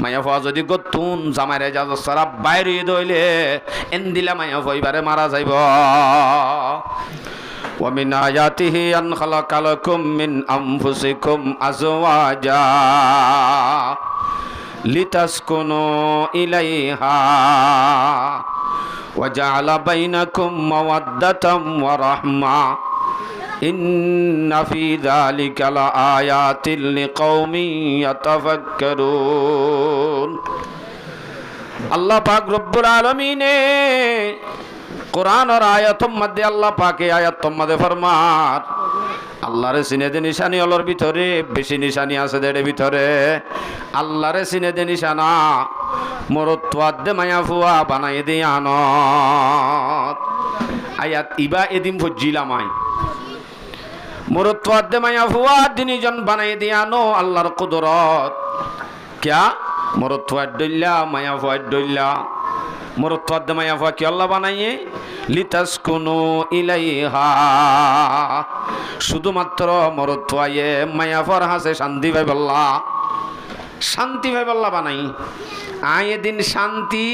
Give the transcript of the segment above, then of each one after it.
মায়া ফুয়া যদি গতুন জামাইরে যা সারা বাইরে দইলে এন্দিলা মায়া ফুইবারে মারা যাইব ومن آياته أن خلق لكم من أنفسكم أزواجا لتسكنوا إليها وجعل بينكم مودة ورحمة إن في ذلك لآيات لقوم يتفكرون الله পাক রব্বুল আলামিন কোরআন আর আয়াতের মধ্যে আল্লাহ পাকে আয়াতের মধ্যে ফরমান আল্লাহরে চিনে দে নিশানি অলর ভিতরে বেশি নিশানি আছে দেড়ের ভিতরে আল্লাহরে চিনে দে নিশানা মরত্বাদ দে মায়া ফুয়া বানাই দে আনত আয়াত ইবা এদিন ফজিলাম আই মরত্বাদ দে মায়া ফুয়া দিনজন বানাই দে আনো আল্লাহর কুদরত क्या মরত্বাদ দইলা মায়া ফুয়া দইলা মরত্বাদ মায়া ফুয়া কি আল্লাহ বানাইয়ে লিতাসকুনু ইলাইহা শুধুমাত্র মরত্বায়ে মায়া ফুয়ার হাসে শান্তি পাই বল্লা বানাই আয় দিন শান্তি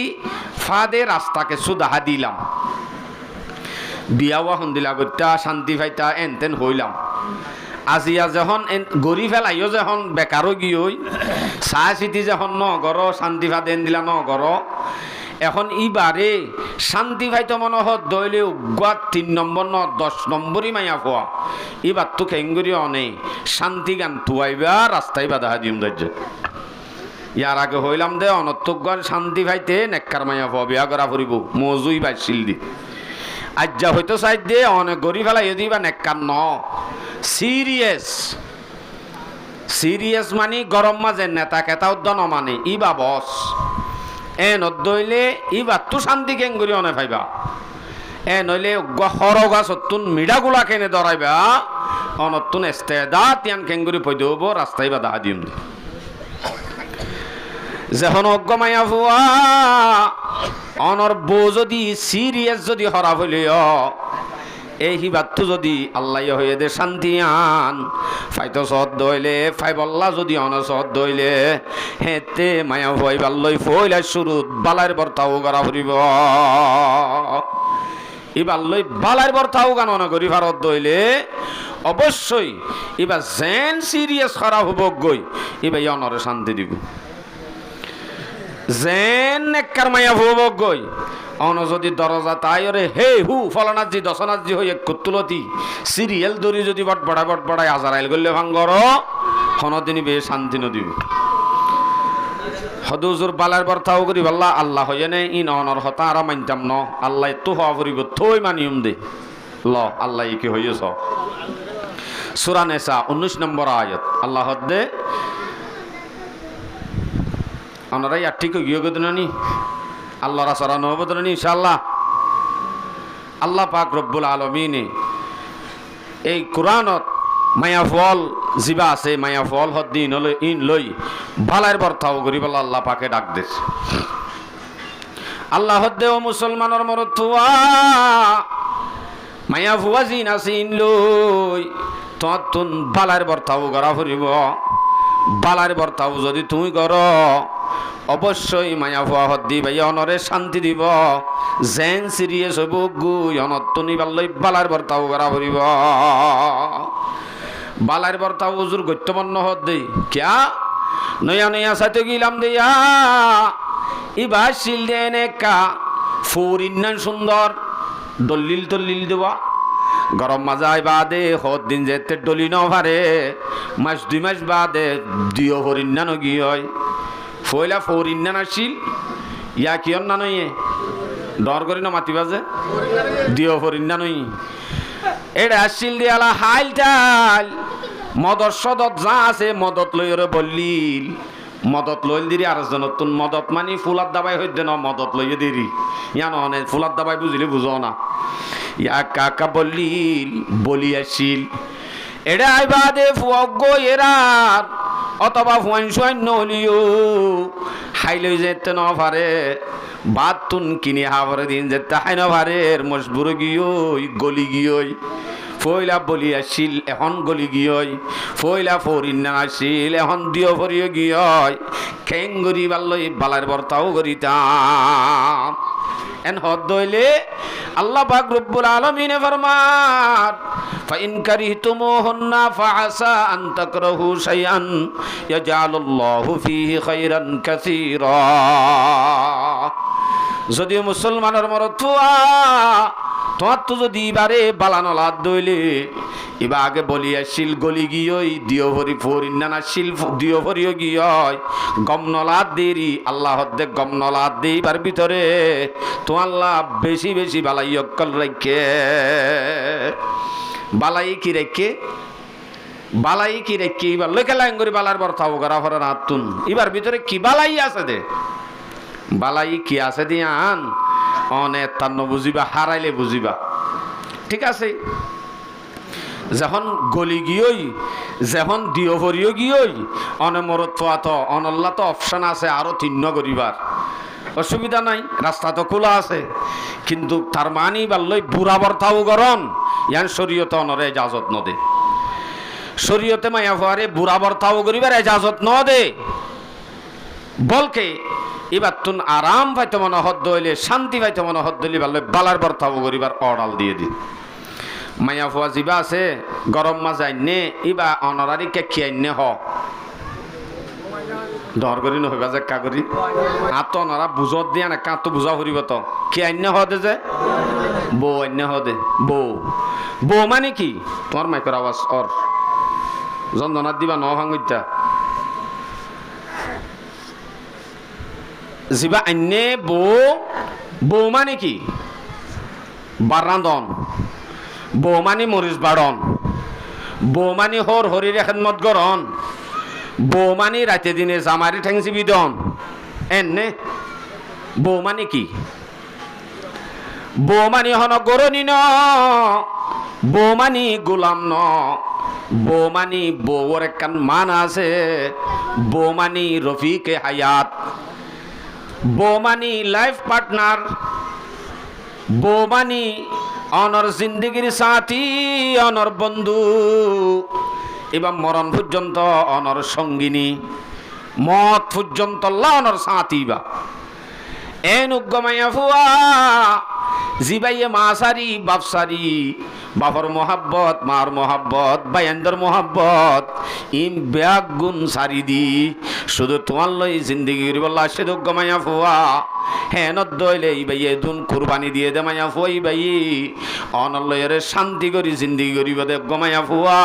ফাদে রাস্তাকে সুদাহা দিলাম বিয়াওয়া হন্দিলা গত্যা শান্তি পাইতা এনতেন হইলাম আজিয়া যখন গড়ি ফেলাইও যখন বেকারও গিয়ে চাহ চিতি যখন নগর শান্তি ফাদেন দিলা নগর এখন ইবারে শান্তি পাইতো মনে হত দইলে উগাত 3 নম্বর ন 10 নম্বরই মাইয়া ফোয়া এবার তো খেঙ্গুরি অনে শান্তি গান তুয়াইবা রাস্তায় বাধা দিম দর্জ ইয়ার আগে হইলাম দে অনত্তগর শান্তি পাইতে নেককার মাইয়া ফোয়া বিয়া করা ফুরিব মজুই বাইছিল দি আজ্জা হয়তো চাই দে অনেক গড়ি ফেলাই দিবা নেককার ন সিরিয়াস মানে গরম মাঝে নেতা কেতা উদ্যান মানে ইবা বস এ নদইলে ইবা তো শান্তি কেঙ্গুরি অনে পাইবা এ নইলে হরগা সত্তুন মিডাগুলা কেনে দরাইবা অনতুন এস্তেদা তিয়ান কেঙ্গুরি পই দেব রাস্তায় বা দাহা দিম যখন অজ্ঞ মায়া ফুয়া অনর বউ যদি সিরিয়াস যদি হরা হইলেও এই হিবাত্তু যদি আল্লাহ হয়ে দে শান্তি আন ফাইতো সদ দইলে ফাইবল্লা যদি অনসদ দইলে হেতে মায়া ভয় বাল্লই ফইলা শুরুত বালার বর্তাও করা ফুরিব ইবাল্লই বালার বর্তাও গান অনগরি ভারত দইলে অবশ্যই এবার জেন সিরিয়াস করা হব গই এবার অনরে শান্তি দিব জেন নেককার মায়া হব গই অন যদি দরজা তাই রে হে হু ফলানাজি দশনাজি হই এক কুতুলতি সিরিয়াল দরি যদি বট বড়াই আজারাইল গল্লে ভাঙ্গর হনদিনী বে শান্তি নদিব হদুজুর বালার বর্তাও করি বল্লা আল্লাহ হইয়ে নে ইন অনর হতা আর মানতাম ন আল্লাহ তো হওয়া করিব থই মানিয়ম দে ল আল্লাহ কি হইয়েছ সূরা নিসা 19 নম্বর আয়াত আল্লাহ দে অনরাই আট্টিকে গিয়ে গদনানি আল্লাহ রাসরা নবদনি ইনশাআল্লাহ আল্লাহ পাক রব্বুল আলামিন এই কুরআনত মায়া ফল জিবা আছে মায়া ফল হদ্দিন হলো ইন লই ভালার বর্তাও গরিবল আল্লাহ পাকে ডাক দেশ আল্লাহ হদ্দে ও মুসলমানের মরতুয়া মায়া ফুয়া জিন আছে ইন লই তুন ভালার বর্তাও করা ফুরিব বালার বর্তাও যদি তুমি করো অবশ্যই মায়া ফুয়া হদ্দি ভাই অনরে শান্তি দিব জেন সিরিয়াস হইব গুই অনত নিবাল্লই বালার বর্তাও করা ফুরিব বালার বর্তাও হুজুর গত্যমন্ন হদ্দি ক্যা নয়া নয়া সাথে গিলাম দিয়া ইবা শিল দেন একা ফুরিন্নান সুন্দর দলিল দেওয়া গরম মাজাই বাদে হত দিন যেতে ডলি ন পারে মাস 2 মাস বাদে দিও হরিন্না নগি হয় ফইলা ফরিন্না নাছিল ইয়া কিয়ন না নইয়ে ডর করি না মাতি বাজে দিও ফরিন্না নই এটা আসছিল দিয়ালা হাইল টাল মদত সদত যা আছে মদত লইরে বললিল মদত লইল দিরি আর জনতুন মদত মানে ফুলার দাবাই হইতে না মদত লইয়ে দিরি ইয়া ননে ফুলার দাবাই বুঝিলে বুঝো না ইয়া কাকা বললিল বলি আসিল এটা আইবাদে ফুয়গ এরার অথবা ফুয়ান সুয়ান নলিও হাইলই যেতে ন পারে বাদ তুন কিনে হাবরে দিন যেতে হাই ন পারে মজবুর গিয়ে গলি গিয়ে ফইলা বলি আসিল এখন গলি গিয়ই ফইলা ফরিন্না আসিল এখন দিও ফরিও গিয়ই খেং গরি বাল্লই বালার বর্তাও গরিতাম এন হদ হইলে আল্লাহ পাক রব্বুল আলামিনে ফরমান ফাইন কারিহতুমুহুন্না ফাআসা আন তাকরাহু শাইআন ইয়াজআলুল্লাহু ফীহি খায়রান কাসীরা যদি মুসলমানের মরতুয়া তোমার তো যদি এবারে বালানো লাদ দইলে এবার আগে বলি আসিল গলি গিয়ই দিও ভরি ফরিন্না আসিল দিও ভরিও গিয়ই গমনলাদ দেরি আল্লাহ হদ্দে গমনলাদ দেই বার ভিতরে তো আল্লাহ বেশি বেশি বালাই অক্কল রেখে বালাই কি রেখে বালাই কি রেখে এবার লেখা লাইন করি বালার বর্তাও করা ফরা নাতুন এবার ভিতরে কি বালাই আছে দে বালাই কি আছে দিয়া আন অনেক তান্ন বুঝিবা হারাইলে বুঝিবা ঠিক আছে যখন গলি গিয়ই যখন দিও ভরিও গিয়ই অনে মরত পোয়া তো অনল্লা তো অপশন আছে আরো তিন্ন করিবার অসুবিধা নাই রাস্তা তো খোলা আছে কিন্তু তার মানি বাল্লই বুড়া বর্তাও গরম ইয়ান শরীয়তে অনরে এজাজত ন দে শরীয়তে মায়া ফুয়ারে বুড়া বর্তাও করিবার এজাজত ন দে বলকে এবার তুন আরাম পাইতে মনে হদ্দ হইলে শান্তি পাইতে মনে হদ্দ হইলে ভালো বালার বর্তাও করিবার অর্ডাল দিয়ে দি মায়া ফুয়া যিবা আছে গরম মাছ আইনে ইবা অনারারি কে খিয়াইনে হ ডর করি নহবা যে কা করি আত অনারা বুঝত দিয়া না কাতো বুঝা ফুরিব তো খিয়াইনে হ দে যে বউ আইনে হ দে বউ বউ মানে কি তোমার মাইকের আওয়াজ অর যন্ত্রণার দিবা ন ভাঙিতা যিবা আইনে বউ বউ মানে কি বারান্দন বউ মানে মরিচ বাড়ন বউ মানে হর হরির খেদমত গরন বউ মানে রাতে দিনে জামারি ঠেংসি বিদন এনে বউ মানে কি বউ মানে হন গরনি ন বউ মানে গোলাম ন বউ মানে বউর একখান মান আছে বউ মানে রফিকে হায়াত বউ মানে লাইফ পার্টনার বউ মানে অনর জিন্দগির সাথী অনর বন্ধু এবার মরণ পর্যন্ত অনর সঙ্গিনী মত পর্যন্ত অনর সাথী বা এন উগ্গমাইয়া ফুয়া জিবাইয়ে মা সারি বাপ সারি বাপর মোহাব্বত মার মোহাব্বত বাইন্দর মোহাব্বত ইম ব্যাগ গুণ সারি দি শুধু তোমার লই জিন্দগি বললা সে উগ্গমাইয়া ফুয়া হ্যাঁ নদলে ইবাইয়ে দুন কুরবানি দিয়ে দে মাইয়া ফুয়া ইবাই অনলয়ের শান্তি করি জিন্দগি করিব দে গমাইয়া ফুয়া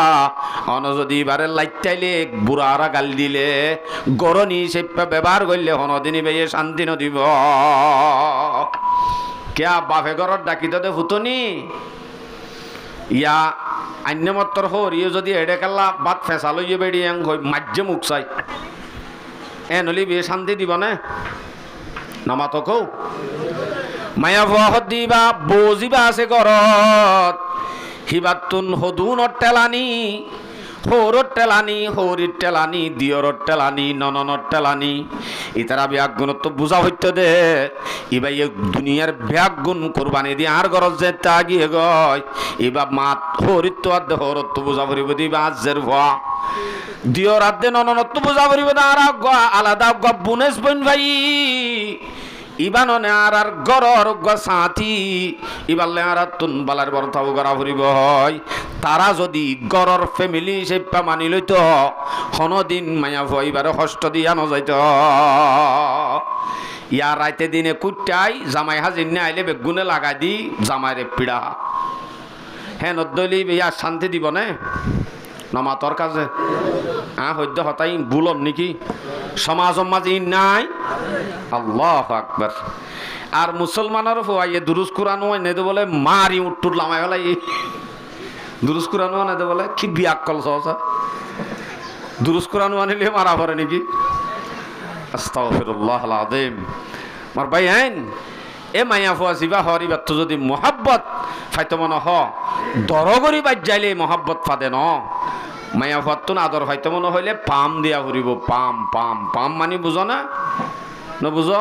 অন যদি এবারে লাইটাইলে বুড়ারা গাল দিলে গরনি সে ব্যবহার করলে হনদিন ইবাইয়ে শান্তি নদিব কেয়া বাপে ঘরত ডাকি দে ফুতনি ইয়া আন্যমত্তর হর ইয়ে যদি এডে কাল্লা বাদ ফেঁসা লইয়ে বেড়ি এং হই মাজ্যে মুখ চাই এ নলি বিয়ে শান্তি দিব না নামাত কৌ মায়া ভুয়া দিবা বজিবা আছে ঘরত হিবাতুন হদুনত টেলানি হৌরত টেলানি হৌরির টেলানি দিয়রত টেলানি নননত টেলানি ইতারা ব্যাগ গুণত বুঝা হইতে দে ইবা দুনিয়ার ব্যাগ গুণ কোরবানি দিয়ে আর গরজ যে তা গিয়ে গয় ইবা মাত হরিত আদে হরত বুঝা পড়িব দিবা আজের ভয়া দিয়র আদে নননত বুঝা পড়িব না আর আলাদা বুনেস বইন ভাই ইবাননে আর গরর সাথী ইবালে আর তুন বালার বর্তাও করা ফুরিব হয় তারা যদি গরর ফ্যামিলি হিসেবে মানি লইত হনদিন মায়া ভইবারে কষ্ট দিয়া নযাইত ইয়ার রাইতে দিনে কুটাই জামাই হাজির নে আইলে বেগুনে লাগাই দি জামাইরে পিড়া হ্যাঁ নদলি ইয়া শান্তি দিব নে নমাতর কাজে হদ্য হতাই বুলম নাকি সমাজ মাঝে নাই আল্লাহ আকবার আর মুসলমানের হইয়ে দুরুস কুরানো এনে দে বলে মারি উঠটুট লামাই ফেলাই দুরুস কুরানো এনে দে বলে কি বিয়াক্কল সহসা দুরুস কুরানো আনিলে মারা পড়ে নাকি আস্তাগফিরুল্লাহ আল আযীম মার ভাই আইন এ মাইয়া ফুয়া জিবা হরি বাত যদি মোহাব্বত ফাইতো মনে হ দরগরি বাজ যাইলে মোহাব্বত ফাদে ন মাইয়া ফুয়াত না আদর ফাইতো মনে হইলে পাম দিয়া ফুরিব পাম পাম পাম মানে বুঝো না বুঝো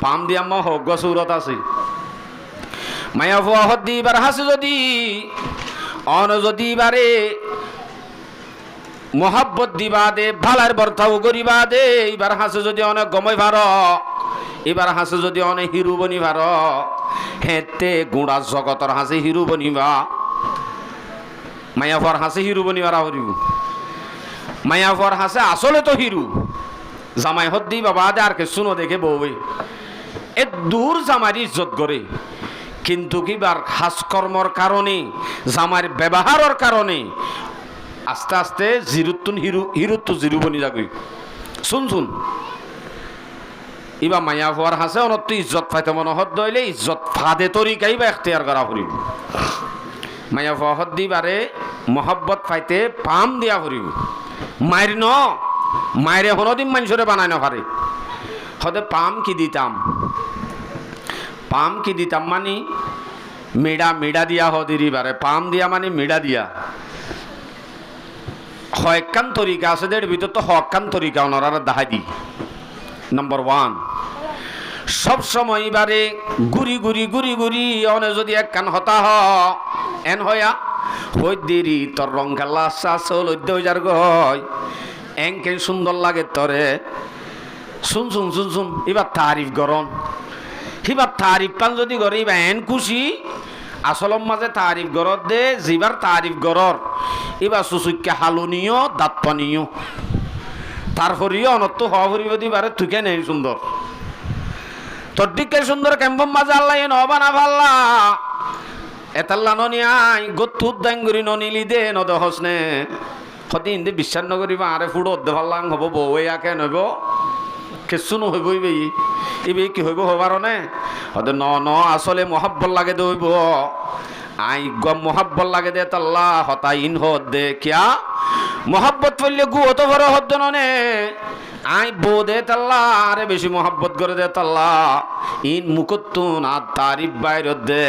পাম দিয়া মা হগ্গ সুরত আছে মায়া ফুয়া হদ্দি এবার হাসে যদি অন যদি বারে মোহাব্বত দিবা দে ভালার বর্তাও করিবা দে এবার হাসে যদি অনেক গমই ভার এবার হাসে যদি অনেক হিরু বনি ভার হেতে গুড়া জগতর হাসে হিরু বনিবা মায়াফর হাসে হিরু বনিবার হরিব মায়াফর হাসে আসলে তো হিরু জামাই হদ দি বাবা দে আর কে শুনো দেখে বউবে এ দূর জামাইর ইজ্জত করে কিন্তু কিবার হাসকর্মর কারণে জামাইর ব্যবহারের কারণে আস্তে আস্তে জিরুতুন হিরুত্তু জিরু বনি যাবে শুন ইবা মায়া হওয়ার হাসে অনত ইজ্জত পাইতে মনে হদ দইলে ইজ্জত ফাদে তরিকাই বা এখতিয়ার করা ফুরিব মায়া হদ দিবারে মহব্বত পাইতে পাম দিয়া ফুরিব মায়ের ন মায়েরে হনদিন মানুষরে বানাই না পারে হদে পাম কি দিতাম মানে মেডা দিয়া হদিরি বারে পাম দিয়া মানে মেডা দিয়া হকান তরিকা আছে দের ভিতর তো হকান তরিকা ওনারা দেখাই দি নম্বর 1 সব সময় এবারে গুড়ি অনে যদি এক কান হতা এন হয়া হই দেরি তোর রং খেলা আসল যার গয় এনকে সুন্দর লাগে তরে শুন এবার তারিফ গরম এবার তারিফ পান যদি করে এবার এন খুশি আসলম মাঝে তারিফ গরত দে জিবার তারিফ গরর এবার সুসুককে হালুনিও দাঁত পানিও তারপরেও অনত হওয়া ফুরিব দিবারে তুকে নেই সুন্দর তোর দিকে সুন্দর কেম্বম মাঝে আল্লাহ এ নবা না ভাল্লা এতাল্লা ননি আই গত্তুর দাঙ্গুরি ননিলি দে নদ হসনে সদিন দে বিশ্বাস নকরিবা আরে ফুড়ো দে ভাল্লাং হব বউ ইয়াকে নব কেসু নহইবই বেই ইবে কি হইব হবার নে হদে ন আসলে মহাব্বত লাগে দইব আই গম মহাব্বত লাগে দে তাল্লা হতাই ইন হদ দে কিয়া মহাব্বত পড়লে গু অত বড় হদ নে আই বো দে তাল্লা আরে বেশি মহাব্বত করে দে তাল্লা ইন মুকত্তুন আর তারিফ বাইর দে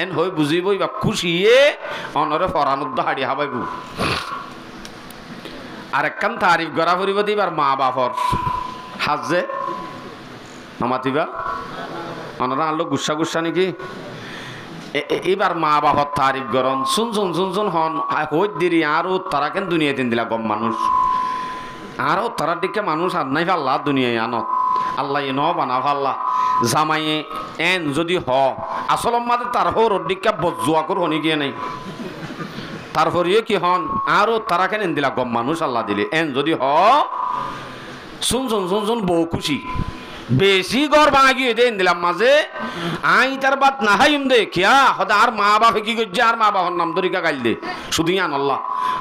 এন হই বুঝিবই বা খুশিয়ে অনরে ফরানুদ্দ হাড়ি হাবাইবু আর একখান তারিফ গড়া ফুরিব দিবার মা বাপর হাজে নমাতিবা অনরা আনলো গুসা নাকি এবার মা বাপর তারিফ গরম শুন হন হই দিরি আর তারা কেন দুনিয়া দিন দিলা গম মানুষ আর তারার দিকে মানুষ আর নাই ফাল্লা দুনিয়ায় আনত আল্লাহ ন বানা ফাল্লা জামাইয়ে এন যদি হ আসল মাদের তার হোর দিকে বজুয়া কর হনি গিয়ে নাই তারপরে কি হন আরো তারা কেন দিলা গম মানুষ আল্লাহ দিলে এন যদি হ শুন বউ খুশি বেশি গড় ভাঙিয়ে দেন দিলাম মাঝে আই তার বাত না হাইম দে কিয়া হদা আর মা বাপে কি করছে আর মা বাবার নাম তরিকা গাইল দে শুধু আন আল্লাহ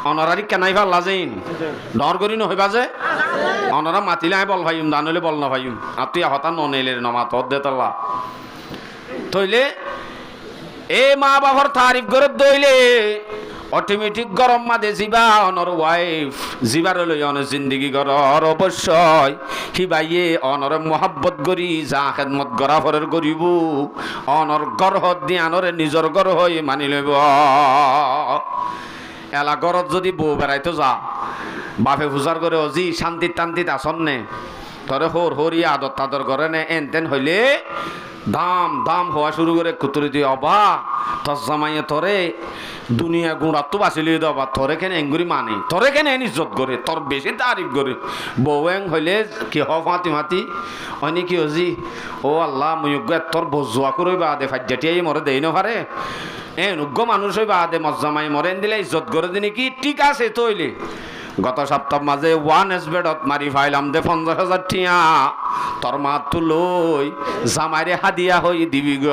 অনারারি কেনাই ভাল লাজেন ডর করি নহইবা যে অনারা মাতিলে আই বল ভাইম দানলে বল না ভাইম আর তুই হতা ননেলে নমা তোর দে তাল্লা তইলে এ মা বাবার তারিফ করে দইলে অটোমেটিক গরম মাদে জিবা অনর ওয়াইফ জিবার লই অন জিন্দগি গরর অবশ্যই হিবাইয়ে অনর মোহাব্বত করি যা খেদমত গড়া ফরের করিব অনর গরহত দি আনরে নিজর গর হয়ে মানি লইব এলা গরত যদি বউ বেড়াইতো যা বাপে পূজার করে অজি শান্তিত আসন্নে তরে হরি আদর তাদর করে নে এন তেন হইলে দাম হওয়া শুরু করে কুতুরি দিয়ে অবা তোর জামাইয়ে তরে দুনিয়া গুঁড়ার তো বাঁচিলে দেবা তরে কেন এঙ্গুরি মানে তরে কেন এন ইজ্জত করে তোর বেশি তারিফ করে বউ এং হইলে কি হাতি হয়নি কি হজি ও আল্লাহ মুয়োগ্য তোর বজুয়া করে বা দে ফাজ্জাটিয়াই মরে দেই না পারে উগ্র মানুষ হই বা দে মজ্জামাই মরে দিলে ইজ্জত করে দিনি কি ঠিক আছে তৈলে গত সপ্তাহ মাঝে ওয়ান এসবেডত মারি ফাইলাম দে 50,000 টিয়া তোর মা তুলই জামাইরে হাদিয়া হই দিবি গ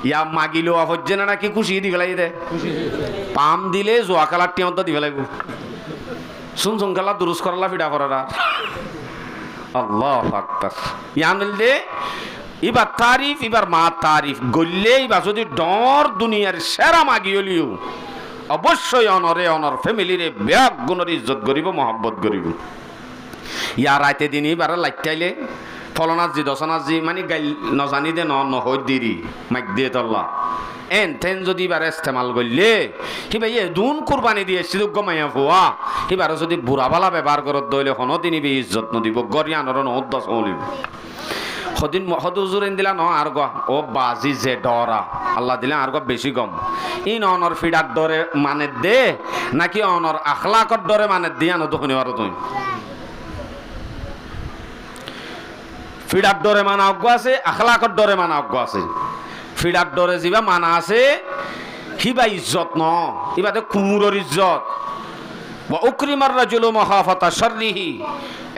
ইয়া মাগিলো হচ্ছে না নাকি খুশি দি ফেলাই দে পাম দিলে জোয়া কালার টিয়া তো দি ফেলাইব শুন কালা দুরুস করলা ফিডা করারা আল্লাহু আকবার ইয়ানল দে এবার তারিফ এবার মা তারিফ গললে এবার যদি ডর দুনিয়ার সেরা মাগিলিও অবশ্যই অনর ফ্যামিলিরে ব্যাগ গুণের ইজ্জত করিব মহব্বত করিব ইয়ার রাইতে দিনই বারে লাইটাইলে ফলনাজি দশনাজি মানে গাইল নজানি দে নহই দিরি মাইক দিয়ে তল্লা এন তেন যদি বারে ইস্তেমাল করলে কিবা ইয়ে দুন কুরবানি দিয়ে সিযোগ্য মাইয়া ফুয়া সিবারে যদি বুড়া বালা ব্যবহার করত দইলে হন তিনি বে ইজ্জত নদিব গরিয়ানর নদ্দা চলিব সদিন হদুজুরেন দিলা ন আর গ ও বাজি যে ডরা আল্লাহ দিলে আর গ বেশি গম ইন অনর ফিডার ডরে মানে দে নাকি অনর আখলাকর ডরে মানে দিয়া না তখন আর তুই ফিডার ডরে মানা অজ্ঞ আছে আখলাকর ডরে মানা অজ্ঞ আছে ফিডার ডরে যিবা মানা আছে হিবা ইজ্জত ন ইবাতে কুমুরর ইজ্জত বা উকরিমার রাজুলু মাখাফাতা শাররিহি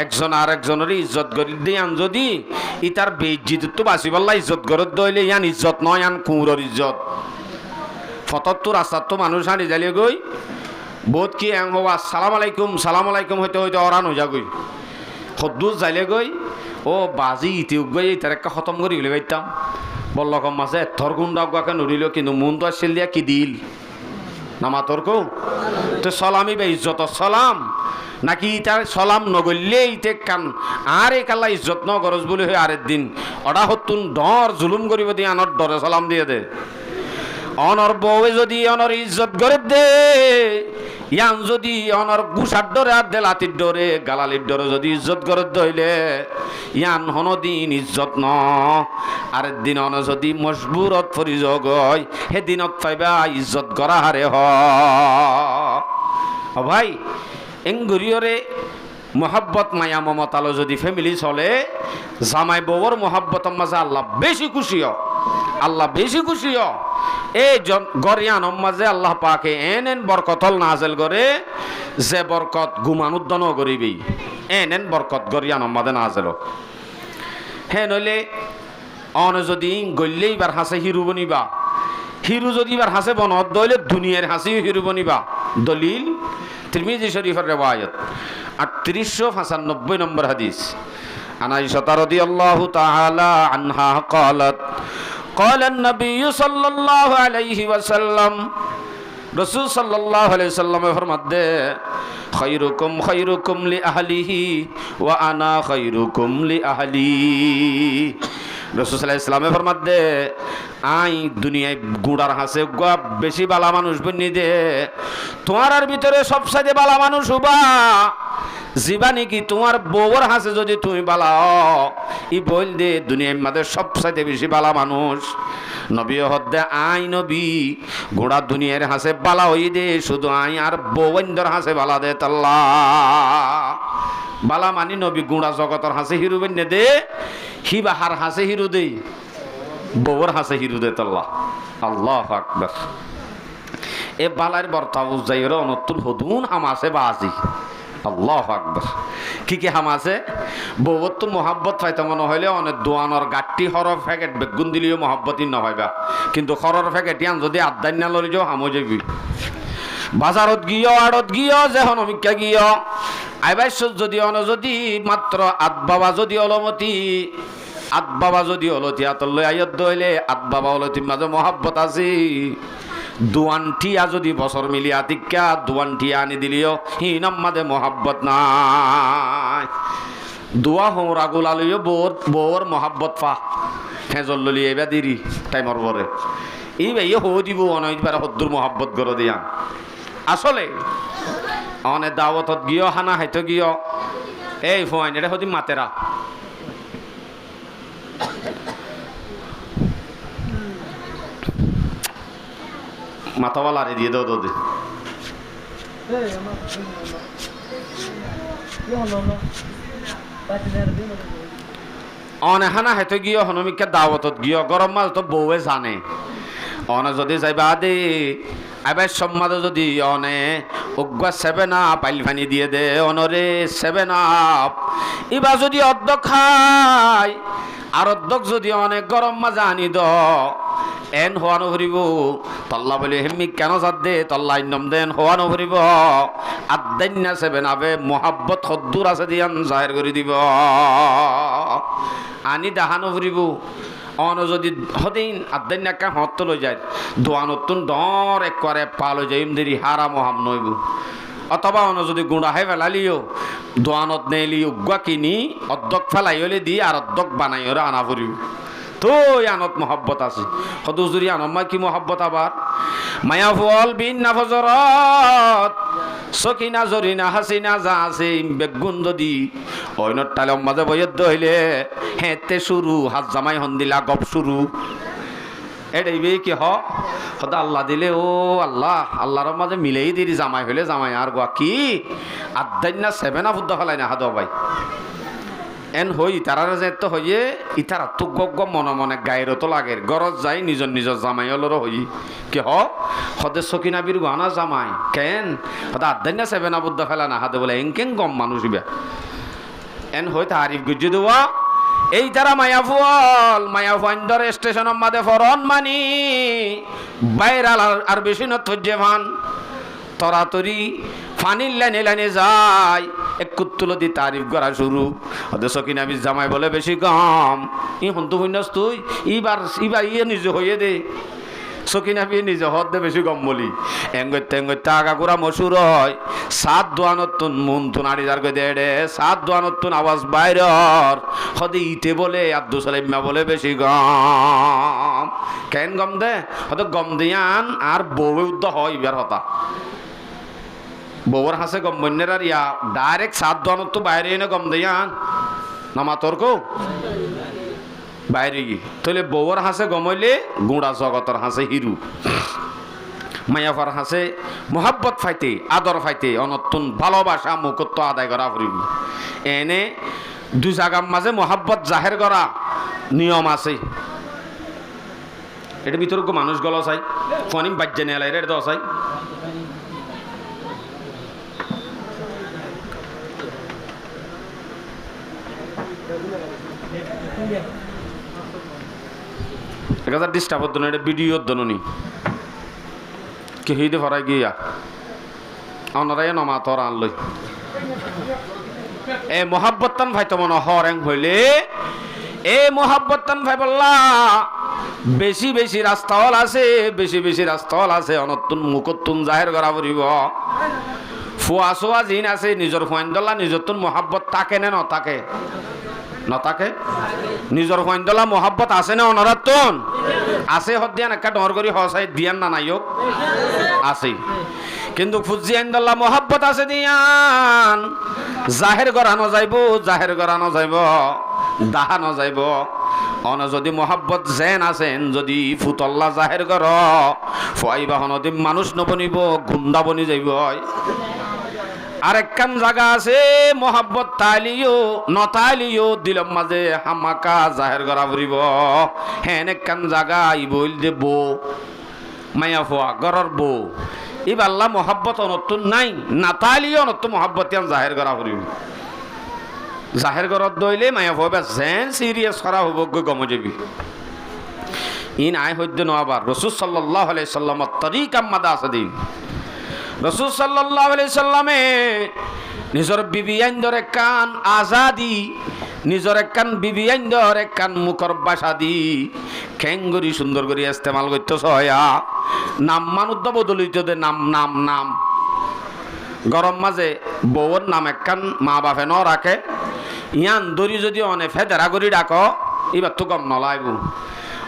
একজন আর একজনের ইজ্জত করি দিয়ান যদি ইতার বেইজ্জত তো বাঁচিবাল্লা ইজ্জত করত দইলে ইয়ান ইজ্জত নয় ইয়ান কুমুরর ইজ্জত ফতত্তর রাস্তার তো মানুষ হাঁড়ি জ্বালিয়ে গই বোধ কি এং হওয়া সালাম আলাইকুম হইতে হইতে অরান হয়ে যা গই সদ্দুর যাইলে গই ও বাজি ইতিউক গই ইতার একটা খতম করি বলে পাইতাম বল্লকম মাসে এথর গুন্ডা গাকে নড়িল কিন্তু মন তো আসছিল দিয়া কি দিল নামা তোর কৌ তো সলামি বে ইজ্জত সালাম নাকি তার সলাম নগরলে ইতে কান আর এই কাল্লা ইজ্জত ন গরজ বলে হয় আরের দিন অডা হতুন ডর জুলুম করিব দিয়ে আনর ডরে সালাম দিয়ে দে অনর বউয়ে যদি অনর ইজ্জত করে দে ইয়ান যদি অনর গুসার ডরে আর দে লাতির ডরে গালালির ডরে যদি ইজ্জত করে দইলে ইয়ান হন দিন ইজ্জত ন আরের দিন অন যদি মজবুরত ফরিজগ হয় হে দিনত পাইবা ইজ্জত করা হারে হ ভাই এঙ্গুরিয়রে মোহাব্বত মায়া মমতালো যদি ফ্যামিলি চলে জামাই বউর মোহাব্বতের মাঝে আল্লাহ বেশি খুশি আল্লাহ বেশি খুশি এই গরিয়ান মাঝে আল্লাহ পাকে এন বরকতল নাজেল করে যে বরকত গুমানুদ্দন করিবি এন বরকত গরিয়ান মাঝে নাজেল হে নইলে অন যদি গল্লে এবার হাসে হিরু বনিবা হিরু যদি এবার হাসে বনত দইলে দুনিয়ার হাসি হিরু বনিবা দলিল তিরমিজি শরীফের রিওয়ায়াত 3895 নম্বর হাদিস আনাইশা রাদিয়াল্লাহু তাআলা আনহা قالت قال النبي صلى الله عليه وسلم রাসূল সাল্লাল্লাহু আলাইহি ওয়াসাল্লাম ফরমাতে খায়রুকুম খায়রুকুম লি আহলিহি ওয়া আনা খায়রুকুম লি আহলি রাসূল সাল্লাল্লাহু আলাইহি ওয়াসাল্লাম ফরমাতে আই দুনিয়ায় গুড়ার হাসে বেশি বালা মানুষ বনি দে তোমার আর ভিতরে সবচেয়ে বালা মানুষ হবা জীবানি কি তোমার বউর হাসে যদি তুমি বালা ই বল দে দুনিয়ার মধ্যে সবচেয়ে বেশি বালা মানুষ নবী হদ্দে আই নবী গোড়া দুনিয়ার হাসে বালা হই দে শুধু আই আর বউন্দর হাসে বালা দে তাল্লা বালা মানি নবী গুড়া জগতর হাসে হিরু বন্যে দে হি বাহার হাসে হিরু দে বউর হাসে হিরু দে তাল্লা আল্লাহু আকবার এ বালার বর্তা বুঝাইর অনতুল হদুন হামাসে বাজি আল্লাহু আকবার কি কি হামাসে বউর তো মোহাব্বত পাইতে মনে হইলে অনেক দোয়ানোর গাঠটি হরর প্যাকেট বেগুন দিলেও মোহাব্বতই নহয়বা কিন্তু হরর প্যাকেট ইয়ান যদি আদান না লই যাও হামো যাবি বাজারত গিয়ে আড়ত গিয়ে যে হনমিকা গিয়ে আইবাস যদি অন যদি মাত্র আত বাবা যদি অলমতি আত বাবা যদি অলতি আতল লই আয়ত দইলে আত বাবা অলতির মাঝে মোহাব্বত আছে দুয়ানটিয়া যদি বছর মিলিয়া তিক্কা দুয়ানটিয়া আনি দিলিও হিনাম মাদে মোহাব্বত নাই দুয়া হোরা গোলালিও বোর মোহাব্বত পা ফেজল ললি এবা দিরি টাইমর পরে এই ভাই হো দিব অনইবার হদ্দুর মোহাব্বত করে দিয়া আসলে অনে দাওয়াতত গিয়ে হানা হাইতো গিয়ে এই ফোন এটা হদি মাতেরা মাথাওয়ালারে দিয়ে দাও দে অনে হানা হেতে গিয়ে হনুমিকা দাওয়াতত গিয়ে গরম মাছ তো বউয়ে জানে অনে যদি যাইবা দে আবার সম্মাদে যদি অনে উগ্গা 7 আপ আইল পানি দিয়ে দে অনরে 7 আপ এবার যদি অর্ধ খায় আর অর্ধক যদি অনেক গরম মাজা আনি দ এন হওয়া নভরিব তল্লা বলে হেমি কেন যাত দে তল্লা ইন্নম দেন হওয়া নভরিব আদান্যা 7 আবে মোহাব্বত সদ্দুর আছে দিয়ান জাহের করে দিব আনি দেখা নভরিব অন যদি হদিন আদান্যা কা হত লই যায় দোয়ানতুন ডর এক করে পালো যাইম দেরি হারাম হাম নইব অথবা অন যদি গুঁড়া হে ফেলালিও দোয়ানত নেলি উগ্গা কিনি অর্ধক ফেলাইলে দি আর অর্ধক বানাইরে আনা পড়িব তো আনত মহব্বত আছে সদুজুরি আনম্মা কি মহব্বত আবার মায়া ফল বিন নাফজরত সকিনা জরিনা হাসিনা যা আছে বেগুন যদি অইনত তালে মাঝে বইয়ের দইলে হেতে শুরু হাত জামাই হন দিলা গপ শুরু এটাই বে কি হদা আল্লাহ দিলে ও আল্লাহ আল্লাহর মাঝে মিলেই দিরি জামাই হইলে জামাই আর গোয়া কি আদাই না সেভেন আফুদ্দা ফেলাই না হাদ ভাই এন হই তারা যে তো হইয়ে ইতারা তো গগ মনে মনে গায়ের তো লাগে গরজ যাই নিজর নিজর জামাই হলোর হই কি হদে সকিনাবির গানা জামাই কেন হদা আদাই না সেভেন আফুদ্দা ফেলা না হাদে বলে এনকেন গম মানুষ ইবা এন হই তারিফ গুজি দেওয়া এই তারা মায়াফুয়াল স্টেশনের মাঝে ফরন মানি বাইরাল আর বেশি নথ্য ভান তরাতরি ফানির লাইনে লাইনে যায় এক কুত্তুলো দি তারিফ করা শুরু ওদের সকিনাবি জামাই বলে বেশি কম ই হন্তু হইনস তুই ইবার ইয়ে নিজে হইয়ে দে সকিনাবি নিজে হদ দে বেশি কম বলি এঙ্গতে আগা গোড়া মশুর হয় সাত দোয়ানতুন মন তুন আড়ি যার দে রে সাত দোয়ানতুন আওয়াজ বাইরর হদে ইতে বলে আব্দুল সালিমা বলে বেশি গম কেন গম দে হয়তো গম দিয়ান আর বউ উদ্দ হয় ইবার হতা বউর হাসে গম বন্যের আর ইয়া ডাইরেক্ট সাত দোয়ানত তো বাইরে এনে গম দিয়ান নামা তোর কো বাইরে গিয়ে তাহলে বউর হাসে গমইলে গুঁড়া জগতর হাসে হিরু মায়াফার হাসে মোহাব্বত ফাইতে আদর ফাইতে অনতুন ভালোবাসা মুখত্ব আদায় করা ফুরিব এনে দুই জায়গার মাঝে মোহাব্বত জাহের করা নিয়ম আছে এটা ভিতরক মানুষ গল চাই ফনিম বাজ্যে নেয় এটা তো চাই একটা ডিস্টার্ব হতো না এটা ভিডিওর দননি কে হইতে ফরাই গিয়া অনারাই নমা তোর আনলই এ মোহাব্বতান ভাই তো মনে হরেং হইলে এ মোহাব্বতান ভাই বললা বেশি বেশি রাস্তাওয়াল আছে বেশি বেশি রাস্তাওয়াল আছে অনতুন মুখতুন জাহের করা পড়িব ফুয়া সোয়া জিন আছে নিজের ফুয়াইন্দলা নিজের তুন মোহাব্বত তাকে নে নতাকে নতাকে নিজের ফুয়াইন্দলা মোহাব্বত আছে না অনরাতন আছে হদিয়ান একটা ডর করি হসাই দিয়ান না নাইক আছে কিন্তু ফুজিয়াইন্দলা মোহাব্বত আছে দিয়ান জাহের করানো যাইব জাহের করানো যাইব দাহানো যাইব অন যদি মোহাব্বত জেন আছেন যদি ফুতল্লা জাহের কর ফুয়াইবা হনদি মানুষ নবনিব গুন্ডা বনি যাইব আরেকখান জায়গা আছে মোহাব্বত তাইলিও নতাইলিও দিলম মাঝে হামাকা জাহের করা ফুরিব হেন একখান জায়গা ই বইল যে বউ মায়া ফুয়া গরর বউ ই বাল্লা মোহাব্বত নতুন নাই নাতাইলিও নতুন মোহাব্বত জাহের করা ফুরিব জাহের ঘরত দইলে মায়া ফুয়া যেন সিরিয়াস করা হব গম যাবি ইন আই হইতে নবার রসুল সাল্লাল্লাহু আলাইহি সাল্লামের তরিকা মাদা আছে দিন রসুল সাল্লাল্লাহু আলাইহি সাল্লামে নিজর বিবি আইন্দরে কান আজাদি নিজর কান বিবি আইন্দরে কান মুখর বাসা দি খেঙ্গরি সুন্দর করে ইস্তেমাল করতে সয়া নাম মানুদ্দ বদলিত দে নাম নাম নাম গরম মাঝে বউর নাম একখান মা বাপে ন রাখে ইয়ান দরি যদি অনে ফেদেরা করি ডাক এবার তো গম নলাইব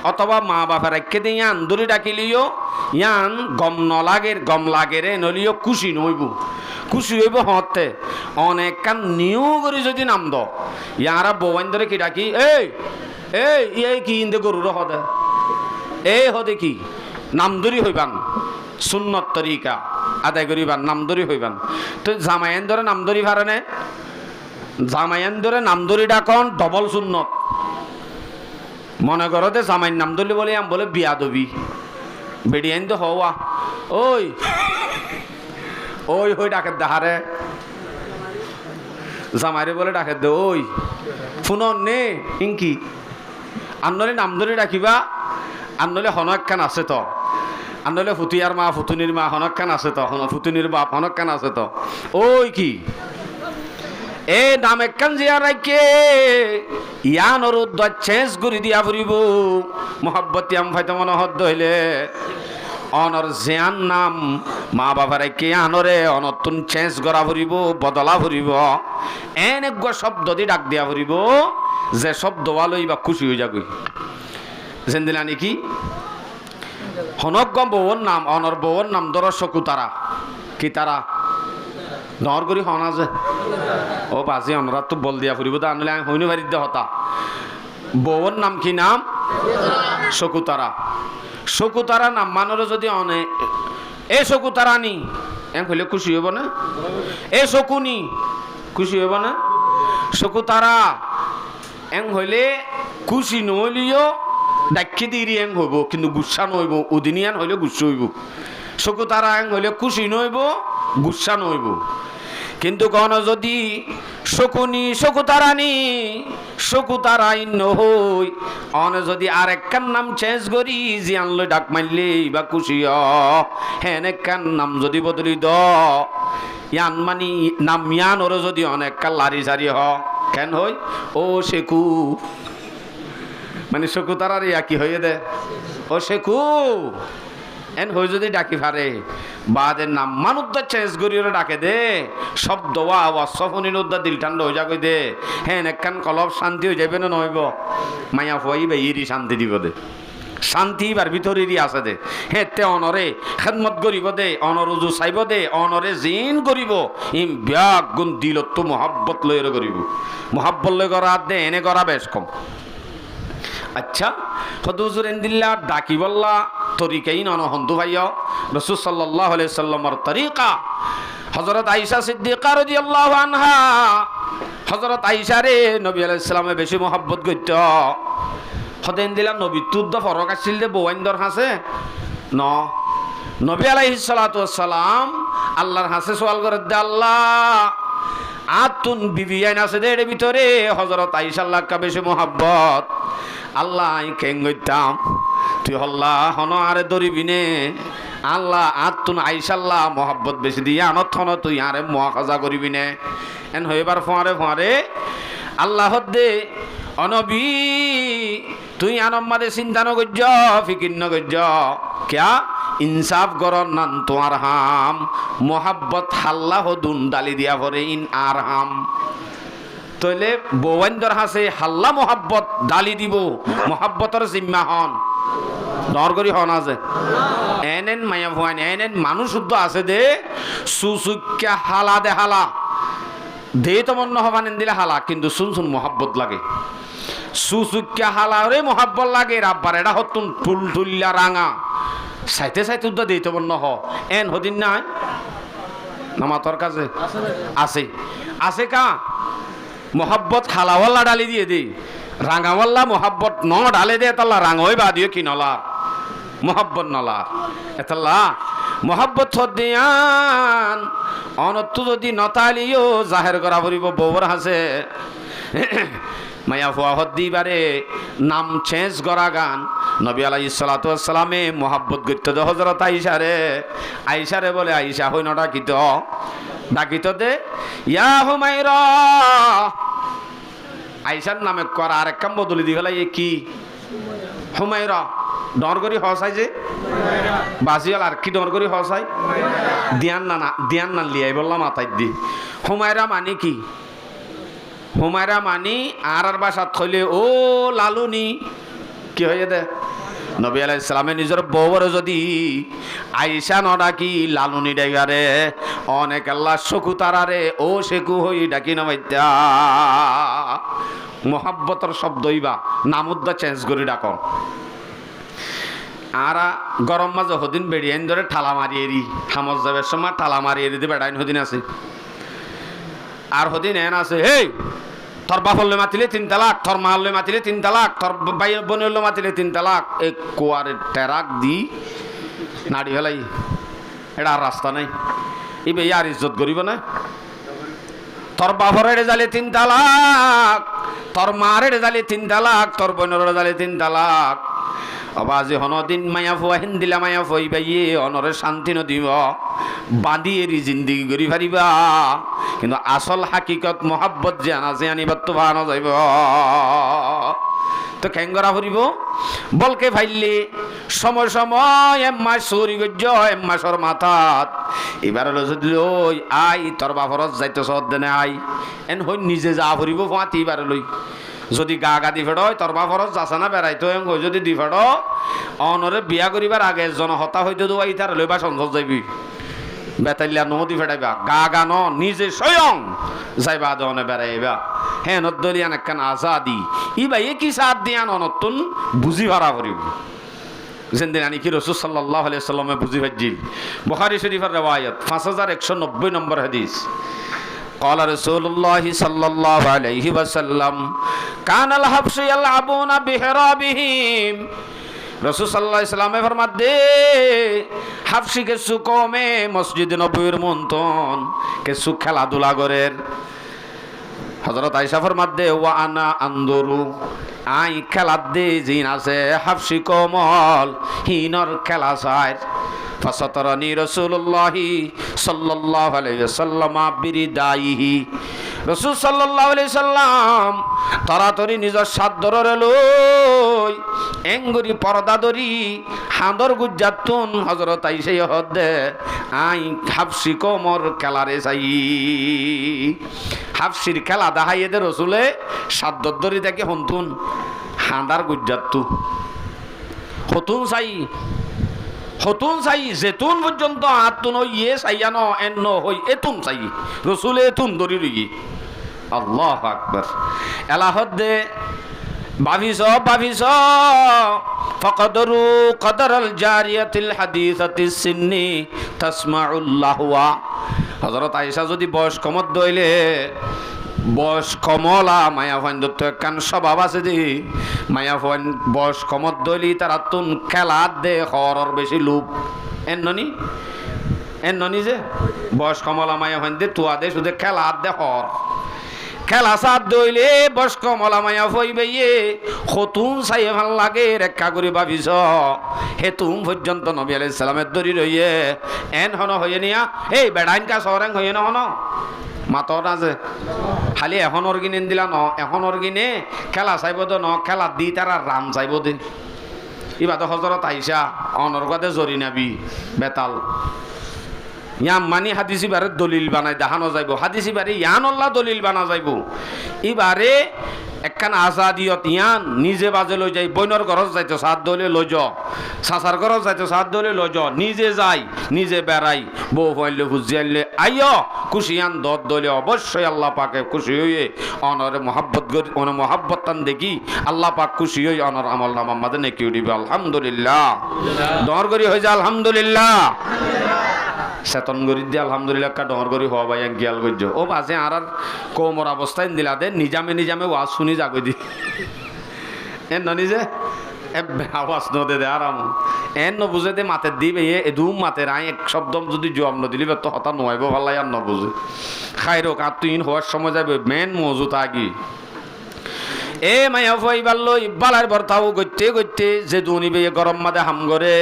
অথবা মা বাপের একে দিয়ে ইয়ান দরি ডাকিলিও ইয়ান গম গম লাগে রে নলিও খুশি নইব খুশি হইব হতে অনেক কান নিউ করে যদি নাম দ ইয়ারা বউয়ান ধরে কি ডাকি এই এই এই কি ইন্দে গরুর হদে এই হদে কি নামদরি হইবান সুন্নত তরিকা আদায় করিবান নামদরি হইবান তো জামাইয়ান ধরে নামদরি ভারে জামাইয়ান ধরে নামদরি ডাকন ডবল সুন্নত মনে করো দে জামাইন নামদলি বলে আম বলে বিয়া দবি বেডিয়ান তো হওয়া ওই ওই হই ডাকে দেহারে জামাইরে বলে ডাকে দে ওই ফুনন নে ইনকি আনলে নামদলি ডাকিবা আনলে হনকান আছে তো আনলে ফুটিয়ার মা ফুতুনির মা হনকান আছে তো ফুতুনির বাপ হনকান আছে তো ওই কি এ নাম একখান জিয়া রাখে ইয়ান অরুদ্ধ চেঞ্জ করে দিয়া ফুরিব মোহাব্বত আম ফাইতে মনে হদ্দ হইলে অনর জিয়ান নাম মা বাবার কে আনরে অনতুন চেঞ্জ করা ফুরিব বদলা ফুরিব এনে শব্দ দি ডাক দিয়া ফুরিব যে শব্দ ওয়ালই বা খুশি হয়ে যাবি যেন দিলা নাকি হনক বউর নাম অনর বউর নাম ধর চকু তারা কি তারা ডর করি হনা যে ও বাজি অনরা তো বল দিয়া ফুরিব তা আনলে আমি হইনি বাড়িতে হতা বউর নাম কি নাম শকুতারা শকুতারা নাম মানরে যদি অনে এ শকুতারা নি এম হইলে খুশি হইব না এ শকুনি খুশি হইব না শকুতারা এং হইলে খুশি নহলিও ডাকি দিরি এং হইব কিন্তু গুচ্ছা নহইব উদিনিয়ান হইলে গুচ্ছ হইব শকুতারা এং হইলে খুশি নহইব গুচ্ছা নহইব কিন্তু কোন যদি শকুনি শকুতারানি শকুতারাই নহই অনে যদি আর একখান নাম চেঞ্জ করি জিয়ান লই ডাক মারলে বা খুশি হেন একখান নাম যদি বদলি দ ইয়ান মানি নাম ইয়ান ওর যদি অনেক কাল লারি সারি হ কেন হই ও শেকু মানে শকুতারার ইয়া কি হয়ে দে ও শেকু এন হই যদি ডাকি ফারে বাদের নাম মানুদ্দা চেঞ্জ করিও ডাকে দে শব্দ আওয়াজ সফনির উদ্দা দিল ঠান্ডা হয়ে যাবে দে হ্যাঁ একখান কলব শান্তি হয়ে যাবে না নইব মায়া ফুয়াই বা ইরি শান্তি দিব দে শান্তি বার ভিতরেরই আছে দে হ্যাঁ তে অনরে খেদমত করিব দে অনরুজু চাইব দে অনরে জিন করিব ইম ব্যাগ গুণ দিলত তো মহাব্বত লয়ের করিব মহাব্বত লয় করা দে এনে করা বেশ কম আচ্ছা হদুজুর এন্দিল্লা ডাকি বললা তরিকাই নন হন্দু ভাইয়া রাসূল সাল্লাল্লাহু আলাইহি সাল্লামের তরিকা হযরত আয়েশা সিদ্দিকা রাদিয়াল্লাহু আনহা হযরত আয়েশা রে নবী আলাইহিস সালামে বেশি মহব্বত করত হদেন দিলা নবী তুদ্দ ফরক আসছিল দে বওয়াইন্দর হাসে ন নবী আলাইহিস সালাতু ওয়াস সালাম আল্লাহর হাসে সওয়াল করে দে আল্লাহ আতুন বিবি আইন আছে দে এর ভিতরে হযরত আয়েশা আল্লাহর কা বেশি মহব্বত আল্লাহ আই কেন গইতাম তুই হল্লা হন আরে দরিবিনে আল্লাহ আতুন আয়েশা আল্লাহ মহব্বত বেশি দিয়া আনথন তুই আরে মুআখাজা করিবি নে এন হইবার ফরে ফরে আল্লাহ দে অনবী তুই আনম্মাদে চিন্তা নগর্য ফিকির নগর্য ক্যা ইনসাফ গরন নান তোমার হাম মোহাব্বত হাল্লা হদুন ডালি দিয়া ভরে ইন আর হাম তইলে বৌয়াইন্দর হাসে হাল্লা মোহাব্বত ডালি দিব মোহাব্বতর জিম্মা হন ডর করি হন আছে এন মায়া ভুয়াইন এন মানুষ শুদ্ধ আছে দে সুসুক্যা হালা দে হালা দে তোমার নহবানেন দিলে হালা কিন্তু শুন শুন মোহাব্বত লাগে সুসুক্যা হালা রে মোহাব্বত লাগে রাব্বার এটা হতুন টুল টুল্লা রাঙা সাইতে সাইতে উদ্দা দিই তোমার নহ এন হদিন নাই নামাতর কাছে আছে আছে কা মোহাব্বত হালাওয়াল্লা ডালি দিয়ে দে রাঙাওয়াল্লা মোহাব্বত ন ডালে দে তাল্লা রাঙই বা দিও কি নলা মোহাব্বত নলা এতাল্লা মোহাব্বত দিয়ান অনত যদি নতালিও জাহের করা পড়িব বউর হাসে মায়া ফুয়া হদ্দিবারে নাম চেঞ্জ করা গান নবী আলাইহিস সালাতু ওয়াস সালামে মোহাব্বত করতে দে হযরত আয়েশারে বলে আয়েশা হই ন ডাকিত দে ইয়া হুমায়রা আয়েশার নামে করা আরেক কাম বদলি দি ফেলাই কি হুমায়রা ডর করি হসাই যে বাজিয়াল আর কি ডর করি হসাই দিয়ান না লিয়াই বললাম মাথায় দি হুমায়রা মানে কি হুমায়রা মানি আর বাসাত থইলে ও লালুনি কি হয়ে দে নবী আলাইহিস সালামে নিজের বউরে যদি আয়েশা ন ডাকি লালুনি ডাইবারে অনেক আল্লাহ শকুতারারে ও শেকু হই ডাকি নমাইতা মোহাব্বতর শব্দইবা নামুদ্দা চেঞ্জ করি ডাকন আর গরম মাঝে হদিন বেড়িয়াইন ধরে ঠালা মারিয়ে রি হামজ যাবের সময় ঠালা মারিয়ে দিতে বেড়াইন হদিন আছে আর হদিন এন আছে হেই তোর বাপ হলে মাতিলে 3 তালাক তোর মা হলে মাতিলে 3 তালাক তোর ভাই বোন হলে মাতিলে 3 তালাক এক কোয়ারে টেরাক দি নাড়ি হলাই এটা আর রাস্তা নাই ইবে আর ইজ্জত করিব না তোর বাপর এড়ে জালে 3 তালাক তোর মার এড়ে জালে 3 তালাক তোর বোনের জালে 3 তালাক আবাজে হনদিন মায়া ফুয়া হিন্দিলা মায়া ফুই বাইয়ে অনরে শান্তি নদিব বাঁধিয়েরি জিন্দিগি করি পারিবা কিন্তু আসল হাকিকত মোহাব্বত যে আনা আনিবার তো ভানো যাইব তো কেঙ্গরা ফুরিব বলকে ফাইলে সময় সময় এম্মাস চুরি গজ্য এম্মাসর মাথাত এবার যদি লই আই তোর বাপরত যাইতে সদ্দেনে আই এন হই নিজে যা ফুরিব ফাঁতি এবার লই যদি গা গা দি ফেড় তোর বাপরত যাচ্ছে না বেড়াইতো এম হই যদি দি ফেড় অনরে বিয়া করিবার আগে জন হতা হইতে দোয়াই তার লইবা সঞ্চল যাইবি বেতাইলা নদী ফেটাইবা গা গান নিজে স্বয়ং যাইবা দনে বেড়াইবা হ্যাঁ নদলিয়ান একখান আজাদি ইবা একই সাথ দিয়া নতুন বুঝি ভাড়া করিব যেদিন আনি কি রসুল সাল্লাল্লাহু আলাইহি সাল্লামে বুঝি ভাজিল বুখারী শরীফের রিওয়ায়াত 5190 নম্বর হাদিস قال رسول الله صلى الله عليه وسلم كان الحبش يلعبون بحرابهم রসুল সাল্লাল্লাহু আলাইহি সাল্লামে ফরমাতে হাবশি কে সুকমে মসজিদ নববীর মন্তন কে সু খেলাধুলা করের হযরত আয়েশা ফরমাতে ওয়া আনা আনদুরু আই খেলাত দে জিন আছে হাবশি কমল হিনর খেলা চায় ফাসাতারানি রাসূলুল্লাহি সাল্লাল্লাহু আলাইহি ওয়াসাল্লাম বিরিদাইহি রাসূল সাল্লাল্লাহু আলাইহি সাল্লাম তাড়াতাড়ি নিজের সাদরে লই এঙ্গুরি পর্দা ধরি হাঁদর গুজ্জাতুন হযরত আয়েশা হদে আই হাবশি কমর খেলারে চাই হাবশির খেলা দেখাইয়ে দে রসুলে সাদর ধরি দেখে হন্তুন হাঁদার গুজ্জাতু হতুন চাই যেতুন পর্যন্ত আতুন ইয়ে চাইয়া ন এন্ন হই এতুন চাই রসুলে এতুন ধরি রই আল্লাহু আকবার এলাহদ দে ভাবিস ফকদরু কদরাল জারিয়াতিল হাদিসাতিস সিন্নি তাসমাউল লাহওয়া হযরত আয়েশা যদি বয়স কমত দইলে বয়স কমলা মায়া ফাইন্দত্ব একখান স্বভাব আছে দি মায়া ফাইন বয়স কমত দইলি তারা তুন খেলাত দে হরর বেশি লোভ এন্ননি যে বয়স কমলা মায়া ফাইন দে তুয়া দে শুধু খেলাত দে হর খেলা সাত দইলে বয়স কমলা মায়া ফইবে হতুন চাই ভাল লাগে রেখা করে ভাবিস হেতুম পর্যন্ত নবী আলাইহিস সালামের দরি রইয়ে এন হন হয়ে নিয়া এই বেড়াইন কা সরেং হয়ে না হন মাতর আছে খালি এখন অর্গিনে দিলা ন এখন অর্গিনে খেলা চাইব তো ন খেলা দি তারা রাম চাইব দে ইবাদ হযরত আয়েশা অনর্গদে জরি নাবি বেতাল ইয়াম মানি হাদিসি বারে দলিল বানাই দেখানো যাইব হাদিসি বারে ইয়ান আল্লাহ দলিল বানা যাইব ইবারে একখান আজাদিয়ত ইয়ান নিজে বাজে লই যাই বইনর ঘরত যাইতো সাত দলে লই য সাসার ঘরত যাইতো সাত দলে লই য নিজে যাই নিজে বেড়াই বউ ফাইলে ফুজিয়াইলে আইয় খুশিয়ান দত দলে অবশ্যই আল্লাহ পাকে খুশি হইয়ে অনরে মহাব্বত করি অন মহাব্বত তান দেখি আল্লাহ পাক খুশি হই অনর আমল নামা মাঝে নেকি উঠিবে আলহামদুলিল্লাহ দর করি হয়ে যায় আলহামদুলিল্লাহ সেতন গরি দিয়ে আলহামদুলিল্লাহ কা ডর গরি হওয়া ভাই গিয়াল গজ্য ও বাজে আর কোমর অবস্থায় দিলা দে নিজামে ওয়াজ শুনি যাগই দি এন নিজে আওয়াজ নদে দে আরাম এন ন বুঝে দে মাতে দিবে এদুম মাতে রাই এক শব্দ যদি জবাব ন দিলি তো হতা নইব ভালাই আর ন বুঝে খাইরো কা তুই হওয়ার সময় যাবে মেন মজুত আগি এ মায়া ফাইবাল্লো ইব্বালার বর্তাও গইতে যে দুনিবে গরম মাদে হাম করে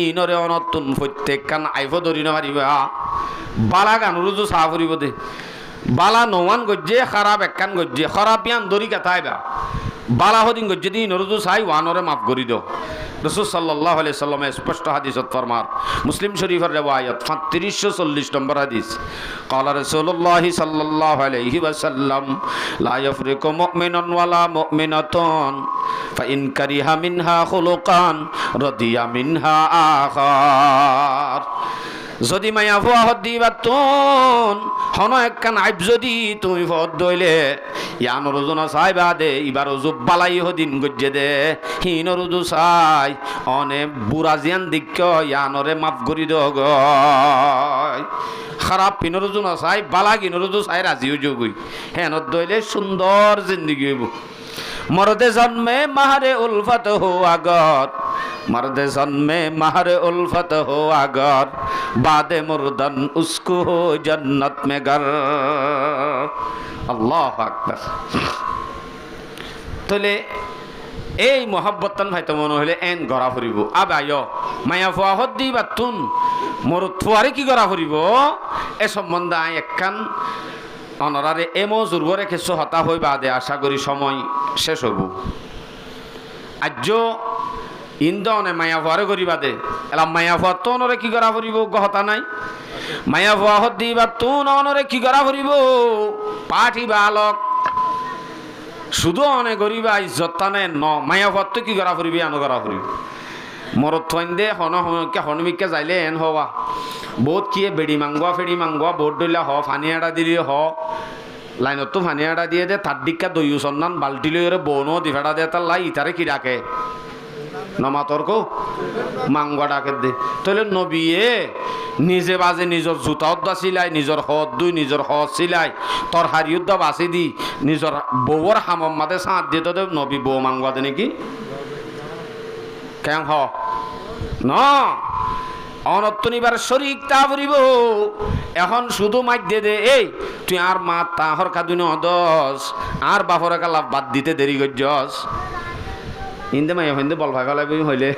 ইনরে অনতুন প্রত্যেক কান আইফ ধরি না পারিবা বালা গান রুজু সাহ করিব দে বালা নওয়ান গজ্জে খারাপ একখান গজ্জে খারাপ ইয়ান ধরি কাতাইবা বালা হদিন গজ্জে দি নরুজু সাই ওয়ানরে মাফ করি দো রাসূল সাল্লাল্লাহু আলাইহি সাল্লামের স্পষ্ট হাদিসত ফরমার মুসলিম শরীফের রিওয়ায়াত 3540 নম্বর হাদিস قال رسول الله صلى الله عليه وسلم لا يفرق مؤمن ولا مؤمنة فإن كره منها خلقا رضي منها آخر যদি মায়া ফুয়া হদ্দি বাতুন হন একখান আইব যদি তুমি ফদ দইলে ইয়ান রোজনা চাইবা দে ইবার রোজুব বালাই হদিন গজ্জে দে হিন রোজু চাই অনে বুড়াজিয়ান দিক্ষ ইয়ানরে মাফ করি দগ খারাপ পিন রোজু না চাই বালা কিন রোজু চাই রাজিও যোগই হেন দইলে সুন্দর জিন্দগি হইব মরদে জন্মে মাহারে উলফত হো আগত मर्द जन्मे महर उल्फत हो अगर बादे मुर्दन उसको हो जन्नत में घर अल्लाह আকবার তলে এই মহব্বতন ভাই তো মনে হলে এন গড়া ফুরিব আবায় মায়া ফুয়া হদ্দি বাতুন মোর ফুয়ারে কি গড়া ফুরিব এ সম্বন্ধে আই একখান অনরারে এমো জুরব রেখেছো হতা হই বাদে আশা করি সময় শেষ হব আজ ইন্দনে মায়া ফুয়ারে করিবা দে এলা মায়া ফুয়া তো অনরে কি করা ফুরিব গহতা নাই মায়া ফুয়া হদ্দি বা তো অনরে কি করা ফুরিব পাঠি বালক শুধু অনে করিবা ইজ্জত টানে ন মায়া ফুয়া তো কি করা ফুরিবি আনো করা ফুরিব মরত থইন দে হন হনমিকে যাইলে এন হওয়া বহুত কিয়ে বেড়ি মাংগুয়া ফেড়ি মাংগুয়া বোট ডইলা হ ফানি আটা দিলে হ লাইনত তো ফানি আটা দিয়ে দে তার দিকা দইউ সন্ধান বাল্টি লইরে বনো দি ফেড়া দে তার লাই ইতারে কি ডাকে নমাতর্ক মাংগুয়া ডাকে দে তাহলে নবীয়ে নিজে বাজে নিজের জুতা উদ্দা সিলাই নিজের হদ দুই নিজের হদ সিলাই তোর হারি উদ্দা বাসি দি নিজের বউর হামম মাতে সাঁত দিয়ে তো নবী বউ মাংগুয়া দে নাকি কেন হ ন অনত্তনিবার শরিক তা ফুরিব এখন শুধু মাইদে দে এই তুই আর মা তাহর কাদুনি অদস আর বাপর কালা বাদ দিতে দেরি করছস ইন্দে মাই হিন্দে বল ভাগ লাগবে হইলে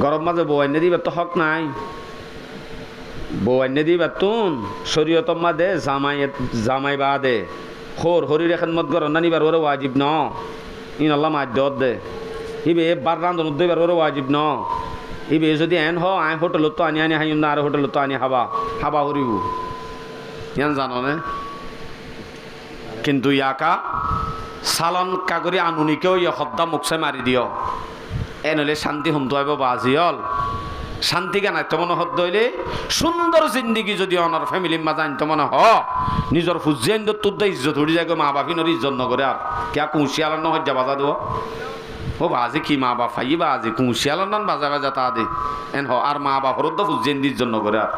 গরম মাঝে বউ আইনে দিবার তো হক নাই বউ আইনে দিবার তুন শরীয়ত মা দে জামাই বা দে হরির খেদমত গর না নিবার ওরে ওয়াজিব ন ইন আল্লাহ মাদ্য দে ইবে বার রান্ধন দইবার ওরে ওয়াজিব ন ইবে যদি এন হ আই হোটেলত তো আনি হাইম না আর হোটেলত তো আনি হাবা হরিব ইয়ান জানো নে কিন্তু ইয়াকা সালন কাগরি আনুনিকেও ইয়ে হদ্দা মুখছে মারি দিও এনলে শান্তি হুমতো আইব বাজি হল শান্তি কেন আইতো মনে হদ দইলে সুন্দর জিন্দিগি যদি অনার ফ্যামিলির মাঝে আনতো মনে হ নিজের ফুজি আইন তোর দা ইজ্জত উড়ি যায় মা বাপিনর ইজ্জত নকরে আর কে কুশিয়ালার নহজ্জা বাজা দেব ও বাজি কি মা বাপ ফাই বাজি কুশিয়ালার নান বাজা বাজা তা দে এন হ আর মা বাপর তো ফুজি আইন ইজ্জত নকরে আর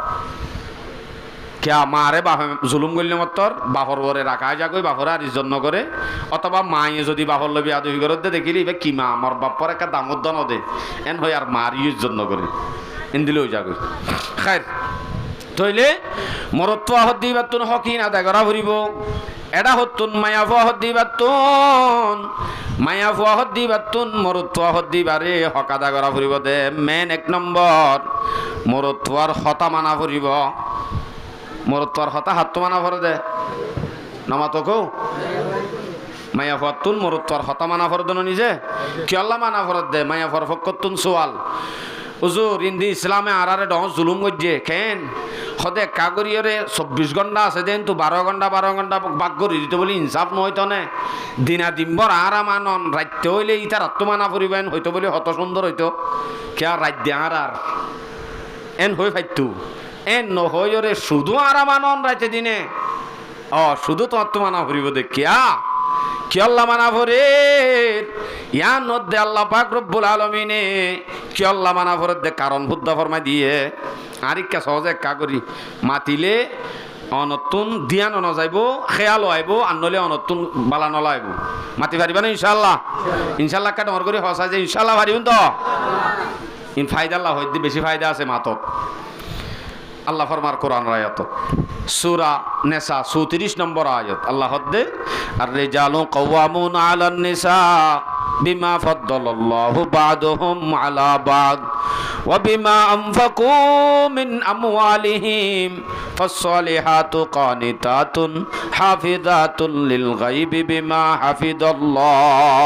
কে মারে বাপে জুলুম করলে মতর বাপর ঘরে রাখা যাগই বাপর আর ইজ্জত নকরে অথবা মায়ে যদি বাপর লবি আদহি ঘরত দেখিলি এবার কি মা আমার বাপর একটা দামোদ্দ নদে এন হয় আর মার ইজ্জত নকরে এন দিলেও যাগই খাই তইলে মরত্ব হদ্দি বাতুন হকিন আদায় করা ফুরিব এটা হতুন মায়া ফুয়া হদ্দি বাতুন মায়া ফুয়া হদ্দি বাতুন মরত্ব হদ্দি বারে হক আদায় করা ফুরিব দে মেন এক নম্বর মরত্বর হতা মানা ফুরিব মরত্বর হতা হাত মানা ভরে দে নমাতকো মায়া ফতুন মরত্বর হতা মানা ভরে দেন নিজে কি আল্লাহ মানা ভরত দে মায়া ফর ফকতুন সোয়াল হুজুর ইন্দি ইসলামে আরারে ডং জুলুম গজ্জে কেন হদে কাগরিয়রে 24 ঘন্টা আছে দেন তো 12 ঘন্টা বাক করি দিতে বলি ইনসাফ নহইতো নে দিনা দিনভর আরাম আনন রাইতে হইলে ইতার আত্মমানা পরিবেন হইতো বলে হত সুন্দর হইতো কে আর রাত দে আর এন হই ফাইতু এন নহয়রে শুধু আরাম আনন রাইতে দিনে শুধু তো আত্মমানা পরিব দে কি আল্লাহ মানা ভরে ইয়া নদ্দে আল্লাহ পাক রব্বুল আলামিনে কি আল্লাহ মানা ভরে দে কারণ বুদ্ধা ফরমাই দিয়ে আরিকা সহজে একা করি মাতিলে অনতুন ধ্যান ন যাইব খেয়াল আইব আনলে অনতুন বালা নলাইব মাতি পারিবা না ইনশাআল্লাহ কা ডর করে হসা যে ইনশাআল্লাহ পারিবেন তো ইন ফায়দা আল্লাহ হইতে বেশি ফায়দা আছে মাতত আল্লাহ ফরমার কোরআন আয়াত সূরা নিসা 34 নম্বর আয়াত আল্লাহ হদ্দে আর রিজালু কাওয়ামুন আলান নিসা বিমা ফাদ্দালাল্লাহু বা'দুহুম আলা বা'দ ওয়া বিমা আনফাকু মিন আমওয়ালিহিম ফাসসালিহাতু কানিতাতুন হাফিজাতুন লিল গায়বি বিমা হাফিজাল্লাহ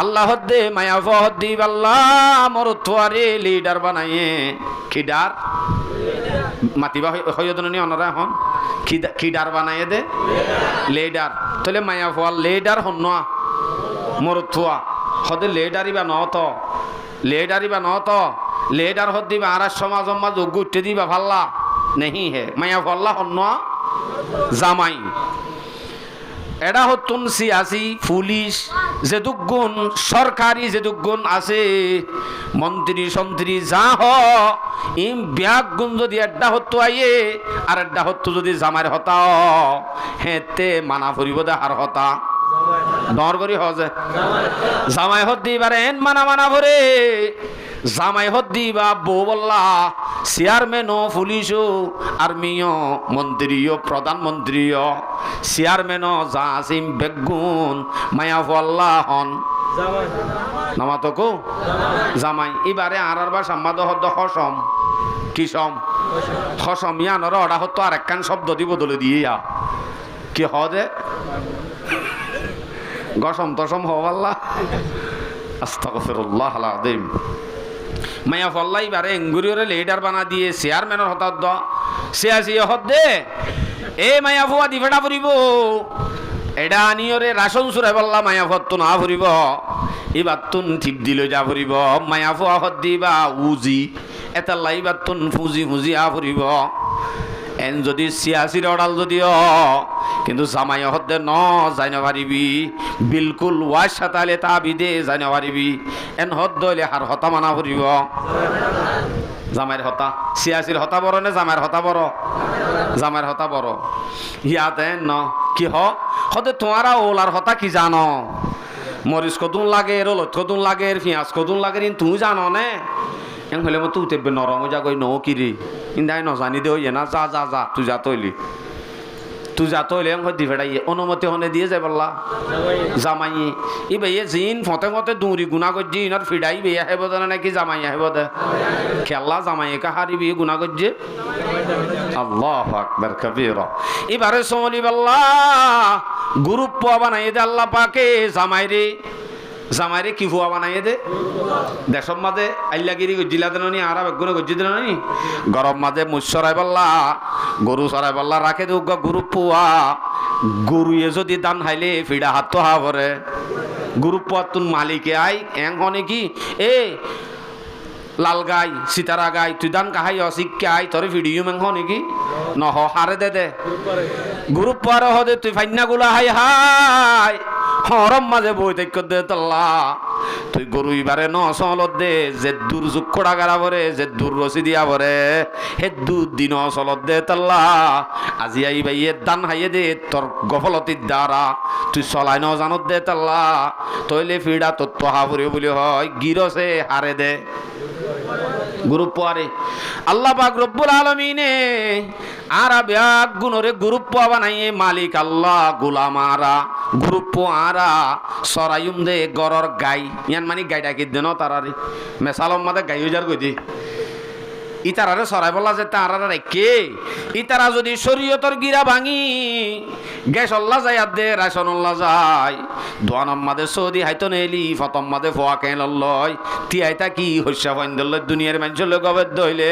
আল্লাহ দে মায়া ফহদ্দি আল্লাহ মরতোয়ারে লিডার বানাইয়ে কিডার মাতিবা হয়দননি অনরা হন কিডার বানাইয়ে দে লিডার তাহলে মায়া ফল লিডার হন্না মরতোয়া হদে লিডারিবা নত লিডার হদ্দিবা আর সমাজ যোগ্য উঠতে দিবা ভাল্লা নেহি হে মায়া ফল্লা হন্না জামাই এটা হতুন সিয়াসি পুলিশ যে দুগুণ সরকারি যে দুগুণ আছে মন্ত্রী সন্ত্রী যা হ ইম ব্যাগ গুণ যদি একটা হতো আইয়ে আর একটা হতো যদি জামাইর হতা হেতে মানা ফুরিব দে আর হতা ডর করি হজে জামাই হত দিবারে এন মানা ভরে জামাই হত দিবা বউ বল্লা চেয়ারম্যানও পুলিশও আর্মিও মন্ত্রীও প্রধানমন্ত্রীও চেয়ারম্যানও যা আসিম বেগুন মায়া ফল্লা হন নামাতকো জামাই এবারে আর সাম্মাদ হদ্দ হসম কিসম হসম ইয়ানর অডা হতো আর একখান শব্দ দি বদলে দিয়ে কি হদে গসম তসম হওয়াল্লা আস্তাগফিরুল্লাহ আল আযীম মায়া ফল্লাই বারে এঙ্গুরিওরে লিডার বানা দিয়ে চেয়ারম্যানের হঠাৎ দ সিয়াসি হদ দে এ মায়া ফুয়া দি ফেটা ফুরিব এটা আনিওরে রাশন সুরাই বললা মায়া ফত তো না ফুরিব এবার তুন ঠিক দিল যা ফুরিব মায়া ফুয়া হদ দিবা উজি এটা লাইবার তুন ফুজি ফুজি ফুরিব এন যদি 86 অডাল যদিও কিন্তু জামাই হদ্দে ন যাই না পারিবি বিলকুল ওয়াজ সাতালে তা বিদে যাই না পারিবি এন হদ্দ হইলে হার হতা মানা ফুরিব জামাইয়ের হতা 86 হতা বড় নে জামাইয়ের হতা বড় জামাইয়ের হতা বড় ইয়াতে ন কি হদে তোমারা ওলার হতা কি জানো মরিচ কদুন লাগে রলত কদুন লাগে পেঁয়াজ কদুন লাগে তুমি জানো নে এন হলে মতো উঠবে নরম যা কই ন কিরি ইন্দাই নজানি দে না যা যা যা তুই যা তৈলি তুই যা তৈলে এম দি ফেড়াই অনুমতি হনে দিয়ে যাই বললা জামাই ই ভাইয়ে জিন ফতে ফতে দৌড়ি গুণা করছি ইনার ফিডাই বেয়া হেব দে নাকি জামাই হেব দে খেলা জামাই কা হারিবি গুণা করছে আল্লাহু আকবার কবীরা এবারে সমলি বললা গ্রুপ বানাই দে আল্লাহ পাকে জামাইরে কি ফুয়া বানাই দে দেশম মাঝে আল্লাগিরি গজ্জিলা দেন নি আর বেগুনে গজ্জি দেন নি গরম মাঝে মুছ সরাই বললা গরু সরাই বললা রাখে দেউ গরু পুয়া গরুয়ে যদি দান হাইলে ফিডা হাত তো হা ভরে গরু পুয়া তুন মালিকে আই এং হনে কি এ লাল গাই সীতারা গাই তুই দান কাহাই অশিক্ষা আই তোর ভিডিও মেং হনে কি নহ হারে দে গরু পুয়ার হদে তুই ফাইনা গুলা হাই হাই হরম মাঝে বই দেখ দে তল্লা তুই গরু ইবারে ন চলত দে যে দূর যুগ খোড়া গাড়া ভরে যে দূর রসি দিয়া ভরে হে দুধ দিন চলত দে তল্লা আজি আই ভাইয়ে দান হাইয়ে দে তোর গফলতির দ্বারা তুই চলাই ন জানত দে তল্লা তইলে ফিডা তোর তো হাফুরে বলি হয় গিরসে হারে দে গুরু পারে আল্লাহ পাক রব্বুল আলামিনে আরা ব্যাগ গুণরে গ্রুপ বানাইয়ে মালিক আল্লাহ গোলামারা গ্রুপ আরা সরাইম দে গরর গাই ইয়ান মানে গাই ডাকি দেন তারারে মেসালম মাদে গাই যার কই দি ইতারারে সরাই বলা যে তারারে কে ইতারা যদি শরীয়তর গিরা ভাঙি গ্যাস আল্লাহ যায় দে রাশন আল্লাহ যায় দোয়ানম মাদে সৌদি হাইতো নেলি ফতম মাদে ফোয়া কেন লয় তিয়াইতা কি হইসা ফাইন্দল দুনিয়ার মানুষের লোক অবৈধ হইলে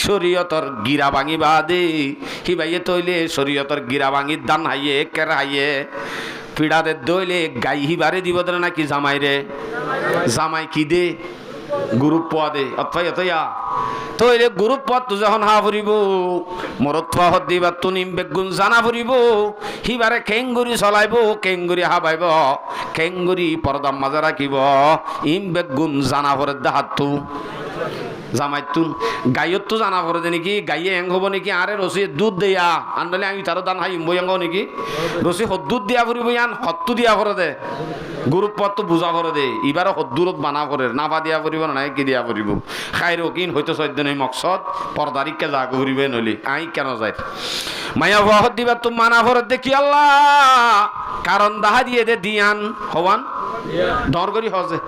শরীয়তর গিরা ভাঙি বাদে কি ভাইয়ে তৈলে শরীয়তর গিরা ভাঙি দান হাইয়ে কেরা হাইয়ে পিড়াতে দইলে গাই হিবারে দিব দে নাকি জামাই রে জামাই কি দে গ্রুপ পোয়া দে অথয়া তৈলে গ্রুপ পথ যখন হা ফুরিব মরত হত দিবা তুনিম বেগুন জানা ফুরিব হিবারে কেঙ্গুরি চলাইব কেঙ্গুরি হাবাইব কেঙ্গুরি পর্দার মাঝে রাখিব ইম বেগুন জানা ভরে দেহাতু জামাইতু গাইয়ত তো জানা ভরে দে নাকি গাইয়ে এং হব নাকি আরে রসি দুধ দেয়া আনলে আমি তারও দান হাই ইম্বই এঙ্গ নাকি রসি দুধ দিয়া ফুরিব ইয়ান হত্তু দিয়া ভরে দে গ্রুপ পথ তো বুঝা করে দে এবারে দূরত বানা করে নাফা দিয়া ফুরিব না কি দিয়া ফুরিব খাইর কিন হয়তো চৈদ্য নেই মকসদ পর্দারিককে যা ঘুরিবে নলি আই কেন যাই মায়া ভহত দিবা তুমি মানা ভরত দেখি আল্লাহ কারণ দাহা দিয়ে দে দিয়ান হওয়ান দর করি হজে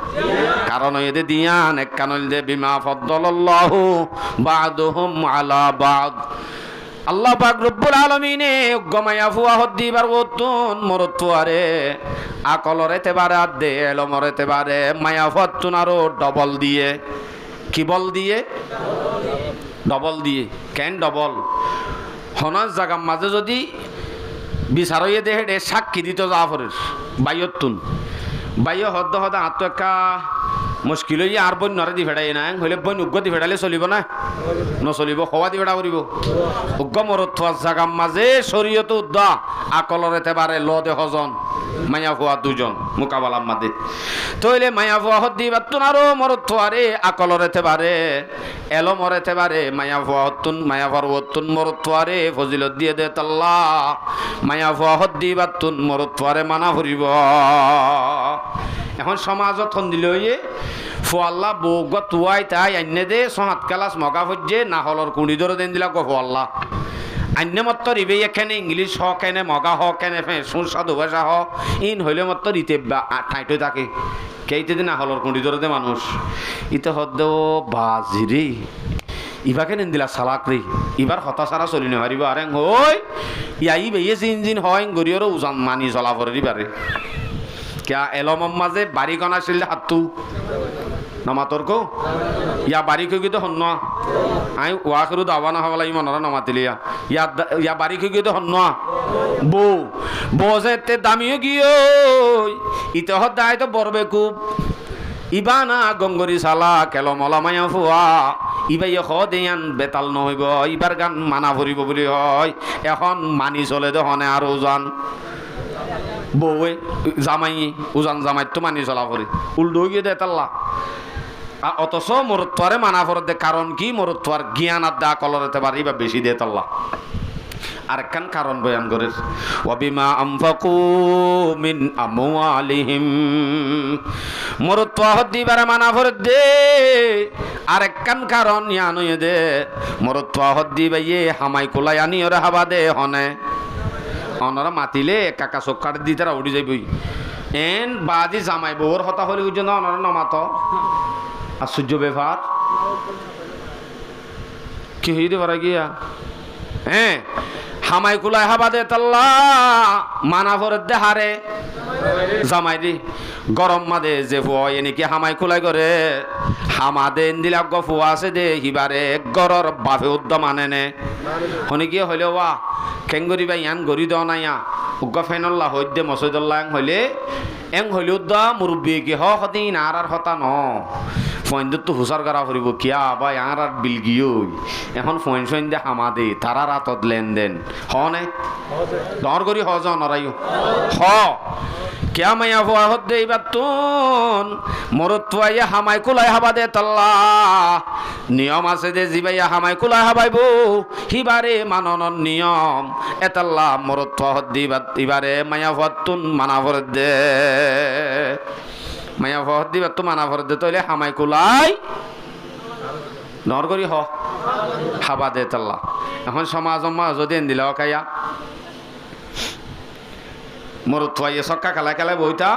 কারণ এদে দিয়ান এক কানল দে বিমা ফদ্দলাল্লাহু বাদুহুম আলা বাদ আল্লাহ পাক রব্বুল আলামিনে গমায়া ফুয়া হদ দিবার ওতুন মরতুয়ারে আকলরে তেবারে আদে এলমরে তেবারে মায়া ফতুন আরো ডবল দিয়ে কি বল দিয়ে ডবল দিয়ে কেন ডবল হনাস জাগার মাঝে যদি বিচারইয়ে দেহে সাক্ষী দিত জাফরের বাইয়তুন বাইয় হদ্দ হদা আত্ম একা মুশকিল হইয়া আর বই নরে দি ফেড়াই না হইলে বই উগ্র দি ফেড়ালে চলিব না নচলিব হওয়া দি ফেড়া করিব উগ্র মরত থোৱা জাগার মাঝে শরীয়ত উদ্দা আকলরে তেবারে ল দে হজন মায়া ফুয়া দুজন মোকাবেলার মাঝে তইলে মায়া ফুয়া হদ দি বাতুন আরো মরত থোয়ারে আকলরে তেবারে এলো মরে তেবারে মায়া ফুয়া হতুন মায়া ফারওতুন মরত থোয়ারে ফজিলত দিয়ে দে তাল্লা মায়া ফুয়া হদ দি বাতুন মরত থোয়ারে মানা ফুরিব এখন সমাজত দিলে হইয়ে ফোয়াল্লা বৌগ তুয়াই তাই আন্যে দে সহাত কালাস মগা ফজ্জে না হলর কুড়ি ধরে দেন দিলা গো ফোয়াল্লা আন্য মত রিবে এখানে ইংলিশ হ কেনে মগা হ কেনে সুস্বাদু ভাষা হ ইন হইলে মত রিতে ঠাইটো থাকে কেইতে দিন না হলর কুড়ি ধরে দে মানুষ ইতে হদ্দ বাজিরে ইবাকে নেন দিলা সালাক রে ইবার হতা সারা চলি নেহারিব আরে হই ইয়াই বেয়ে ইঞ্জিন হয় গরিয়র উজান মানি চলা পরে পারে क्या एलमम माजे बारी कना सिल हातू नमातर को या बारी को तो हन्न आई वाखरु दावा ना हवाला इमान नमातिलिया या बारी को तो हन्न बो बोजे ते दामियो गियो इते हदाय तो बरबे खूब इबाना गंगरी साला केलमला माया फुआ ইবাই দেয়ান বেতাল নহইব ইবার গান মানা ভরিব বুলি হয় এখন মানি চলে দেখনে আর উজান বউয়ে জামাই উজান জামাই তো মানি চলা করি উল্টো গিয়ে দে তাল্লা অথচ মরত্বারে মানা ভর দে কারণ কি মরত্বার জ্ঞান আর দা কলরেতে পারি বা বেশি দে তাল্লা আরেকখান কারণ বয়ান করে ওয়াবিমা আনফাকু মিন আমওয়ালিহিম মরত্ওয়া হদিবারে মানা করে দে আরেকখান কারণ ইয়ানয়ে দে মরত্ওয়া হদিবাইয়ে হামাই কোলাই আনি ওরে হাবা দে হনে অনরা মাতিলে কাকা চক্কার দি তারা উড়ি যাইবই এন বাদি জামাই বউর হতা হলে ওই জন্য অনরা নমাত আশ্চর্য ব্যাপার কি হইতে পারে গিয়া হ্যাঁ হামাই কুলাই হাবা দে তাল্লা মানা ভরে দে হারে জামাই দি গরম মাদে যে ফুয়া এনেকি হামাই কুলাই করে হামাদে দিলা গ ফুয়া আছে দে হিবারে গরর বাপে উদ্যম আনে নে হনে কি হইলে ওয়া কেঙ্গরি বা ইয়ান গরি দেওয়া নাইয়া উগ্গা ফেনল্লা হইদে মসজিদুল্লাহ হইলে এং হইলে উদ্দা মুরব্বী কি হতি নারার হতা ন ফয়েন্দের তো হুসার করা ফুরিব কিয়া বা ইয়ার আর বিলগিও এখন ফয়েন সইন দে হামা দে তারা রাতত লেনদেন নে ডর করি হ যাও নরাইও হ কিয়া মাইয়া ফুয়া হত দে এবার তুন মরত্বাইয়া হামাই কুলাই হাবা দে তাল্লা নিয়ম আছে দে জিবাইয়া হামাই কুলাই হাবাইব হিবারে মানন নিয়ম এতাল্লা মরত্বা হত দিবাত ইবারে মাইয়া ফুয়া তুন মানা ভরে দে মাইয়া ভর দিবা তো মানা ভর দে তইলে হামাই কুলাই নর করি হ হাবা দে তাল্লা এখন সমাজ যদি এন দিলা কাইয়া মোর থুয়াইয়ে সক্কা খেলা খেলায় বইতা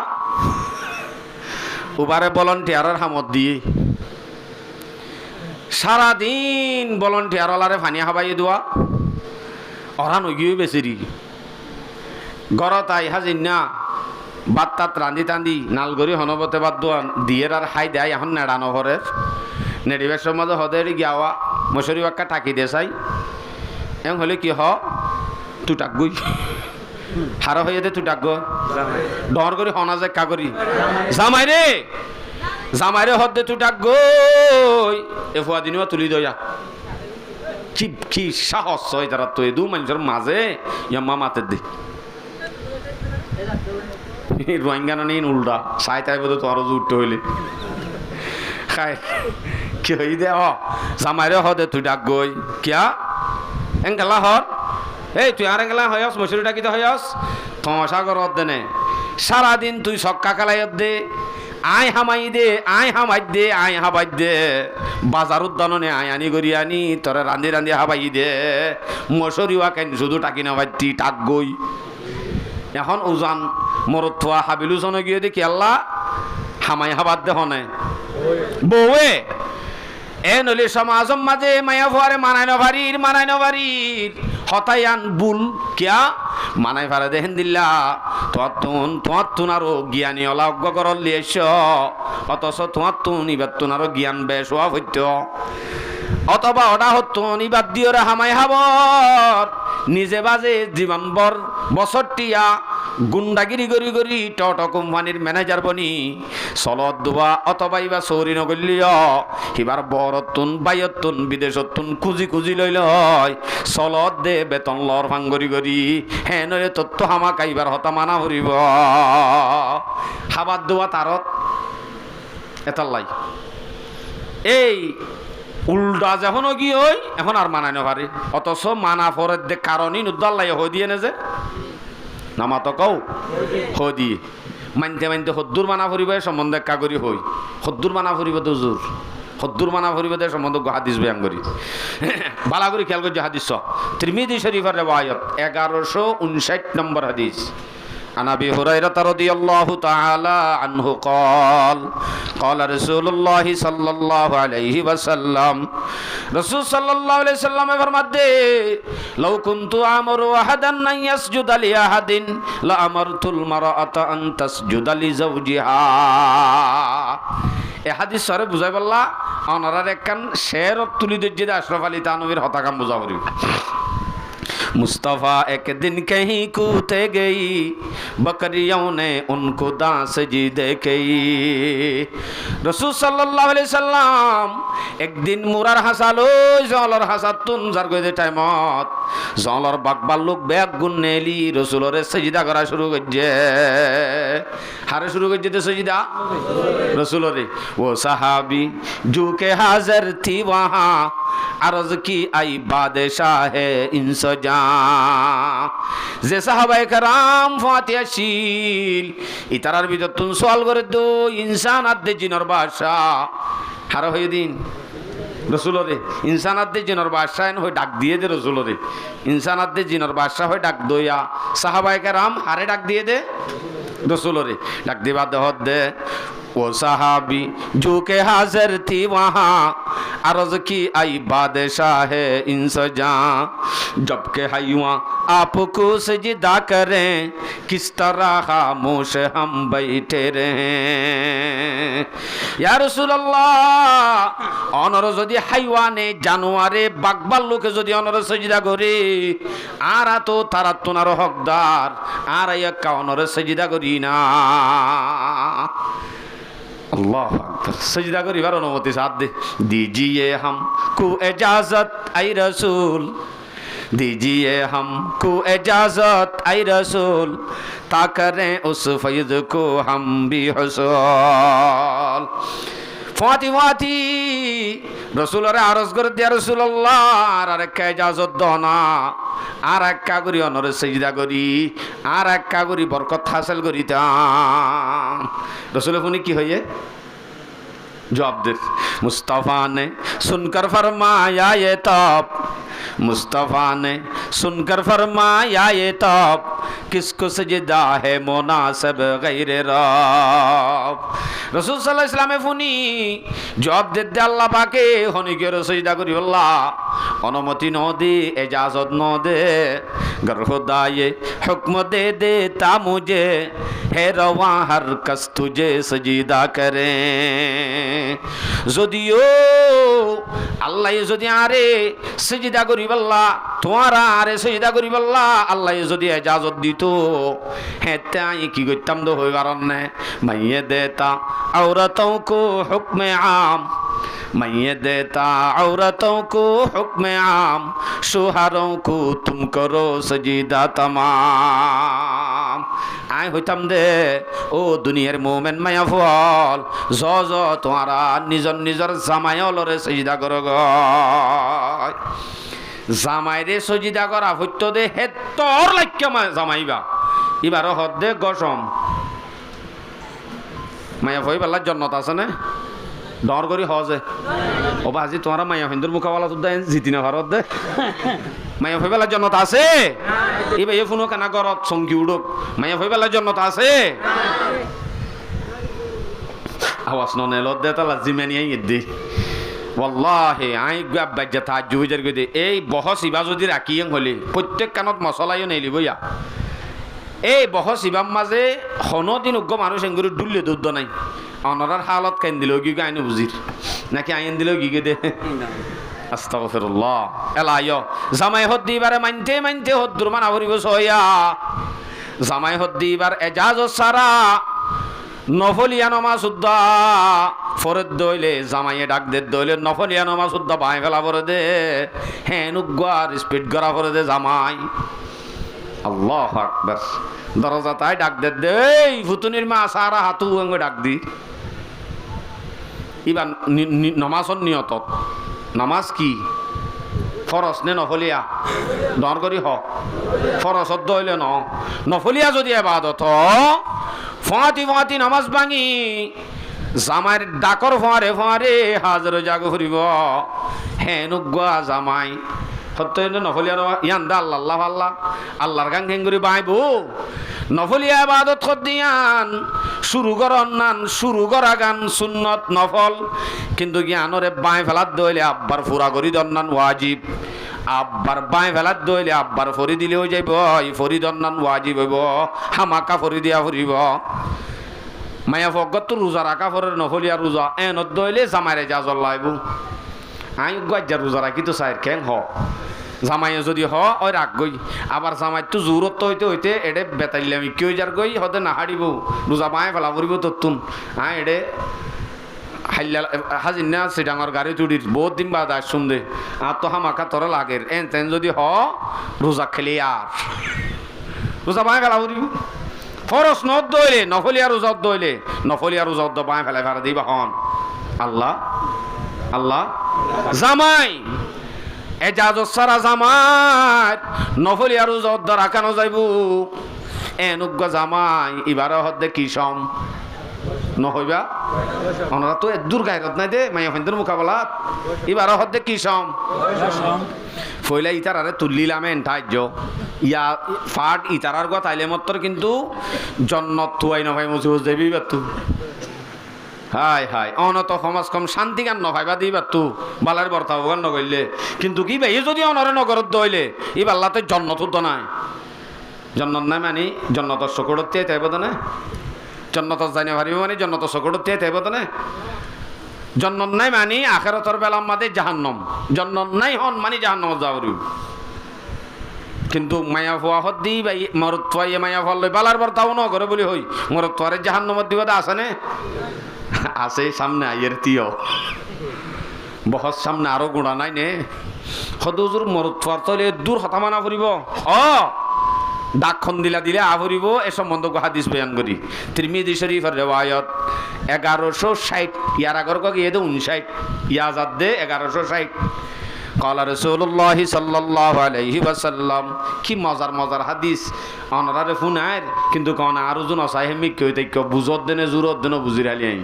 উবারে ভলন্টিয়ারের হামত দিয়ে সারাদিন ভলন্টিয়ারলারে ফানি হাবাই দেওয়া অরা নগিয়ে বেচিরি গড়ত আই হাজির না বাত তাত রান্ধি টান্ধি নালগরি হনবতে বাদ দোয়া দিয়ে আর হাই দেয় এখন নেড়ানো ঘরের নেড়িবার সময় হদের গিয়াওয়া মশুরি বাক্কা টাকি দে চাই এম হলে কি হ তু টাক গই হারা হয়ে দে তু টাক গ ডর করি হনা যে কা করি জামাই রে হদ দে তু টাক গই এ ফুয়া দিনও তুলি দয়া কি কি সাহস হয় তারা তো দু মানুষের মাঝে ইয়াম্মা মাতে দে রোহিঙ্গা নেই উল্টা চাই তাই বোধ তো আরো উঠতে হইলে খাই কি হই দে জামাইরে হ দে তুই ডাক গই কিয়া এঙ্গেলা হর এই তুই আর এঙ্গেলা হয়স মশুরিটা কিতে হয়স তমাশা করত দেনে সারাদিন তুই সক্কা কালাইত দে আই হামাই দে আই হামাই দে আই হাবাই দে বাজার উদ্যাননে আই আনি করি আনি তোরে রান্ধি রান্ধি হাবাই দে মশুরিওয়া কেন শুধু টাকি না ভাই টাক গই এখন উজান মরত থোয়া হাবিলুজনে গিয়ে দেখি আল্লাহ হামাই হাবাদ দে হনে বউয়ে এ নলি সমাজম মাঝে মায়া ফুয়ারে মানাই নভারির হতায়ান বুল কিয়া মানাই ফারে দেখেন দিল্লা তোমার তুন আরো জ্ঞানী অলা অজ্ঞ করল লিয়েছ অথচ তোমার তুন ইবার তুন আরো জ্ঞান বেশ হওয়া হইত অথবা ওটা হতো ইবার দিওরে হামাই হাবর নিজে বাজে জীবনভর বছরটিয়া গুন্ডাগিরি করি করি টট কোম্পানির ম্যানেজার বনি চলত দুবা অথবা ইবা চৌরি নগলিয় সিবাৰ বরতুন বাইতুন বিদেশতুন খুঁজি লৈ লয় চলত দে বেতন লৰ ভাঙ্গরি করি হ্যাঁ নয় তত্ত্ব হামাক এইবাৰ হতা মানা ফুরিব হাবাত দুবা তারত এটার লাই এই উল্টা যখন কি হই এখন আর মানাই নপারে অথচ মানা ফরের দে কারণই নুদ্দাল্লাই হই দিয়ে নে যে নামাত কও হই দিয়ে মানতে হদ্দুর মানা ফুরিব সম্বন্ধে একা করি হই হদ্দুর মানা ফুরিব তো জোর হদ্দুর মানা ফুরিব দে সম্বন্ধে হাদিস বয়ান করি বালা করে খেয়াল করছি হাদিস তিরমিজি শরীফের রিওয়ায়াত 1159 নম্বর হাদিস عن أبي هريرة رضي الله تعالى عنه قال رسول الله صلى الله عليه وسلم رسول صلى الله عليه وسلم فرماتے لو كنت أمر أحدا أن يسجد لأحد لأمرت المرأة أن تسجد لزوجها এই হাদিস সরে বুঝাই বললা অনারার একখান শের তুলি দজ্জিদে আশরাফ আলী তানবীর হতাকাম বুঝা করি मुस्तफ़ा एक दिन कहीं कूदे गई बकरियों ने उनको दांत सजीदे कई रसूल सल्लल्लाहु अलैहि वसल्लम एक दिन मुरार हासालो जलर हासातुन जार गदे टाइमत जलर बाकबाल लोक बैग गुन्नेली रसूलरे सजदा करा शुरू करजे हारे शुरू करजे सजदा रसूलरे वो सहाबी जो के हाजिर थी वहां अर्ज की आई बादशाह इंसजा যে সাহাবায়ে কেরাম ফাতিহাশীল ইতারার ভিতর তুন সওয়াল করে দো ইনসান আদে জিনর বাদশা হার হয়ে দিন রসুলরে ইনসান আদে জিনর বাদশা এন হয়ে ডাক দিয়ে দে রসুলরে ইনসান আদে জিনর বাদশা হয়ে ডাক দইয়া সাহাবায়ে কেরাম হারে ডাক দিয়ে দে রসুলরে ডাক দিবা দহদ দে वो सहाबी जो के हाजिर थी वहाँ अर्ज की आई बादशाह इंसजा जबकि हयुआ आपको सजदा करें किस तरह खामोश हम बैठे रहें या रसूल अल्लाह অনর যদি হাইওয়ানে জানোয়ারে বাকবাল্লুকে যদি অনর সজদা করে আর তো তারা তোনার হকদার আর একা অনর সজদা করি না अल्लाह अकबर सजदा करिबार अनुमति साथ दे दीजिए हमको इजाजत आई रसूल दीजिए हमको इजाजत आई रसूल ता करें उस फैज़ को हम भी हुसूल फाती फाती रसूल रे आरज कर दिया रसूल अल्लाह আর একটা ইজাজত দাও না আর একটা করি অনরে সিজদা করি আর একটা করি বরকত হাসিল করিতাম रसूल फुनी की होइए जवाब दे मुस्तफ़ा ने सुनकर फरमाया ये तब मुस्तफ़ा ने सुनकर फरमाया ये तब किसको सजदा है मुनासिब गैर रब रसूल सल्लल्लाहु अलैहि वसल्लम फुनी जवाब दे दे अल्लाह पाके हनी के सजदा करी अल्लाह अनुमति न दे इजाजत न दे गर खुदा ये हुक्म दे देता मुझे है रवा हर कस तुझे सजदा करें যদিও আল্লাহ যদি আরে সিজদা করি বল্লা তোমার আরে সিজদা করি বল্লা আল্লাহ যদি ইজাজত দিত হ্যাঁ তাই কি করতাম তো হই কারণ না মাইয়ে দেতা औरतों को हुक्म आम मैं देता औरतों को हुक्म आम शोहरों को तुम करो सजीदा तमाम आय হইতাম দে ও দুনিয়ার মোমেন মায়া ফল জ জ তোমারা নিজর নিজর জামাইলরে সজিদা করো গ জামাইরে সজিদা করা হইত দে হে তোর লাইক্কা জামাইবা এবারও হদ দে গসম মায়া ভই বেলা জন্নত আছে না ডর করি হজে ও বাজি তোমারা মায়া হিন্দুর মুখাওয়ালা তো দেন জিতি না ভারত দে মায়া ভই বেলা জন্নত আছে এই ভাই ফোনো কেনা গরত সঙ্গী উড়ক মায়া ভই বেলা জন্নত আছে আওয়াজ ননে লত দে তালা জিমানি আই দে wallahi আই গাব্বা যথা জুইজার গদে এই বহস ইবা যদি রাখিয়েন হলে প্রত্যেক কানত মশলাইও নেই লিবইয়া এই বহস ইবাম মাঝে হনদিন উগ্র মানুষ এঙ্গুরি ডুললে দুধ নাই অনরার হালত কেন দিল কি আইন বুঝির নাকি আইন দিল কি দে আস্তাগফিরুল্লাহ এলাইও জামাই হদ দিবারে মানতে মানতে হদ্দুর মানা ভরিব সইয়া জামাই হদ দিবার এজাজ সারা নফলিয়া নামাজ উদ্দা ফরদ দইলে জামাইয়ে ডাক দে দইলে নফলিয়া নামাজ উদ্দা বাই ফেলা পরে দে হ্যাঁ নুগার স্পিড করা পরে দে জামাই আল্লাহ আকবার দরজা তাই ডাক দে এই ফুতুনির মা সারা হাতু অঙ্গ ডাক দি ইবা নমাজর নিয়ত নামাজ কি ফরজ নে নফলিয়া দর করি হ ফরজত দইলে ন নফলিয়া যদি ইবাদত ফাতি ফাতি নামাজ ভাঙি জামাইর ডাকর ফাঁরে ফাঁরে হাজার জাগ ফুরিব হ্যাঁ নুগুয়া জামাই সত্য নফলিয়া ইয়ান্দা আল্লাহ আল্লাহ আল্লাহর গান ঘেঙ্গুরি বাইবো নফলিয়া ইবাদত খদিয়ান শুরু করন নান শুরু করা গান সুন্নত নফল কিন্তু জ্ঞানরে বাই ফেলাত দইলে আব্বার ফুরা করি দন্নান ওয়াজিব আব্বার বাই ফেলাত দইলে আব্বার ফরি দিলে হয়ে যাইব এই ফরি দন্নান ওয়াজিব হইব হামাকা ফরি দিয়া ফুরিব মায়া ফগত রোজা রাখা ফরের নফলিয়া রোজা এনত দইলে জামাইরে যা জল্লাইব আই গাজ্জার রোজা রাখি তো সাইর কেন হ জামাইয়ে যদি হ ওই রাগ গই আবার জামাই তো জোরত হইতে হইতে এডে বেতাইলামি কি হয়ে যার গই হতে না হারিব রোজা মায়ে ফেলা পড়িব তত্তুন এডে হাইলা হাজির না সে ডাঙর গাড়ি চুরির বহুত দিন বাদ আস শুনদে আর তো হামাকা তোর লাগের এন তেন যদি হ রোজা খেলে আর রোজা মায়ে ফেলা পড়িব ফরস নত দইলে নফলিয়া রোজা দইলে নফলিয়া রোজা বায়ে ফেলাই ফেলা দিবা হন আল্লাহ আল্লাহ জামাই এজাজত সারা জামাই নফলিয়া রোজা রাখানো যাইব এনুগ্য জামাই এবার হদ্দে কি সম নহইবা ওনারা তো দূর গায়রত নাই দে মাইয়া ফেন্দের মোকাবেলা এবার হদ্দে কি সম ফইলা ইতারারে তুললিলাম এন্টাইজ ইয়া ফাট ইতারার গা তাইলে মত্তর কিন্তু জন্নত তুয়াই নভাই মুসিবত দেবি বাতু হাই হাই অনত সমাজ কম শান্তি গান নভাইবা দিবা তু বালার বর্তা গান নগইলে কিন্তু কি ভাই যদি অনরে নগরত দইলে ই বাল্লাতে জন্নত তো নাই জন্নত নাই মানে জন্নতর চকুরত দিয়ে তাইব না জন্নত জানি ভারিব মানে জন্নত চকুরত দিয়ে তাইব না জন্নত নাই মানে আখেরতর বেলাম মাদে জাহান্নম জন্নত নাই হন মানে জাহান্নমত যাবরি কিন্তু মায়া ফুয়া হত দি ভাই মরত ফুয়াইয়ে মায়া ফল লই বালার বর্তাও ন করে বলি হই মরত ফুয়ারে জাহান্নমত দিবা আছে নে আছে সামনে আইয়ের তিয় বহস সামনে আরো গুণা নাই নে সদুজুর মরত ফুয়ার তলে দূর হতামানা ফুরিব ডাকখন দিলা দিলে আভরিব এ সম্বন্ধ হাদিস বয়ান করি তিরমিজি শরীফের রিওয়ায়াত 1160 ইয়ার আগর ক গিয়ে দে 59 ইয়া জাদ দে 1160 কালা রাসূলুল্লাহ সাল্লাল্লাহু আলাইহি ওয়াসাল্লাম কি মজার মজার হাদিস অনরারে ফুনার কিন্তু কোন আরুজন সাহেমি কইতে ক বুঝত দেনে জুরত দেনে বুঝির আলি আই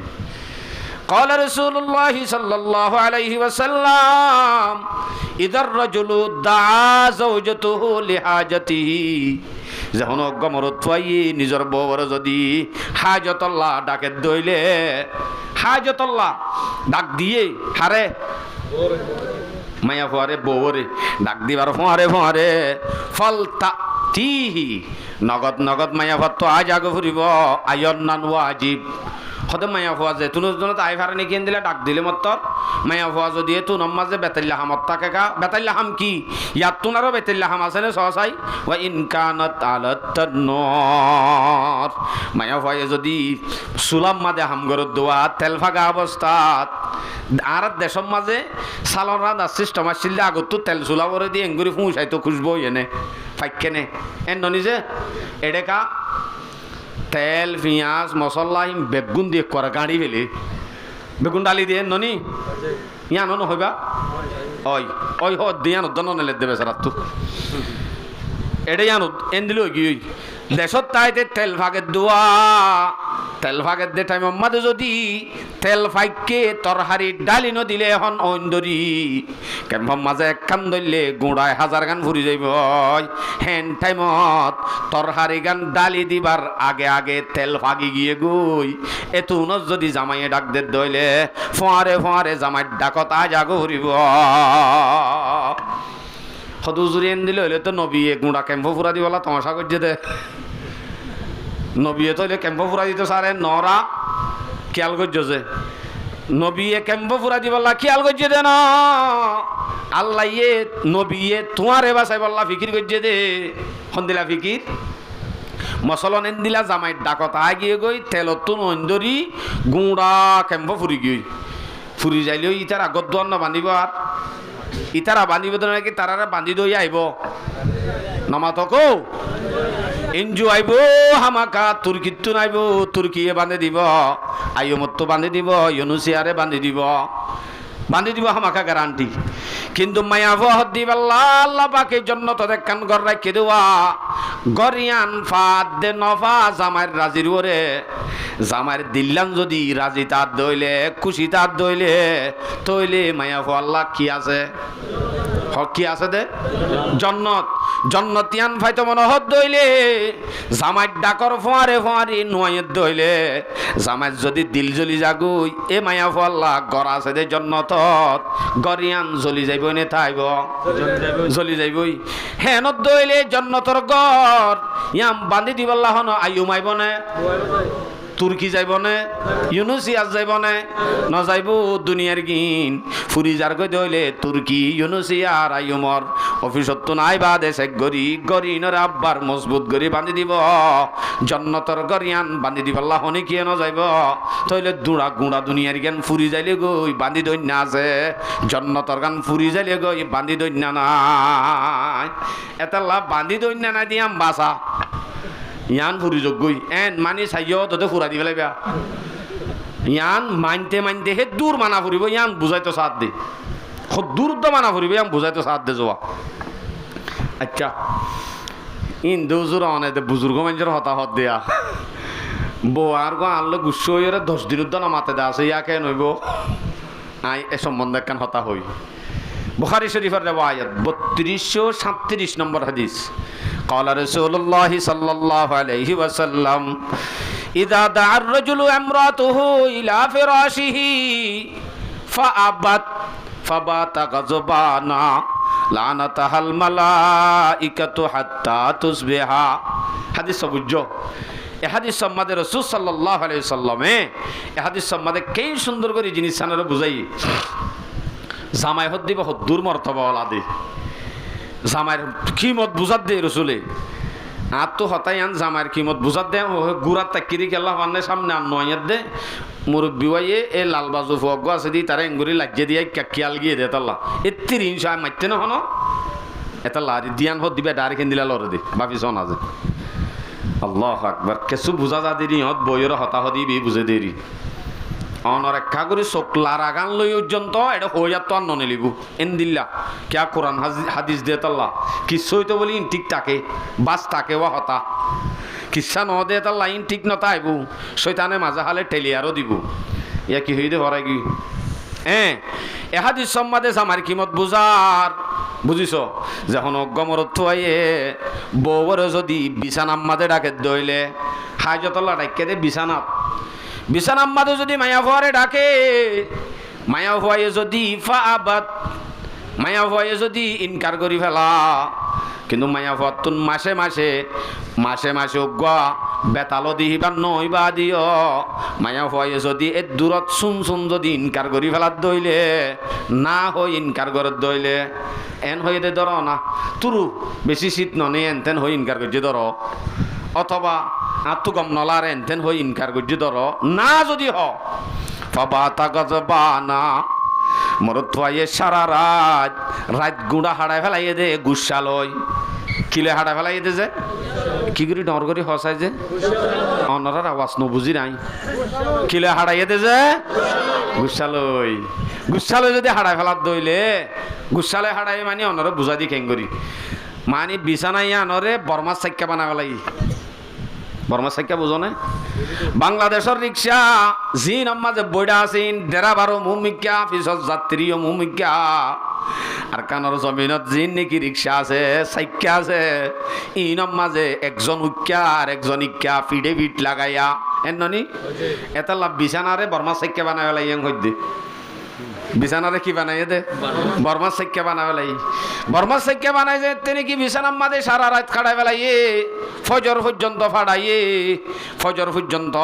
قال رسول الله صلى الله عليه وسلم اذا الرجل دعا زوجته لحاجته যখন গমরত পাই নিজর বউর যদি হাজতল্লাহ ডাকে দইলে হাজতল্লাহ ডাক দিয়ে হারে মায়া ফুয়ারে বউরে ডাক দিবার ফুয়ারে ফুয়ারে ফলতা তিহি নগদ নগদ মায়া ফুয়া তো আজ আগে ফুরিব আয়ন্নান ওয়াজিব হতে মায়া ফুয়া যে তুন তাই ফারে নিয়ে কিন দিলে ডাক দিলে মত্তর মায়া ফুয়া যদি তু নমাজে বেতাল্লা হামত থাকে কা বেতাল্লা হাম কি ইয়াত তুনারও বেতাল্লা হাম আছে নে সহসাই ওয়া ইনকানাত আলাত নর মায়া ফুয়া যদি সুলাম মাদে হাম গরত দোয়া তেল ফাগা অবস্থাত আর দেশম মাঝে সালন রান্না সিস্টেম আসছিল আগত তেল চুলা করে দিয়ে এঙ্গুরি ফুঁসাই তো খুঁজবো এনে ফাইকেনে এন নিজে এডেকা তেল পিঁয়াজ মশলা বেগুন দিয়ে করে গাড়ি ফেলে বেগুন ডালি দিয়ে ননি ইয়ানো নহইবা ওই ওই হ দিয়ান দন নেলে দেবে সারা তো এডে ইয়ানো এন দিল কি দেশত তাইতে তেল ভাগের দোয়া তেল ভাগের দে টাইম মাঝে যদি তেল ফাইকে তরহারি ডালি নদিলে এখন অন্দরি কেমন মাঝে এক কান ধরলে গুঁড়ায় 1000 গান ফুরি যাইব হেন টাইমত তরহারি গান ডালি দিবার আগে আগে তেল ফাগি গিয়ে গই এত উনত যদি জামাইয়ে ডাক দে দইলে ফোঁয়ারে ফোঁয়ারে জামাই ডাকত আজ আগো ফুরিব সদুজুরি এন দিলে হইলে তো নবীয়ে গুঁড়া কেম্প ফুরা দিবলা তমাশা করছে দে নবীয়ে তো কেম্প ফুরা দিত সারে নরা খেয়াল করছে যে নবীয়ে কেম্প ফুরা দিবলা খেয়াল করছে দে না আল্লাহ ইয়ে নবীয়ে তোমারে বাসাই বললা ফিকির করছে দে সন্দিলা ফিকির মসলন এন দিলা জামাই ডাকত আগিয়ে গই তেলতুন অন্দরি গুঁড়া কেম্প ফুরি গই ফুরি যাইলেও ইতার আগত দোয়ার না বান্ধিব আর ইতারা বান্ধিব নাকি তারা বান্ধি দই আইব নমাতকো ইঞ্জু আইব হামাকা তুর্কিত্তু নাইব তুর্কিয়ে বান্ধে দিব আইও মতো বান্ধে দিব ইউনুসিয়ারে বান্ধি দিব হামাকা গ্যারান্টি কিন্তু মায়া ভহত দিব আল্লাহ পাকে জন্য তো দেখান গর রাখে দেওয়া গরিয়ান ফাদ দে নফা জামাইর রাজির ওরে জামাইর দিল্লান যদি রাজি তার দইলে খুশি তার দইলে তইলে মায়া ভো আল্লাহ কি আছে কি আছে দে জন্নত জন্নতিয়ান ফাইতো মনে হত দইলে জামাইর ডাকর ফোয়ারে ফোয়ারি নোয়াইয়ের দইলে জামাইর যদি দিল জ্বলি জাগুই এ মায়া ভো আল্লাহ গর আছে দে জন্নত গরিয়ান জ্বলি যাইব নে থাইব জ্বলি যাইবই হেনত দইলে জন্নতর গর ইয়াম বান্ধি দিবল্লাহ হন আয়ু মাইব নে তুর্কি যাইব নে ইউনুসিয়াস যাইব নে নযাইব দুনিয়ার গিন ফুরি যার গই দইলে তুর্কি ইউনুসিয়ার আইমর অফিসত তো নাই বা দেশে গরি গরি নর আব্বার মজবুত গরি বান্ধি দিব জন্নতর গরিয়ান বান্ধি দিব আল্লাহ হনি কিয়ে নযাইব তইলে দুড়া গুড়া দুনিয়ার জ্ঞান ফুরি যাইলে গই বান্ধি দই না আছে জন্নতর গান ফুরি যাইলে গই বান্ধি দই না নাই এটা লাভ বান্ধি দই না নাই দিয়াম বাসা ইয়ান ফুরি যোগ্যই এন মানি চাইও তোতে ফুরা দি পেলাই বেয়া ইয়ান মানতে মানতে হে দূর মানা ফুরিব ইয়ান বুঝাইতো সাথ দে দূর মানা ফুরিব ইয়ান বুঝাইতো সাথ দে যোৱা আচ্ছা ইন দৌজুর অনেক বুজুর্গ মানুষের হতাহত দেয়া বউ আর গো আনলো গুচ্ছ হয়ে 10 দিনের দানা মাতে দেওয়া আছে ইয়াকে নইব আই এ সম্বন্ধে একখান হতা হই বুখারী শরীফের রিওয়ায়াত 3237 নম্বর হাদিস قال رسول الله صلى الله عليه وسلم إذا دعا الرجل امرأته إلى فراشه فأبت فبات غضبانا لعنتها الملائكة حتى تصبح حديث বুঝছো এ হাদিস সম্মাদে রাসূল সাল্লাল্লাহু আলাইহি সাল্লামে এ হাদিস সম্মাদে কেই সুন্দর করে জিনিস সানারে বুঝাই জামাই হদ দিব হদ্দুর মর্তবা ওলাদে জামাইয়ের কিমত বুঝাত দে রসুলে আর তো হতাই আন জামাইয়ের কিমত বুঝাত দে গুড়ার তাকিরি গেলা মানে সামনে আন নয়াত দে মুরব্বী ওয়াইয়ে এ লালবাজু ফগ আছে দি তারা এঙ্গুরি লাগিয়ে দিয়ে কিয়াল গিয়ে দে তাল্লা এত্তির ইনশা মাইতে না হন এটা লারি দিয়ান হদ দিবে ডারি কেন দিলা লরে দে বাপি শোন আছে আল্লাহু আকবার কিছু বুঝা যা দেরি হত বইয়ের হতা হদি বি বুঝে দেরি অনরেক্ষা করে চোখলার আগান লই পর্যন্ত এটা হইয়া তো আর ননে লিব এন দিল্লা ক্যা কোরআন হাদিস দে তাল্লা কিচ্ছু হইতো বলি ঠিক থাকে বাস থাকে ওয়া হতা কিচ্ছা ন দে তাল্লা ইন ঠিক নতা আইব শৈতানে মাজা হালে ঠেলিয়ারও দিব ইয়া কি হইতে হরাই কি এ হাদিস সম্মাদে আমার কিমত বুঝার বুঝিস যখন অজ্ঞমরত থুয়াইয়ে বউরে যদি বিছানার মাঝে ডাকে দইলে হাজতল্লা ডাকে দে বিছানাত বিছানার মাঝে যদি মায়া ফুয়ারে ডাকে মায়া ফুয়াইয়ে যদি ফাআবাত মায়া ফুয়াইয়ে যদি ইনকার করি ফেলা কিন্তু মায়া ফুয়ার তুন মাসে মাসে অজ্ঞা বেতালো দিহিবার নইবা দিও মায়া ফুয়াইয়ে যদি এ দূরত শুন যদি ইনকার করি ফেলার দইলে না হই ইনকার করার দইলে এন হয়ে দে ধর না তুরু বেশি শীত ননে এন তেন হই ইনকার করছে ধর অথবা আত্মু গম নলার এন তেন হই ইনকার করছে ধর না যদি হ বাবা তাগজ বানা মরুত্বাইয়ে সারা রাত গুঁড়া হাড়ায় ফেলাইয়ে দে গুসা লয় কিলে হাড়া ফেলাইয়ে দে যে কি করি ডর করি হসাই যে অনরার আওয়াজ নবুঝি নাই কিলে হাড়াইয়ে দে যে গুসালই যদি হাড়াই ফেলার দইলে গুসালে হাড়াই মানে অনরে বুঝা দি খেং করি মানে বিছানাই আনরে বর্মার সাইকা বানাব লাগি বর্মার সাইকা বুঝো না বাংলাদেশের রিক্সা জি নম্মা যে বইডা আছেন ডেরাবারও মুমিকা পিছত যাত্রীও মুমিকা আর কানর জমিনত জিন নাকি রিক্সা আছে সাইকা আছে ইনম মাঝে একজন উক্কা আর একজন ইক্কা ফিডে ফিট লাগাইয়া এননি এটা লাভ বিছানারে বর্মা সাইকা বানাই লাইয়াং হইদে বিছানারে কি বানাই দে বর্মা সাইকা বানাই লাই বর্মা সাইকা বানাই যে তিনি কি বিছানার মাঝে সারা রাত খাড়াই ফেলাইয়ে ফজর পর্যন্ত ফাড়াইয়ে ফজর পর্যন্ত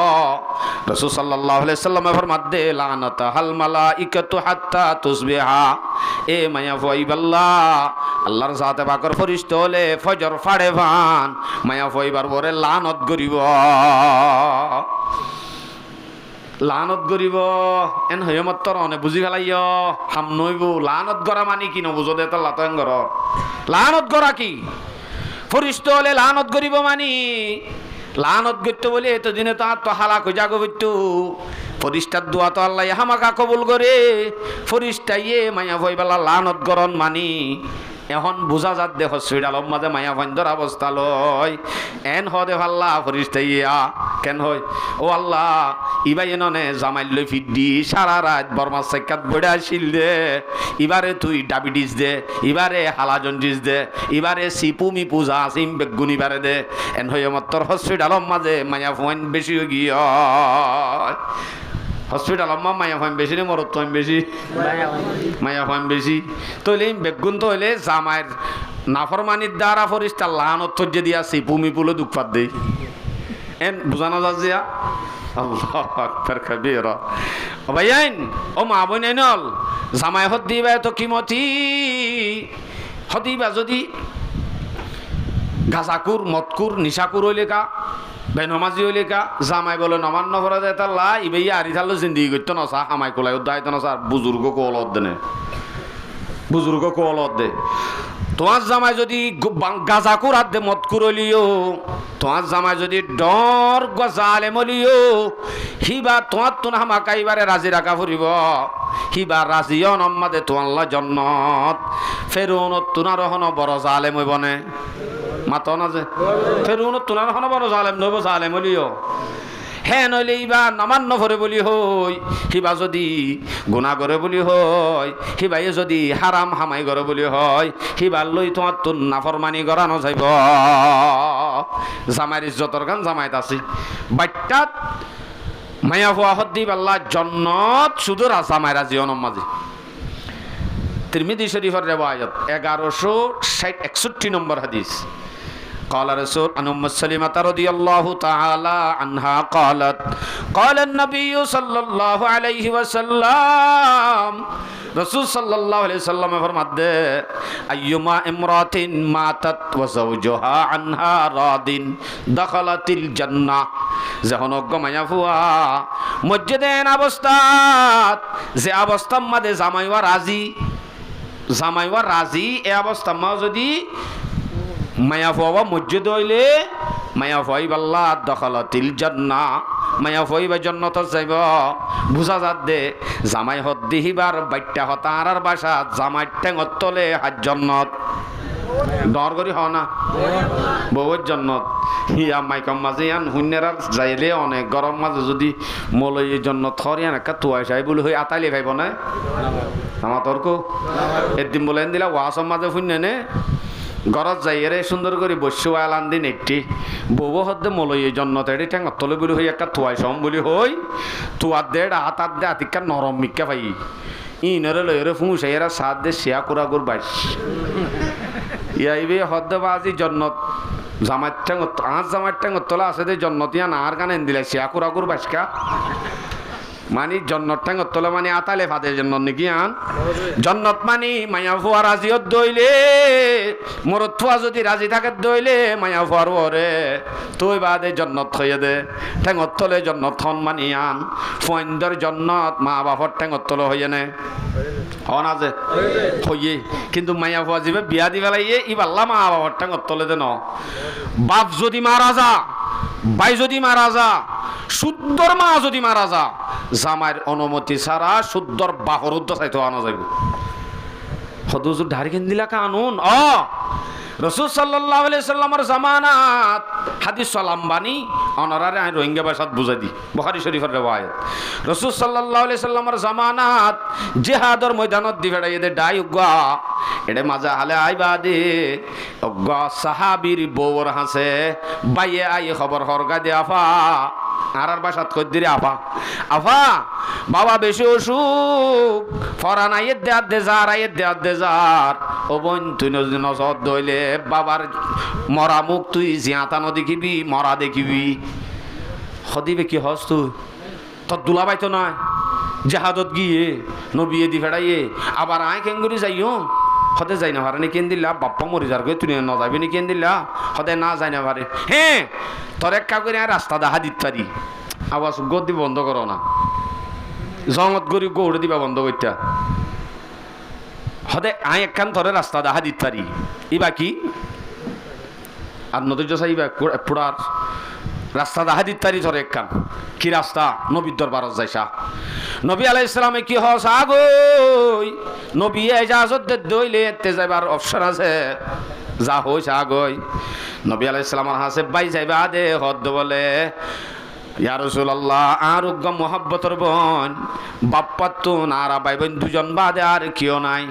রাসূল সাল্লাল্লাহু আলাইহি সাল্লাম ফরমাতে লানাতা হাল মালাইকাতু হাত্তা তুসবিহা এ মায়া ফয়বাল্লাহ আল্লাহর জাতে পাকের ফেরেশতা হলে ফজর ফাড়ে ভান মায়া ফয়বার পরে লানত করিব লানত করিব এন হয়ে মাত্র অনে বুঝি ফেলাইয় হাম নইব লানত করা মানে কি নবুঝো দে তো লাতন ঘর লানত করা কি ফরিস্ত হলে লানত করিব মানি লানত করতে বলে এতদিনে তো আর তো হালাক হয়ে যাগো বইতু ফরিস্তার দোয়া তো আল্লাহ হামাকা কবুল করে ফরিস্তাইয়ে মায়া ভয়বেলা লানত গরণ মানি এখন বুঝা যাত দে হসপিটাল মাঝে মায়া ভাইন্দর অবস্থা লয় এন হদে ভাল্লা ফরিস্তাইয়া কেন হয় ও আল্লাহ ইবাই এনে জামাই লই ফিট দি সারা রাত বর্মা সাইকাত বইডা আসিল দে এবারে তুই ডায়াবেটিস দে এবারে হালা জন্ডিস দে এবারে সিপু মিপু যা সিম বেগুন এবারে দে এন হয়ে মাত্র হসপিটাল মাঝে মায়া ফাইন বেশি হয়ে গিয়ে হসপিটাল মায়া ফাইন বেশি রে মরত ফাইন বেশি মায়া ফাইন বেশি তইলে বেগুন তো হইলে জামাইয়ের নাফরমানির দ্বারা ফরিস্তা লানত থজ্জে দিয়া সিপু মিপুলে দুঃখ পাত দেই এন বুঝানো যাচ্ছিয়া আল্লাহ আকবার কবীরা ও ভাইয়াইন ও মা বোনাইনল জামাই হদ দিবা তো কিমতি হদিবা যদি গাজাকুর মতকুর নিশাকুর হইলেকা বেনমাজি হইলেকা জামাই বলে নমান্য ভরা যায় তাল্লা ইবেই আরি থাকলো জিন্দিগি করতো না সা হামাই কোলাই উদ্দাইতো না স্যার বুজুর্গ কোলত দেনে বুজুর্গ কোলত দে তোমার জামাই যদি গাজাকুর হাত দে মতকুর হইলিও তোমার জামাই যদি ডর গজালে মলিও হিবা তোমার তো না হামাকাইবারে রাজি রাখা ফুরিব হিবা রাজিও নম্মাদে তোমাল্লা জন্নত ফেরুনত তুনার হন বড় জালেম হইবনে মাত না যে ফেরুনত তুনার হন বড় জালেম নইব জালেম হলিও হ্যাঁ নইলে ইবা নমান্য ভরে বলি হই হিবা যদি গুণা করে বলি হয় হিবাই যদি হারাম হামাই করে বলি হয় হিবার লই তোমার তো নাফরমানি গড়ানো যাইব জামাইর ইজ্জতর গান জামাইত আছে বাট্টাত মায়া হওয়া হদ্দি পাল্লা জন্নত শুধু জামাইরা জিয়ন মাঝে তিরমিজি শরীফের রিওয়ায়াত 1161 নম্বর হাদিস قال رسول عن ام سلمة رضي الله تعالى عنها قالت قال النبي صلى الله عليه وسلم رسول صلى الله عليه وسلم فرماتے ايما امرأة ماتت وزوجها عنها راض دخلت الجنة যখন মায়া ফুয়া মসজিদের অবস্থাত যে অবস্থা মধ্যে জামাইওয়া রাজি এ অবস্থা মা যদি মায়া ফুয়া মসজিদ হইলে মায়া ফুয়াই বাল্লা দখলতিল জান্নাহ মায়া ফুয়াইবা জান্নাত যাইব বুঝা যাত দে জামাই হদ দিহিবার বাইট্টা হতার বাসা জামাই টেঙত তলে হাজ জান্নাত ডর করি হ না বহুত জান্নাত হিয়া মাইকম মাঝে আন হুন্নেরা যাইলে অনেক গরম মাঝে যদি মলই জান্নাত হরিয়ান একটা তুয়াই চাই বলে হই আতাইলে ভাইব না আমার তর্ক একদিন বলে দিলা ওয়াসম মাঝে হুন্নে নে ঘরত যাইরে সুন্দর করে বসে আলান দিন একটি বউ হদ্দে মলই জন্নত এটি ঠ্যাং তলে বলি হই একটা তুয়াই সম বলি হই তুয়ার দে হাতার দে হাতিকা নরম মিক্কা পাই ইনরে লইরে ফুঁসাইরা সাত দে শেয়া কুরাগুর বাইশ ইয়াইবে হদ্দে বাজি জন্নত জামাই ঠ্যাং জামাই ঠ্যাং তলা আছে দে জন্নতিয়া না আর কানে দিলে শেয়া কুরাগুর বাইশকা মানি জন্নত ঠ্যাঙত তলে মানে আতালে ফাদে জন্নত নাকি আন জন্নত মানি মায়া ফুয়া রাজিয়ত দইলে মরত ফুয়া যদি রাজি থাকে দইলে মায়া ফুয়ার ওরে তুই বাদে জন্নত হইয়ে দে ঠ্যাঙত তলে জন্নত হন মানি আন ফইন্দর জন্নত মা বাপর ঠ্যাঙত তলে হইয়ে নে হন আছে হইয়ে কিন্তু মায়া ফুয়া যাবে বিয়া দি বেলাইয়ে ইবাল্লা মা বাপর ঠ্যাঙত তলে দে ন বাপ যদি মারা যা ভাই যদি মারা যা শুদ্ধর মা যদি মারা যা জামাইয়ের অনুমতি ছাড়া শুদ্ধর বাহর উদ্দেশ্য আনা যাইব হদুজুর ধারি কেন দিলা কানুন রসুল সাল্লাল্লাহু আলাইহি সাল্লামের জামানাত হাদিস সালাম বানি অনারারে আমি রোহিঙ্গা ভাষাত বুঝাই দি বুখারী শরীফের রিওয়ায়াত রসুল সাল্লাল্লাহু আলাইহি সাল্লামের জামানাত জিহাদের ময়দানত দি ফেড়াই দে ডাই উগা এডে মাজা হালে আইবা দে উগা সাহাবীর বউর হাসে বাইয়ে আই খবর হরগা দে আফা আর বাসাত কই দিরে আফা বাবা বেশি অসুখ ফরান আইয়ে দে যার ও বোন তুই নজর দইলে বাবার মরা মুখ তুই জিয়াতানো দেখিবি মরা দেখিবি হদিবে কি হস তুই তোর দুলাবাই তো নয় জাহাদত গিয়ে নবিয়ে দি ফেড়াইয়ে আবার আয় কেঙ্গুরি যাইও হতে যাই না পারে নি কেন দিল্লা বাপ্পা মরি যার তুই ন যাবি নি কেন দিল্লা হতে না যাই না পারে হ্যাঁ তোর এক কা করে রাস্তা দেখা দিতে পারি আওয়াজ গদি বন্ধ করো না জঙত গরিব গৌড়ে দিবা বন্ধ করতে হতে আয় একখান ধরে রাস্তা দেখা দিতে পারি ইবা কি আর নদীর চাইবা পুরার রাস্তা দেখা দিতে পারি ধরে একখান কি রাস্তা নবীর দরবারত যাইসা নবী আলাইহিস সালামে কি হস আগই নবী ইজাজত দে দইলে তে যাইবার অপশন আছে যা হইছে আগই নবী আলাইহিস সালামের হাসে বাই যাইবা দে হদ বলে ইয়া রাসূলুল্লাহ আর উগ্গ মোহাব্বতর বোন বাপ্পা তো নারা ভাই বোন দুজন বাদে আর কেউ নাই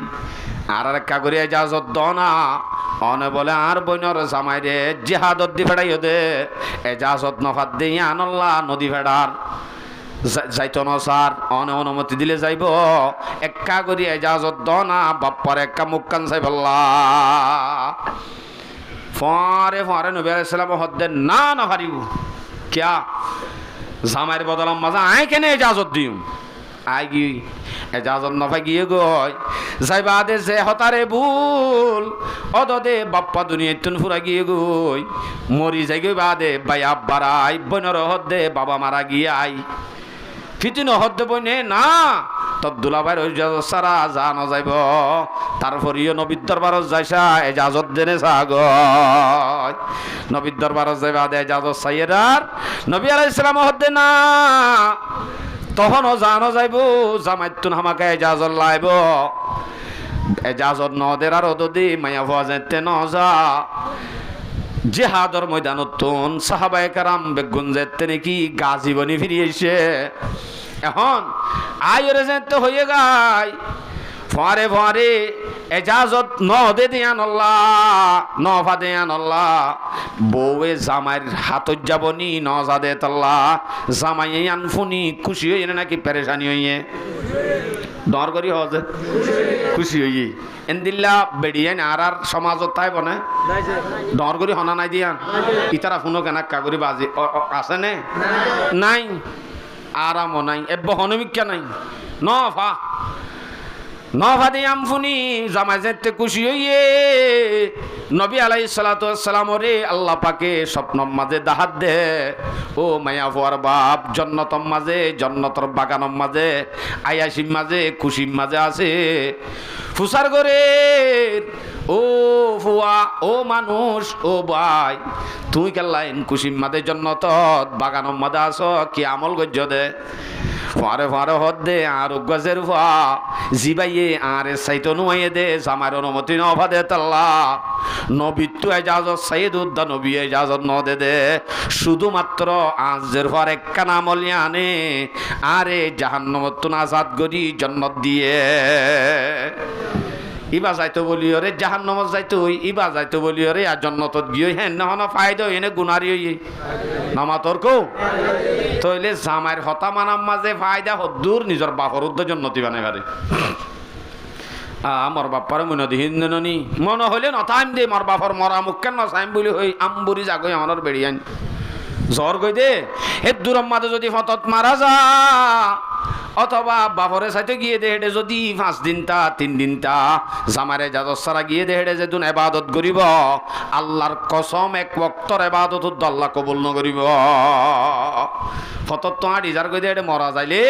আর একটা করে ইজাজত দ না অনে বলে আর বোনর জামাই রে জিহাদত দি ফেড়াইও দে ইজাজত নফাত দে আনাল্লাহ নদী ফেড়ার যাইতো না স্যার অনে অনুমতি দিলে যাইব একা করে ইজাজত দ না বাপ্পার একা মুখ কান চাই বললা ফরে নবী আলাইহিস সালাম হদ্দে না পারিব কিয়া জামাইর বদলাম মাজা আয় কেন এজাজত দিম আই গি এজাজত নফা গিয়ে গই যাইবা দে যে হতারে ভুল অদদে বাপ্পা দুনিয়া তুন ফুরা গিয়ে গই মরি যাই গই বাদে বাই আব্বারাই বইনর হদ্দে বাবা মারা গিয়ে আই ফিতিন হদ্দে বইনে না তোর দুলাভাইর ওই সারা যা ন যাইব তারপরিও নবীর দরবারত যাইসা এজাজত দেনে সাগ নবীর দরবারত যাইবা দে এজাজত সাইয়েদার নবী আলাইহিস সালাম হদ্দে না তখনও জানো যাইব জামাইতুন হামাকে এজাজত লাইব এজাজত নদের আর ওদি মায়া ভুয়া যাইতে ন যা জিহাদর ময়দানতুন সাহাবায়ে কেরাম বেগুন যেতে নাকি গাজী বনি ফিরিয়েছে এখন আয়রে যেতে হয়ে গায় ফরে ফরে এজাজত নদে দিয়ান আল্লাহ নফা দিয়ান আল্লাহ বউয়ে জামাইর হাতত যাবনি নজা দে তাল্লাহ জামাইয়ে আনফুনি খুশি হইয়ে নাকি পেরেশানি হইয়ে ডর করি হজে খুশি হইয়ে এন্দিল্লা বেড়িয়ে আর সমাজত তাই বনে ডর করি হনা নাই দিয়ান ইতারা ফুনো কেনা কাগরি বাজি আছে নে নাই আরামও নাই এব্ব হনমিকা নাই নফা নফা দিয়ে আমফুনি জামাই যেতে খুশি হইয়ে নবী আলাইহিস সালাতু ওয়াস সালাম রে আল্লাহ পাকে স্বপ্নর মাঝে দাহাত দে ও মায়া ফুয়ার বাপ জান্নাতর মাঝে জান্নাতর বাগানের মাঝে আয়াসির মাঝে খুশির মাঝে আছে ফুসার করে ও ফুয়া ও মানুষ ও ভাই তুই কেল্লাইন খুশির মাঝে জান্নাতত বাগানের মাঝে আছো কি আমল গজ্জ দে ফারে ফারে হদ দে আর গজের ফা জিবাইয়ে আর সাইতো নুয়ে দে জামার অনুমতি নভা দে তাল্লা নবী তু এজাজত সাইদ উদ্দা নবী এজাজত ন দে দে শুধুমাত্র আজের পর একখান আমল আনে আরে জাহান্নামত তুন আজাদ করি জান্নাত দিয়ে ইবা যাইতো বলি রে জাহান্নামত যাইতো ইবা যাইতো বলি রে আর জান্নাতত গিয়ে হেন নহন ফায়দা এনে গুনারি হই নামাতর কো তইলে জামাইর হতা মানাম মাঝে ফায়দা হদ্দুর নিজর বাপর উদ্দ জন্নতি বানাই পারে আমার বাপার মনে দিহিন নি মনে হইলে নথাইম দে মোর বাপর মরা মুখ কেন নসাইম বলি হই আমবুরি জাগই আমার বেড়িয়ান জ্বর গই দে হে দূরম মাঝে যদি ফতত মারা যা অথবা বাপরে সাথে গিয়ে দে হেডে যদি 5 দিন তা 3 দিন তা জামারে জাদত সারা গিয়ে দে হেডে যে দুন ইবাদত করিব আল্লাহর কসম এক ওয়াক্তর ইবাদত আল্লাহ কবুল ন করিব ফতত তো আড়ি যার কইতে হেডে মরা যাইলে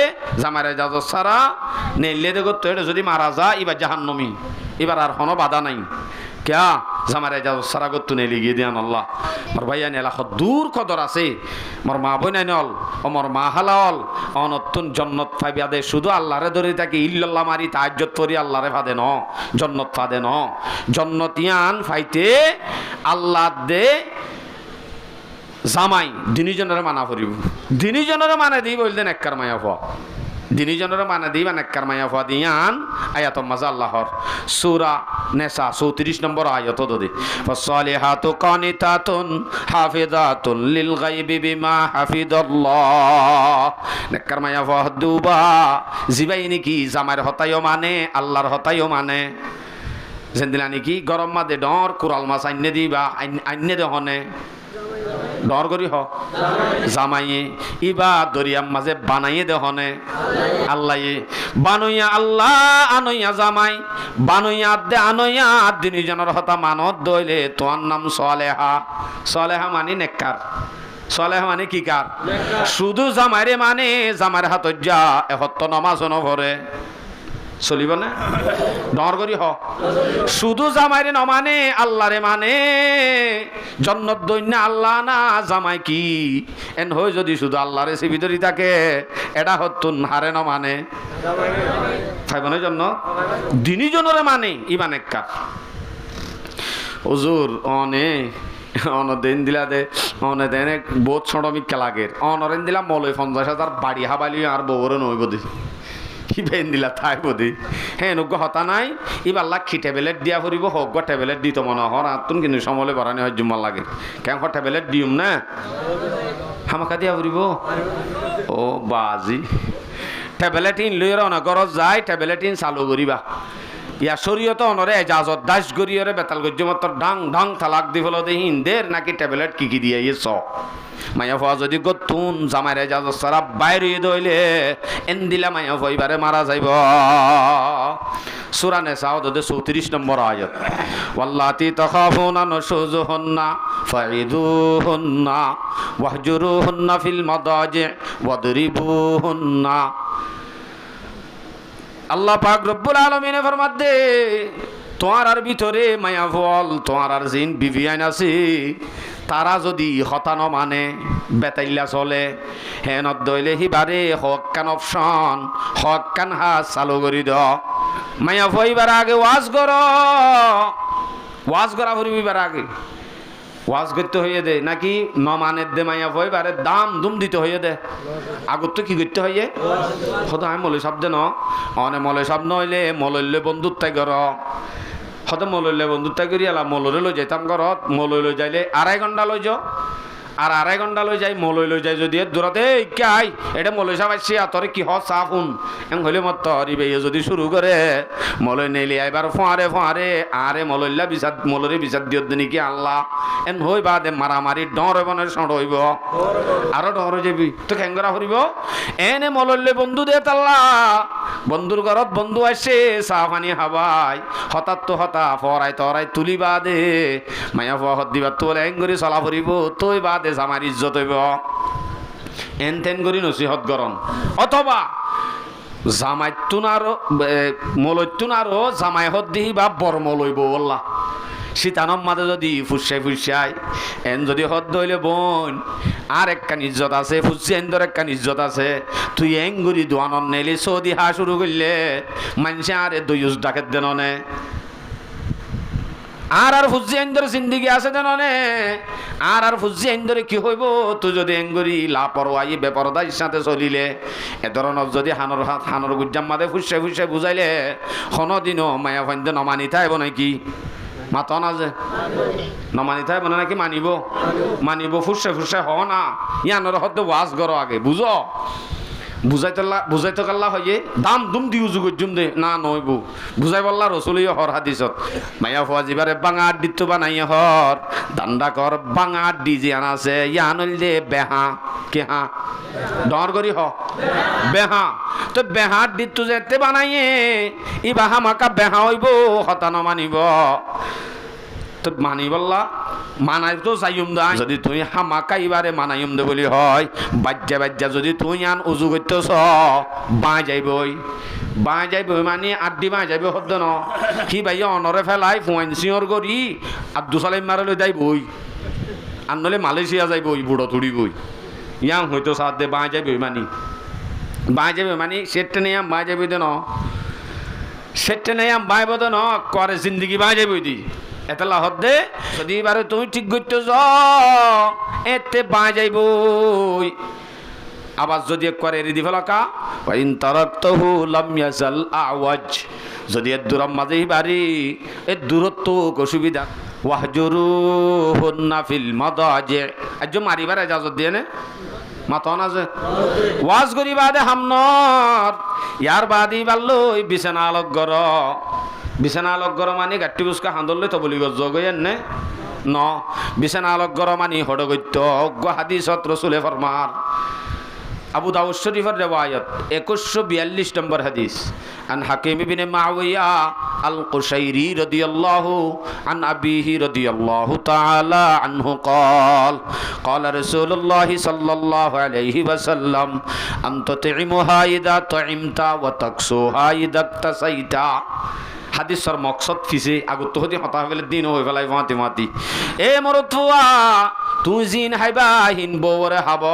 জামারে জাদত সারা নেলে দে গত হেডে যদি মারা যা ইবা জাহান্নামী এবার আর কোনো বাধা নাই क्या জামারে যাও সারাগত নেলি গিয়ে দিয়ান আল্লাহ মোর ভাইয়া নেলা দূর কদর আছে মোর মা বই নাই নল ও মোর মা হালাল অনতুন জন্নত পাইবা দে শুধু আল্লাহরে ধরে থাকি ইল্লাল্লাহ মারি তাহাজ্জুদ করি আল্লাহরে ফাদে ন জন্নত ফাদে ন জন্নতিয়ান ফাইতে আল্লাহ দে জামাই দিনিজনের মানা করিব দিনিজনের মানে দি বললেন এককার মায়া ফ দিনিজনের মানে দিবা নেককার মায়া ফা দিয়ান আয়াত মাযা আল্লাহর সূরা নিসা 34 নম্বর আয়াত দদি ফাসলিহাতু কানিতাতুন হাফিজাতুন লিল গায়বি বিমা হাফিজাল্লাহ নেককার মায়া ফা দুবা জিবাইনি কি জামার হতায়ও মানে আল্লাহর হতায়ও মানে জেন্দিলানি কি গরম মাদে ডর কুরাল মাছ আইনে দিবা আইনে দহনে ডর করি হ জামাইয়ে ইবা দরিয়াম মাঝে বানাইয়ে দেহনে আল্লাহ বানইয়া আল্লাহ আনইয়া জামাই বানইয়া দে আনইয়া দিনী জনের হতা মানত দইলে তোর নাম সালেহা সালেহা মানে নেককার সালেহা মানে কি কার শুধু জামাইরে মানে জামাইর হাতত যা এহত্ত নমাজ নভরে চলিব না ডর করি হ শুধু জামাইরে নমানে আল্লাহরে মানে জন্নত দৈন্য আল্লাহ না জামাই কি এন হই যদি শুধু আল্লাহরে সে ভিতরি থাকে এটা হতুন হারে ন মানে ফাইবনের জন্য দিনী জনরে মানে ইমান একা হুজুর অনে অনদিন দিলা দে অনে দেন বহুত ছোট মিক্কা লাগের অনরেন দিলাম মলই 50,000 বাড়ি হাবালি আর বউরে নইব দি কি বেন দিলা তাই বদি হ্যাঁ নগ্য হতা নাই এবার লাক্ষি ট্যাবলেট দিয়া ফুরিব হোক গো ট্যাবলেট দিত মনে হর আতুন কিন্তু সমলে বাড়ানি হয় জুম্মা লাগে কেন ট্যাবলেট দিম না হামাকা দিয়া ফুরিব ও বাজি ট্যাবলেট ইন লইর না গরজ যায় ট্যাবলেট ইন চালু করিবা ইয়া শরীয়ত অনরে এজাজত দাস গরিয়রে বেতাল গজ্জ মাত্র ডাং ঢং তালাক দি ফলো দে হিন্দের নাকি ট্যাবলেট কি দিয়ে ইয়ে চ মায়া ফুয়া যদি গতুন জামাইরে যা সারা বাইরে দইলে এন দিলা মায়া ফুয়াইবারে মারা যাইব। সূরা নিসা 34 নম্বর আয়াত। ওয়াল্লাতি তাখাফুনা নুশুযুহুন্না ফাইদুহুন্না ওয়াহজুরুহুন্না ফিল মাদাজি ওয়াদরিবুহুন্না। আল্লাহ পাক রব্বুল আলামিনে ফরমাতে তোমার আর ভিতরে মায়া ফল তোমার আর জিন বিবিয়ান আছে, তারা যদি হতান মানে বেতাইল্লা চলে হেন দইলে হিবারে হক কান অপশন হক কান হাত চালু করি দ। মায়া ফইবার আগে ওয়াজ করা ফুরিবার আগে ওয়াজ করতে হইয়ে দে নাকি নমানের দে মায়া ফইবারে দাম দুম দিতে হইয়ে দে। আগত তো কি করতে হইয়ে হয়তো আমি মলে শব্দ ন অনে মলে শব্দ হইলে মললে বন্ধুত্ব কর হয়তো মললে বন্ধুত্ব করি এলা মলরে লই যাইতাম ঘরত মলই লই যাইলে 2.5 ঘন্টা লই যাও আর 2.5 ঘন্টা লই যাই মলই লই যাই যদি দূরতে কে আই এটা মলই সাহেব আসছি তোরে কি হ সাফুন এম হইলে মত তরিবে যদি শুরু করে মলই নেলি আইবার ফোয়ারে আরে মলইল্লা বিচার মলরে বিচার দিও নাকি আল্লাহ এন হই বাদে মারামারি ডর হইব না সড় হইব আরো ডর যাবি তো খেঙ্গরা হরিব এনে মলইলে বন্ধু দে তাল্লা বন্ধুর ঘরত বন্ধু আসে চা পানি হাবাই হঠাৎ তো হতা ফরাই তরাই তুলি বাদে মায়া ফোয়া হত দিবা তোর এঙ্গরি চলা ফুরিব তই বাদে জামার ইজ্জত হইব এন তেন করি নসিহত গরম। অথবা জামাইতুন আরো মলৈতুন আরো জামাই হত দিহি বা বর মলইব বললা শীতানম মাঝে যদি ফুসাই এন যদি হদ দইলে বোন আর একখান ইজ্জত আছে ফুসি এন্দর একখান ইজ্জত আছে তুই এঙ্গুরি দোয়ানন নেলি সৌদি হা শুরু করলে মানুষে আরে দুইউজ ডাকের দেন নে আর ফুজি এন্দর জিন্দিগি আছে দেন নে আর ফুজি এন্দরে কি হইব তুই যদি এঙ্গুরি লাপরওয়াই বেপরদার সাথে চলিলে এ ধরনের যদি হানর গুজ্জাম মাঝে ফুসাই বুঝাইলে কোনোদিনও মায়া ফাইন্দে নমানি থাইব নাকি মাত না যে নমানি থাইব না নাকি মানিব ফুসে হ না ইয়ানোর হতে ওয়াজ করো আগে বুঝো বুঝাইতে কাল্লা হইয়ে দাম দুম দি উজু গজুম দে না নইব বুঝাই বললা রসুলিও হর হাদিসত মায়া ফুয়া জিবারে বাঙা আড্ডিত বানাই হর দান্ডা কর বাঙা আড্ডি যে আনা আছে ইয়ানল দে বেহা কে হা ডর করি হ বেহা তো বেহা আড্ডিত যেতে বানাইয়ে ই বাহা মাকা বেহা হইব হতানো মানিব তো মানি বললা মানাই তো চাইম দা যদি তুই হামাকা ইবারে মানাইম দে বলি হয় বাজ্যা যদি তুই আন উজু করতেছ বাঁ যাইবই মানে আড্ডি বাঁ যাইব হদ্দ ন কি ভাই অনরে ফেলাই ফুয়েন্সিওর করি আর দুসালাইম মারলে যাইবই আর নলে মালয়েশিয়া যাইবই বুড়ো তুড়ি বই ইয়াং হয়তো সাথ দে বাঁ যাইবই মানে সেটটা নেই বাঁ যাইবই দে ন সেটটা নেই বাঁইব দে ন করে জিন্দিগি বাঁ যাইবই দি এতে লাহত দে যদি এবারে তুমি ঠিক করতে এতে বাঁ যাইব আবার যদি করে রেডি ফেলাকা ওয়াইন তারাকতাহু লাম ইয়াজাল আওয়াজ যদি এর দূরম মাঝে বাড়ি এর দূরত্ব অসুবিধা ওয়াহজুরুহুন্না ফিল মাদাজি আজ মারিবার ইজাজত দিয়ে নে মাতন আছে ওয়াজ করি বাদে হামনর ইয়ার বাদি বাল্লই বিছানা আলোক গর মানে গাঠি বুসকা হান্দলে তো বলি গজগয়েন নে ন বিছানা আলোক গর মানে হডগত্য অজ্ঞ হাদিসত রসুলে ফরমার আবু দাউদ শরীফের রিওয়ায়াত 2142 নম্বর হাদিস আন হাকিম ইবনে মুআওয়াইয়া আল কুশাইরি রাদিয়াল্লাহু আন আবিহি রাদিয়াল্লাহু তাআলা আনহু قال قال رسول الله صلى الله عليه وسلم انت تعمها اذا طعمت وتكسوها اذا اكتسيت হাদিসর মকসদ ফিসে আগত হতে হতা হইলে দিন হই ফেলাই মাতি এ মরতুয়া তুই জিন হাইবা হিন বওরে হাব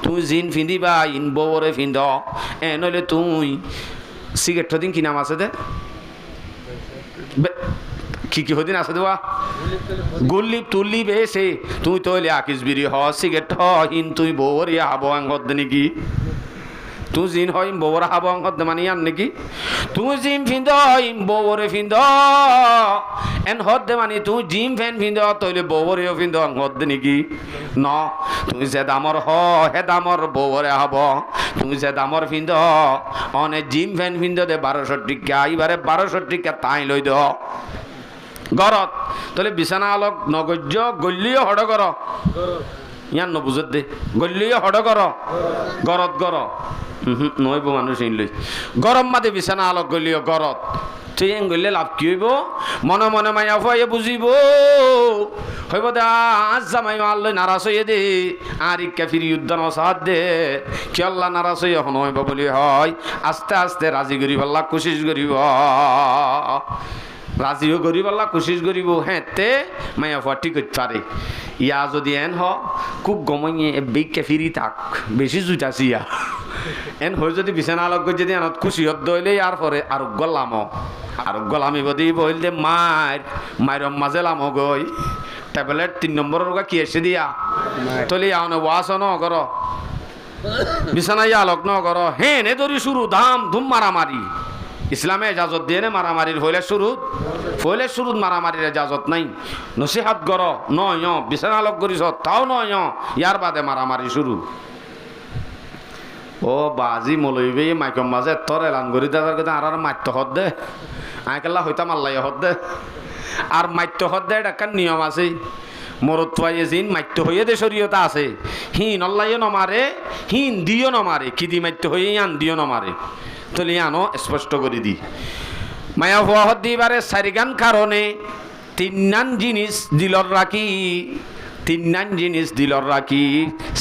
তুই জিন ফিন্দিবা ইন বওরে ফিন্দ এ নইলে তুই সিগারেট দিন কি নাম আছে দে কি হদিন আছে দেওয়া গুল্লিপ তুল্লি বেসে তুই তৈলে আকিস বিরি হ সিগারেট হ হিন তুই বওরে হাব আঙ্গদ নাকি তুই জিন হয় বউর হাব অঙ্গত মানি আন নাকি তুই জিম ফিন্দ বউরে ফিন্দ এন হদ মানি তুই জিম ফ্যান ফিন্দ তৈলে বউরেও ফিন্দ অঙ্গত নাকি ন তুই যে দামর হে দামর বউরে হাব তুই যে দামর ফিন্দ অনে জিম ফ্যান ফিন্দ দে 1200 টিকা এবারে 1200 টিকা তাই লই দ গরত তাহলে বিছানা আলোক নগজ্য গল্লিও হড় কর ইয়ান নবুজত দে গলিয়ে হড গর গরত গর নইব মানুষ লই গরম মাদে বিছানা আলোক গলিয়ে গরত তুই এং গলিলে লাভ কি হইব মনে মনে মাইয়া ফুয়াইয়ে বুঝিব হইব দে আজ জামাই মারলে নারাজ হইয়ে দে আর ইকা ফিরি যুদ্ধ নসাদ দে কি আল্লাহ নারাজ হইয়া হন হইব বলি হয় আস্তে আস্তে রাজি করিব আল্লাহ কোশিশ করিব রাজিও করিব আল্লাহ কোশিশ করিব হেঁতে মাইয়া ফুয়া ঠিক করতে পারে ইয়া যদি এন হ খুব গমইয়ে বেগকে ফিরি থাক বেশি জুইতাছি ইয়া এন হয়ে যদি বিছানা আলোক যদি আনত খুশি হত দইলে আর পরে আরোগ্য লামি বদি বইল দে মায়ের মাঝে লামো গই ট্যাবলেট 3 নম্বরের রোগা কি এসে দিয়া তলি আওনে ওয়াস ন কর বিছানা আলোক ন কর হে নে ধরি শুরু ধাম ধুম মারামারি ইসলামে এজাজত দিয়ে নে মারামারির হইলে শুরুত মারামারির এজাজত নাই নসিহাত কর নয় বিছানা আলোক করিস তাও নয় ইয়ার বাদে মারামারি শুরু ও বাজি মলইবে মাইকম মাঝে তোর এলান করি দেওয়ার কথা আর মাইত্য হত দে আইকেল্লা হইতাম আল্লাহ হত দে আর মাইত্য হত দে একটা নিয়ম আছে মরত্বাইয়ে জিন মাইত্য হইয়ে দে শরীয়তা আছে হিন অল্লাইও নমারে হিন দিও নমারে কি দি মাইত্য হইয়ে আন দিও নমারে তলি আনো স্পষ্ট করে দি মায়া হওয়া হত দিবারে সারিগান কারণে 3 জিনিস দিলর রাখি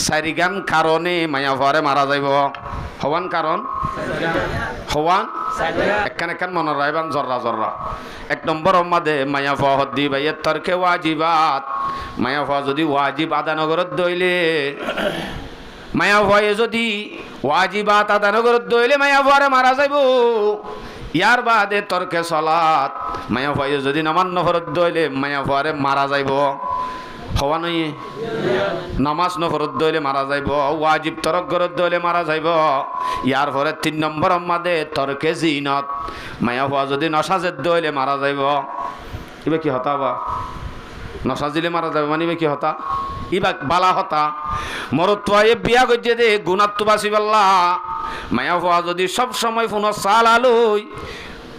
সারিগান কারণে মায়া ভরে মারা যাইব হওয়ান কারণ হওয়ান একখান মনে রাখবেন জর্রা 1 নম্বর মাদে মায়া ভুয়া হদ্দি ভাইয়ের তর্কে ওয়াজিবাত মায়া ভুয়া যদি ওয়াজিব আদানগরত দইলে মায়া ভয়ে যদি ওয়াজিবাত আদানগরত দইলে মায়া ভুয়ারে মারা যাইব ইয়ার বাদে তর্কে সলাত মায়া ভয়ে যদি নামান্য ফরত দইলে মায়া ভুয়ারে মারা যাইব হওয়া নই নামাজ নফরত দইলে মারা যাইব ওয়াজিব তরক গরত দইলে মারা যাইব ইয়ার পরে 3 নম্বর মাদে তর্কে জিনত মায়া হওয়া যদি নসাজের দইলে মারা যাইব ইবা কি হতা বা নসাজিলে মারা যাবে মানে কি হতা ইবা বালা হতা মরত্বায়ে বিয়া গজ্জে দে গুণাত্ম বাসিবাল্লাহ মায়া হওয়া যদি সব সময় ফোন সাল আলুই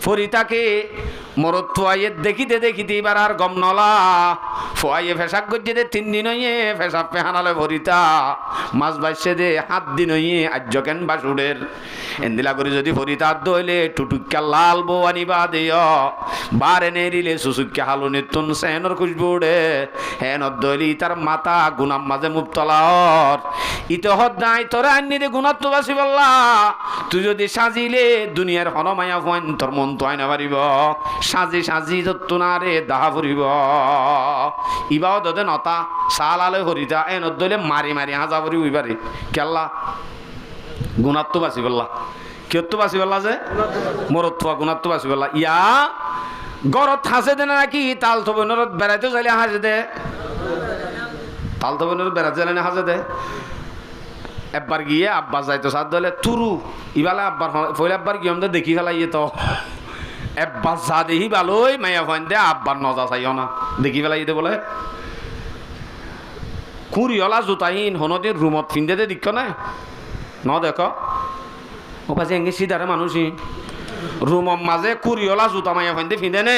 ফরিতাকে মরত ফুয়াইয়ে দেখিতে এবার আর গম নলা ফুয়াইয়ে ফেসাক করছে দে 3 দিন হইয়ে ফেসাক পেহানালে ভরিতা মাছ বাইছে দে 7 দিন হইয়ে আজ্য কেন বাসুরের এন্দিলা করে যদি ভরিতা দইলে টুটুক্কা লাল বউ আনিবা দিও বারে নেরিলে সুসুক্কা হালু নিতুন সেনর খুশবুড়ে হেনত দইলি তার মাথা গুনাম মাঝে মুবতলার ইতে হদ নাই তোরা আন্নি দে গুণাত তো বাসি বললা তুই যদি সাজিলে দুনিয়ার হনমায়া ফোন তোর মন তো আইনা পারিব সাজি যত্তু না রে দাহা ফুরিব ইবাও দতে নতা সাল আলে হরিতা এ নদলে মারি হাজা ফুরি উইবারে কেল্লা গুণাত্ম বাসি বললা কিয়ত্ব বাসি বললা যে মরত্ব গুণাত্ম বাসি বললা ইয়া গরত হাসে দে নাকি তাল থবনরত বেড়াইতে চাইলে হাসে দে তাল থবনরত বেড়াইতে চাইলে হাসে দে একবার গিয়ে আব্বা যাইতো সাদ দলে তুরু ইবালে আব্বার ফইলে আব্বার গিয়ে আমাদের দেখি ফেলাইয়ে তো একবার যা দেখি ভালোই মাইয়া ফোন দে আব্বার নজা চাইও না দেখি ফেলাই দে বলে কুড়িওয়ালা জোতাহীন হনদিন রুমত ফিন্দে দে দিক্ষ না ন দেখ ও পাশে এঙ্গে সিধারে মানুষই রুমর মাঝে কুড়িওয়ালা জোতা মাইয়া ফোন দে ফিন্দে নে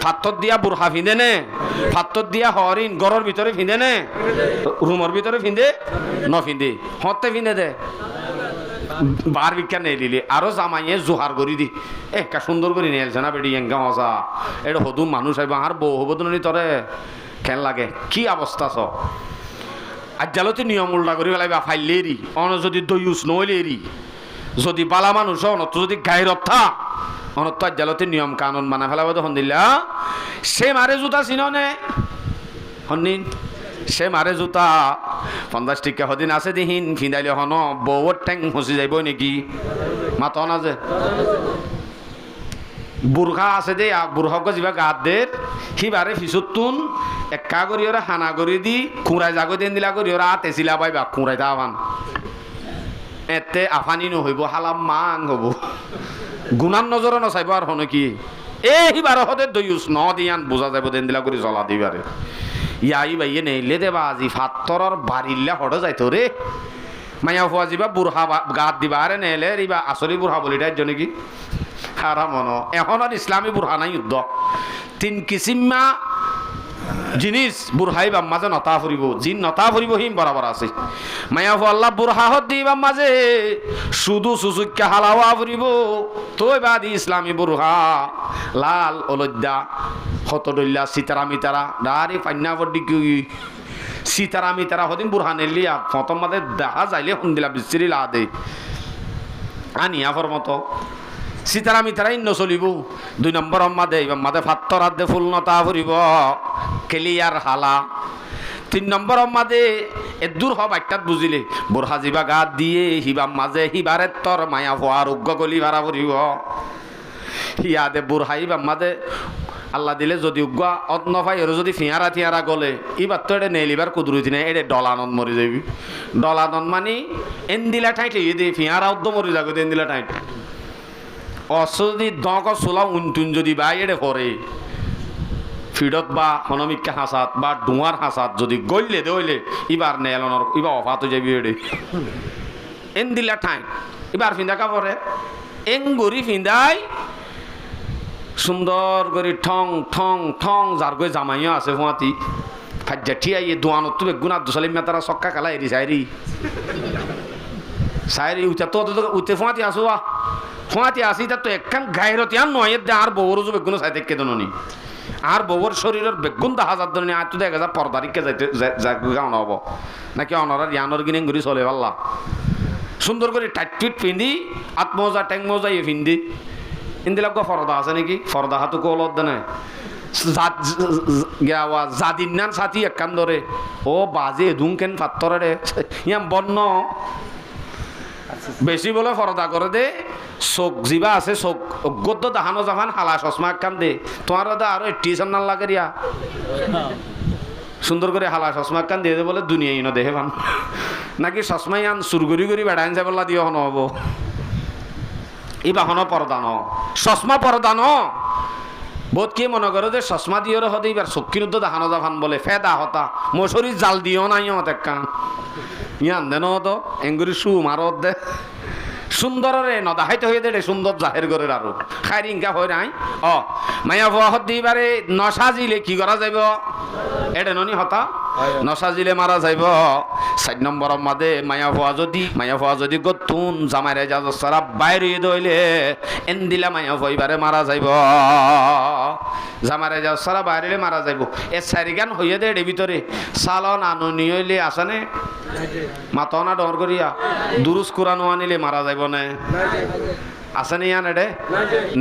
ফাত্তর দিয়া বুরহা ফিন্দে নে ফাত্তর দিয়া হরিণ গড়ের ভিতরে ফিন্দে নে রুমর ভিতরে ফিন্দে ন ফিন্দে হতে ফিন্দে দে বার বিজ্ঞান নেই দিলি আরো জামাইয়ে জোহার করি দি একটা সুন্দর করে নিয়ে এলছে না বেটি এঙ্গা মজা এটা হদু মানুষ আইব আর বউ হব নি তরে কেন লাগে কি অবস্থা চ আজ্জালতে নিয়ম উল্টা করি ফেলাইবা ফাইলে এরি অন যদি দইউস নইলে এরি যদি বালা মানুষ অনত যদি গায়ের অর্থা অনত আজ্জালতে নিয়ম কানুন বানা ফেলাবো তখন দিলা সে মারে জুতা চিননে হন্নিন সে মারে জোতা 50 টিকা হদিন আছে দিহিন ফিন্দাইলে হন বউর ট্যাং ফসি যাইব নাকি মাত না যে বুরখা আছে দে বুরহক যা গাত দে সিবারে ফিসুতুন একা করি ওরা হানা করে দি খুঁড়াই জাগো দিন দিলা করি ওরা তেছিলা পাইবা খুঁড়াই দাবান এতে আফানি নহইব হালাম মাং হব গুণার নজরে নচাইব আর হন কি এই সিবারে হদে দইউস ন দিয়ান বোঝা যাব দিন দিলা করে জ্বলা দিবারে ইয়াই বাইয়ে নেইলে দেবা আজি ফাত্তরর বাড়িল্লা হড়ে যাইতো রে মাইয়া ফুয়া যাবা বুড়হা গাত দিবা আরে নেলে রিবা আসলি বুড়হা বলি তাই জন্য কি হারা মন এখন আর ইসলামী বুড়হা নাই যুদ্ধ 3 কিসিমা জিনিস বুড়হাই বাম মাঝে নতা ফুরিব জিন নতা ফুরিব হিম বরাবর আছে মায়া আল্লাহ বুড়হাহত দি বাম মাঝে শুধু সুসুক্কা হালাওয়া ফুরিব তোই বাদি ইসলামী বুড়হা লাল অলদ্যা হতডল্লা সীতারামিতারা ডারে পান্না পড়ি কি সীতারামিতারা হদিন বুড়হা নেলিয়া প্রথম মাঝে দেখা যাইলে শুনদিলা বিস্তিরি লা দে আনিয়া ফর মতো সীতারামিতারা ইন্ন চলিব 2 নম্বর মাদে এবার মাদে ফাত্তর আদে ফুল নতা ফুরিব কেলিয়ার হালা 3 নম্বর মাদে এদূর হব একটাত বুঝিলে বুড়হা জিবা গাত দিয়ে হিবাম মাঝে হিবারে তর মায়া ফোয়ার উগ্র গলি ভাড়া ফুরিব হিয়াদে বুড়হাই বাম মাদে আল্লাহ দিলে যদি উগ্গা অন্ন পাই এর যদি ফিয়ারা টিয়ারা গলে এবার তো এটা নেলিবার কুদরতি নাই এটা ডলানন মরি যাবি ডলানন মানে এন্দিলা ঠাইট দে ফিয়ারা উদ্দ মরি যাবে এন্দিলা ঠাইট অসদি দক চোলা উনটুন যদি বা এড়ে পরে ফিডত বা হনমিকা হাসাত বা ডুয়ার হাসাত যদি গললে দইলে এবার নেলনের এবার অফাত হয়ে যাবি এড়ে এন্দিলা ঠাইট এবার ফিন্দা কাপড়ে এঙ্গুরি ফিন্দাই সুন্দর করে ঠং ঠং ঠং যার গই জামাইও আছে ফুয়াতি ফাজ্জা ঠিয়া ইয়ে দোয়ানত তো বেগুনা দুসালিম তারা সক্কা কালা এরি সাইরি সাইরি উঠা তো উঠে ফুয়াতি আসো ফুয়াতি আসি তা তো একখান গায়রতি আর নয় দে আর বউর যে বেগুনো সাইতে কে দননি আর বউর শরীরের বেগুন দা হাজার দননি আর তো দেখা যা পর্দারিকে যাইতে গাউন হব নাকি অনরার ইয়ানর গিনে ঘুরি চলে পাল্লা সুন্দর করে টাইট ফিট পিন্ধি আত্মজা ট্যাং মজা ইয়ে পিন্ধি ইন্দিলা ফরদা আছে নাকি ফরদা হাতু কলত দেনে জাদিন নান সাথী একখান ধরে ও বাজে ধুমকেন পাত্তরে রে ইয়াম বন্য বেশি বলে ফরদা করে দে চোখ জিবা আছে চোখ গদ্য দাহানো জাহান হালা চশমা একখান দে তোমার দা আরো টিউশন না লাগে রিয়া সুন্দর করে হালা চশমা একখান দিয়ে দে বলে দুনিয়া ইনো দেখে ভান নাকি চশমা ইয়ান চুরগুরি করি বেড়াইন যাবলা দিয়ে হন হব এই বাহন পরদান চশমা পরদান বহুত কি মনে করো যে চশমা দিয়ে হতে এবার চক্ষির তো দেখানো যাবান বলে ফেদা হতা মশারি জাল দিও নাই হতে কান ইয়ান দেন তো এঙ্গুরি সু মারত দে সুন্দরে নদাহাইতে হয়ে দে সুন্দর জাহের করে আরো খাইরি ইনকা হয় নাই মায়া ভুয়া দিবারে নসাজিলে কি করা যাইব এটা ননি হতা নসাজিলে মারা যাইব 4 নম্বর মাদে মায়া ভুয়া যদি গতুন জামাইরে যাজ সারা বাইরে দইলে এন্দিলা মায়া ভইবারে মারা যাইব জামাইরে যাজ সারা বাইরে মারা যাইব এ সারিগান হইয়ে দে এর ভিতরে সালন আনুনি হইলে আসানে মাতনা ডর করিয়া দুরুস কুরআন আনিলে মারা যাইব না আছে নি আনে রে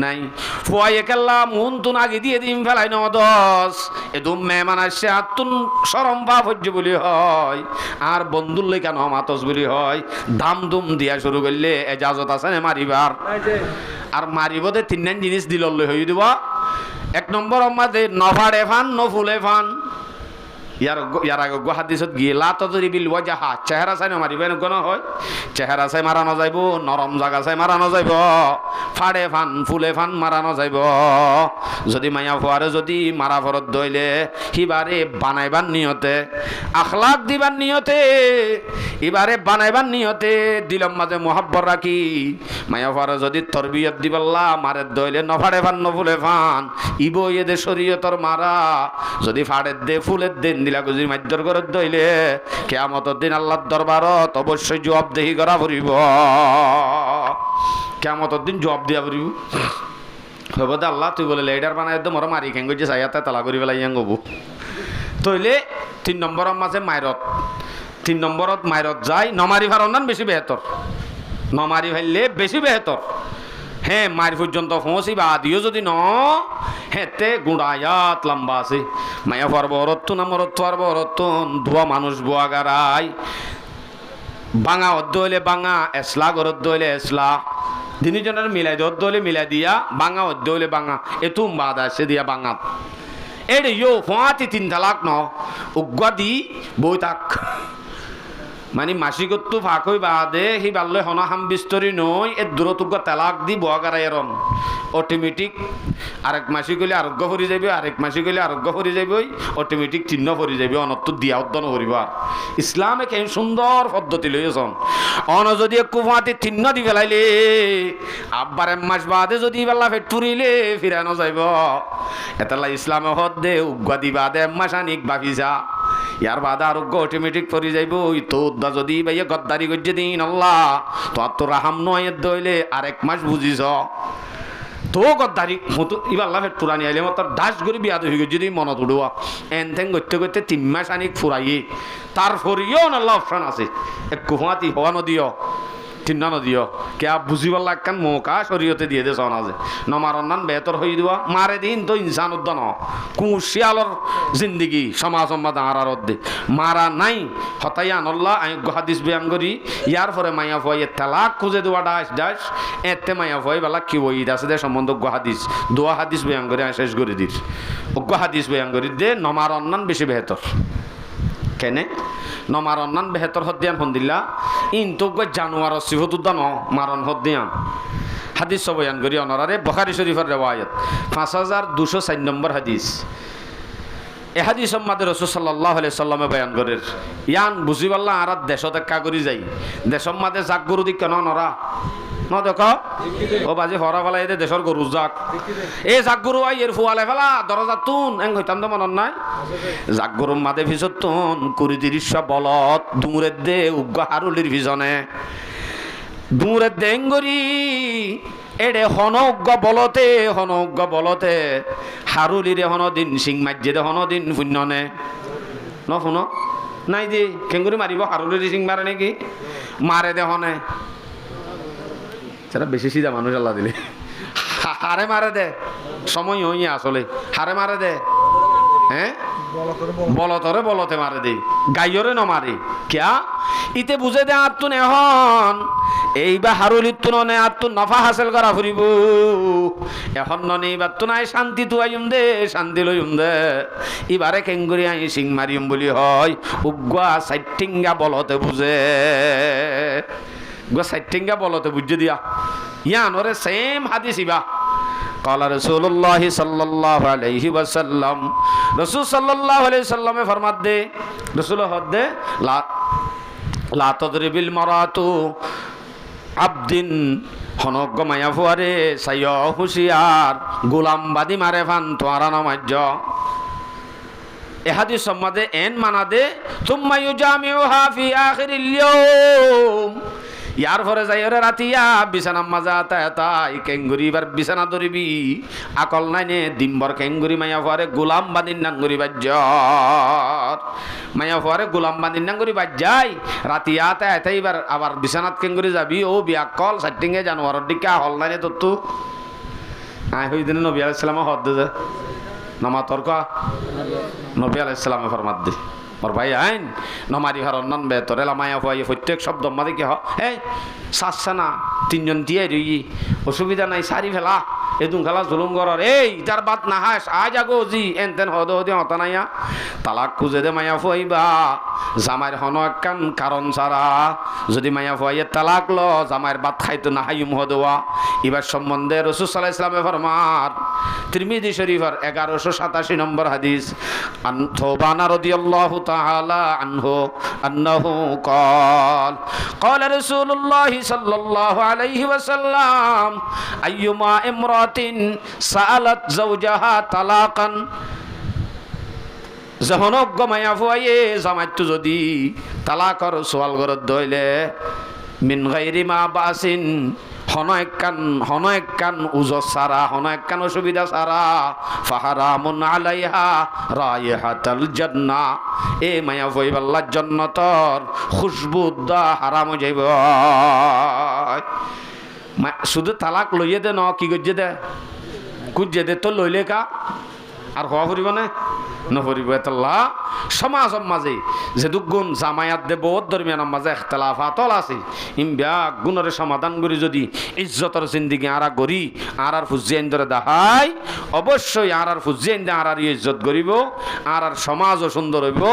নাই ফুয়াই একাল্লা মুন তুন আগে দিয়ে দিম ফেলাই ন দশ এদম মেহমান আসছে আতুন সরম বা ভজ্য বলি হয় আর বন্ধুর লেখা ন মাতস বলি হয় দাম দুম দিয়া শুরু করলে এজাজত আছে না মারিবার আর মারিব দে 3 জিনিস দিললে হয়ে দিব 1 নম্বর আমাদে নফাড়ে ফান নফুলে ফান ইয়ার আগে হাদিসত গিয়ে লাতরি বিল ওয়াজাহা চেহারা চাই মারিবেন কোনো হয় চেহারা চাই মারানো যাইব নরম জায়গা চাই মারানো যাইব ফাড়ে ফান ফুলে ফান মারানো যাইব যদি মায়া ফুয়ারে যদি মারা ফরত দইলে সিবারে বানাইবার নিয়তে আখলাক দিবার নিয়তে এবারে বানাইবার নিয়তে দিলম মাঝে মোহাব্বর রাখি মায়া ফুয়ারে যদি তরবিয়ত দিবাল্লা মারে দইলে নফাড়ে ফান নফুলে ফান ইব এদে শরীয়তর মারা যদি ফাড়ে দে ফুলের দেন দিলা গুজির মাধ্যর করে দইলে কিয়ামতের দিন আল্লাহর দরবারত অবশ্যই জবাবদেহি করা পড়িব কিয়ামতের দিন জবাব দিয়া পড়িব হইব দে আল্লাহ তুই বলে লেডার বানাই দে মোর মারি খেঙ্গ যে চাইয়াতে তালা করি পেলাই ইয়াং হব তইলে 3 নম্বর মাঝে মাইরত 3 নম্বরত মাইরত যাই নমারি ফারন বেশি বেহতর নমারি ফাইলে বেশি বেহতর হ্যাঁ মায়ের পর্যন্ত পৌঁছি বা দিও যদি ন হেতে গুড়ায়াত লম্বা আছে মায়া পারব রত্তুন আমরত্ব পারব রত্তুন ধোয়া মানুষ বোয়া গারাই বাঙা অদ্দ হইলে বাঙা এসলা গরদ্দ হইলে এসলা দিনজনের মিলাই অদ্দ হইলে মিলাই দিয়া বাঙা অদ্দ হইলে বাঙা এতুম বাদ আছে দিয়া বাঙাত এড়ে ইয়ো ফাঁতি 3 তালাক ন উগ্গা দি বই তাক মানে মাসিকত্তু ফাঁক হই বাদে সি বাল্লে হনা হাম বিস্তরি নই এর দূরতুগ্য তালাক দি বগারাই এরন অটোমেটিক আরেক মাসি গলে আরোগ্য ফরি যাবে, আরেক মাসি গলে আরোগ্য ফরি যাবই, অটোমেটিক চিহ্ন ফরি যাবে, অনত্ত দিয়া উদ্দন করিব। আর ইসলামে কেন সুন্দর পদ্ধতি লইয়েছন। অন যদি কুফাতি চিহ্ন দি ফেলাইলে আব্বার মাস বাদে যদি বেলা ফেট ফুরিলে ফিরানো যাইব। এতালা ইসলামে হদ দে উগ্গা দি বাদে মাস আনিক বাফিসা ইয়ার বাদে আরোগ্য অটোমেটিক ফরি যাইব। তো উদ্দা যদি ভাইয়া গদ্দারি করছে দিন আল্লাহ তো রাহাম নয় দইলে আরেক মাস বুঝিস তো গদ্দারি মতো এবার আল্লাহ ফেট ফুরানি আইলে তোর ডাস করে বিয়া হয়ে গেছে যদি মনত উড়োয়া এন থেন করতে করতে 3 মাস আনিক ফুরাইয়ে তারপরেও আল্লাহ অপশন আছে এক কুফাতি হওয়া নদীয় চিন্তা নদীয় কে বুঝিবার লাগকান মৌকা শরীয়তে দিয়ে দে সনাজে নমারন্নান বেতর হয়ে দেওয়া মারে দিন তো ইনসান উদ্যান কুশিয়ালর জিন্দিগি সমাজ সম্মাদ আঁড়ার অর্ধে মারা নাই হতাই আনল্লাহ আমি হাদিস ব্যায়াম করি ইয়ার পরে মাইয়া ফয়ে তেলাক খুঁজে দেওয়া ডাস ডাস এতে মাইয়া ফয়ে বেলা কি ওই আছে দে সম্বন্ধ হাদিস দোয়া হাদিস ব্যায়াম করে শেষ করে দিস হাদিস ব্যায়াম করি দে নমারন্নান বেশি বেহতর কেনে নমারন্নান বেহতর হদ্দিয়ান ফন্দিল্লা ইনতো জানুয়ার সিফতুদ্দান মারণ হদ্দিয়ান হাদিস বয়ান করি অনারে বুখারী শরীফের রিওয়ায়াত 5204 নম্বর হাদিস। এ হাদিস সম্মাদে রাসূল সাল্লাল্লাহু আলাইহি সাল্লামে বয়ান করেন ইয়ান বুঝিবাল্লা আর দেশত একা করি যাই দেশম মাদে জাক গরু দিক কেন নরা ন দেখ ও বাজি হরা ফেলা এদের দেশের গরু জাক এই জাক গরু আই এর ফুয়ালে ফেলা দরজা তুন এং হইতাম তো মনত নাই জাক গরুর মাদে ভিজত তুন 20-30 বলত দুমুরের দে উগ্র হারুলির ভিজনে দুমুরের দে এঙ্গরি এডে হনজ্ঞ বলতে হারুলিরে হনদিন সিং মাজ্যে হনদিন পুণ্যনে ন শুন নাই যে কেঙ্গুরি মারিব হারুলির সিং মারে নাকি মারে দে হনে সেটা বেশি সিধা মানুষ আল্লাহ দিলে হারে মারে দে সময় হইয়া আসলে হারে মারে দে হ্যাঁ বলতে মারে দে গাইয়রে ন মারে কিয়া ইতে বুঝে দে আর তুন এখন এইবা হারুলির তুন নে আর তুন নফা হাসিল করা ফুরিব এখন ননে এইবার তো নাই শান্তি তো আইম দে শান্তি লইম দে এবারে কেঙ্গুরি আই সিং মারিম বলি হয় উগ্গা সাইটিঙ্গা বলতে বুঝে সাইটিঙ্গা বলতে বুঝে দিয়া ইয়ান ওরে সেম হাদিস ইবা قال رسول الله صلى الله عليه وسلم رسول صلى الله عليه وسلم फरमात दे रसूल हद दे ला तदरिबिल मरातु আবদিন হনজ্ঞ মায়া ফুয়ারে সাইয় হুশিয়ার গোলাম বাদি মারে ফান তোয়ারা নমাজ্য এ হাদিস সম্মাদে এন মানাদে তুম্মা ইউজামিউহা ফি আখিরিল ইয়াউম ইয়ার পরে যাই ওরে রাতিয়া বিছানা মাজা তাই কেঙ্গুরি বার বিছানা ধরিবি আকল নাই নে দিনভর কেঙ্গুরি মায়া ফুয়ারে গোলাম বাদিন নাঙ্গুরি বাজ্যর মায়া ফুয়ারে গোলাম বাদিন নাঙ্গুরি বাজ্যাই রাতিয়া তাই এবার আবার বিছানাত কেঙ্গুরি যাবি ও বিয়াকল সাইটিংয়ে জানোয়ারের দিকে হল নাই নে তোর তো আয় হই দিনে নবী আলাইহিস সালাম হদ দে নমা তর্ক নবী আলাইহিস সালামে ফরমাত দে ওর ভাই আইন নমারি ঘর অন্যান বেতরে লামায়া ফুয়াই প্রত্যেক শব্দ মাদে কি এই সাতছে না 3 জন দিয়ে রই অসুবিধা নাই সারি ফেলা এদুন খেলা জুলুম করার এই তার বাত না হাস আজ আগো জি এনতেন হদ হদে হতা নাইয়া তালাক খুঁজে দে মায়া ফুয়াইবা জামাইর হন একখান কারণ ছাড়া যদি মায়া ফুয়াইয়ে তালাক ল জামাইর বাত খাইতো না হাইম হদোয়া এবার সম্বন্ধে রাসূল সাল্লাল্লাহু আলাইহি ওয়াসাল্লামে ফরমান তিরমিজি শরীফের 1187 নম্বর হাদিস আন থৌবানা রাদিয়াল্লাহু তাআলা আনহু আন্নাহু قال رسول الله صلى الله عليه وسلم ايما امراه سالت زوجها طلاقا জহনজ্ঞ মায়া ফুয়াইয়ে জামাইতো যদি তালাকর সওয়াল করত দইলে মিন গায়রি মা বাসিন হন একখান উজর সারা হন একখান অসুবিধা সারা ফাহারামুন আলাইহা রায়হাতাল জান্নাহ এ মায়া ফুয়াইবাল্লাহ জান্নাতর খুশবুদা হারাম হয়ে যাইব শুধু তালাক লইয়ে দে ন কি গজ্জে দে কুজ্জে দে তো লইলে কা আর হওয়া ফুরিব না নফরিব এতলা সমাজের মাঝে যে দুগুণ জামায়াত দে বহুত দরমিয়ানের মাঝে ইখতিলাফাতল আছে ইমবিয়া গুণরে সমাধান করি যদি ইজ্জতর জিন্দিগি আরা গড়ি আর ফুজিয়াইন ধরে দেখাই অবশ্যই আর ফুজিয়াইন দে আর ইজ্জত গরিব আর সমাজও সুন্দর হইব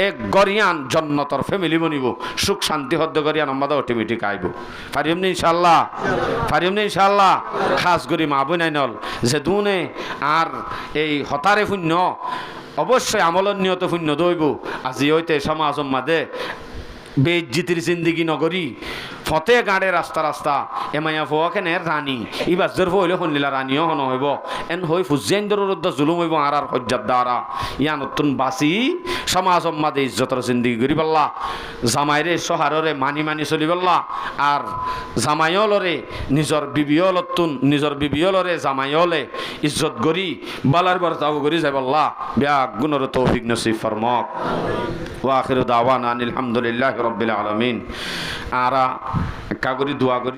এক গরিয়ান জন্নতর ফ্যামিলি বনিব সুখ শান্তি হদ্দ গরিয়ান আমাদের অটোমেটিক আইব পারিম নি ইনশাআল্লাহ পারিম নি ইনশাআল্লাহ খাস করি মা বই নল যে দুনে আর এই হতারে শূন্য অবশ্যই আমলের নিয়ত শূন্য দইব আজি হইতে সমাজম মাদে বেজ্জিতির জিন্দিগি নগরী ফতে গাড়ে রাস্তা রাস্তা এমাইয়া ফোয়াকেনে রানী ইবাজর হইলে শুনলিলা রানীও হন হইব এন হই ফুজিয়াইন্দর জুলুম হইব আর হজ্জার দ্বারা ইয়া নতুন বাসি সমাজ মাদে ইজ্জতর জিন্দিগি করি পাল্লা জামাইরে সহাররে মানি মানি চলি পাল্লা আর জামাইলরে নিজর বিবিয়লরে জামাইলে ইজ্জত গরি বালার বার যাও করি যাই পাল্লা বেয়া গুণর তৌফিক নসিব ফরমক ওয়া আখিরু দাওয়ানা আনিল হামদুলিল্লাহি রাব্বিল আলামিন। আরা কাগরি দোয়া করি।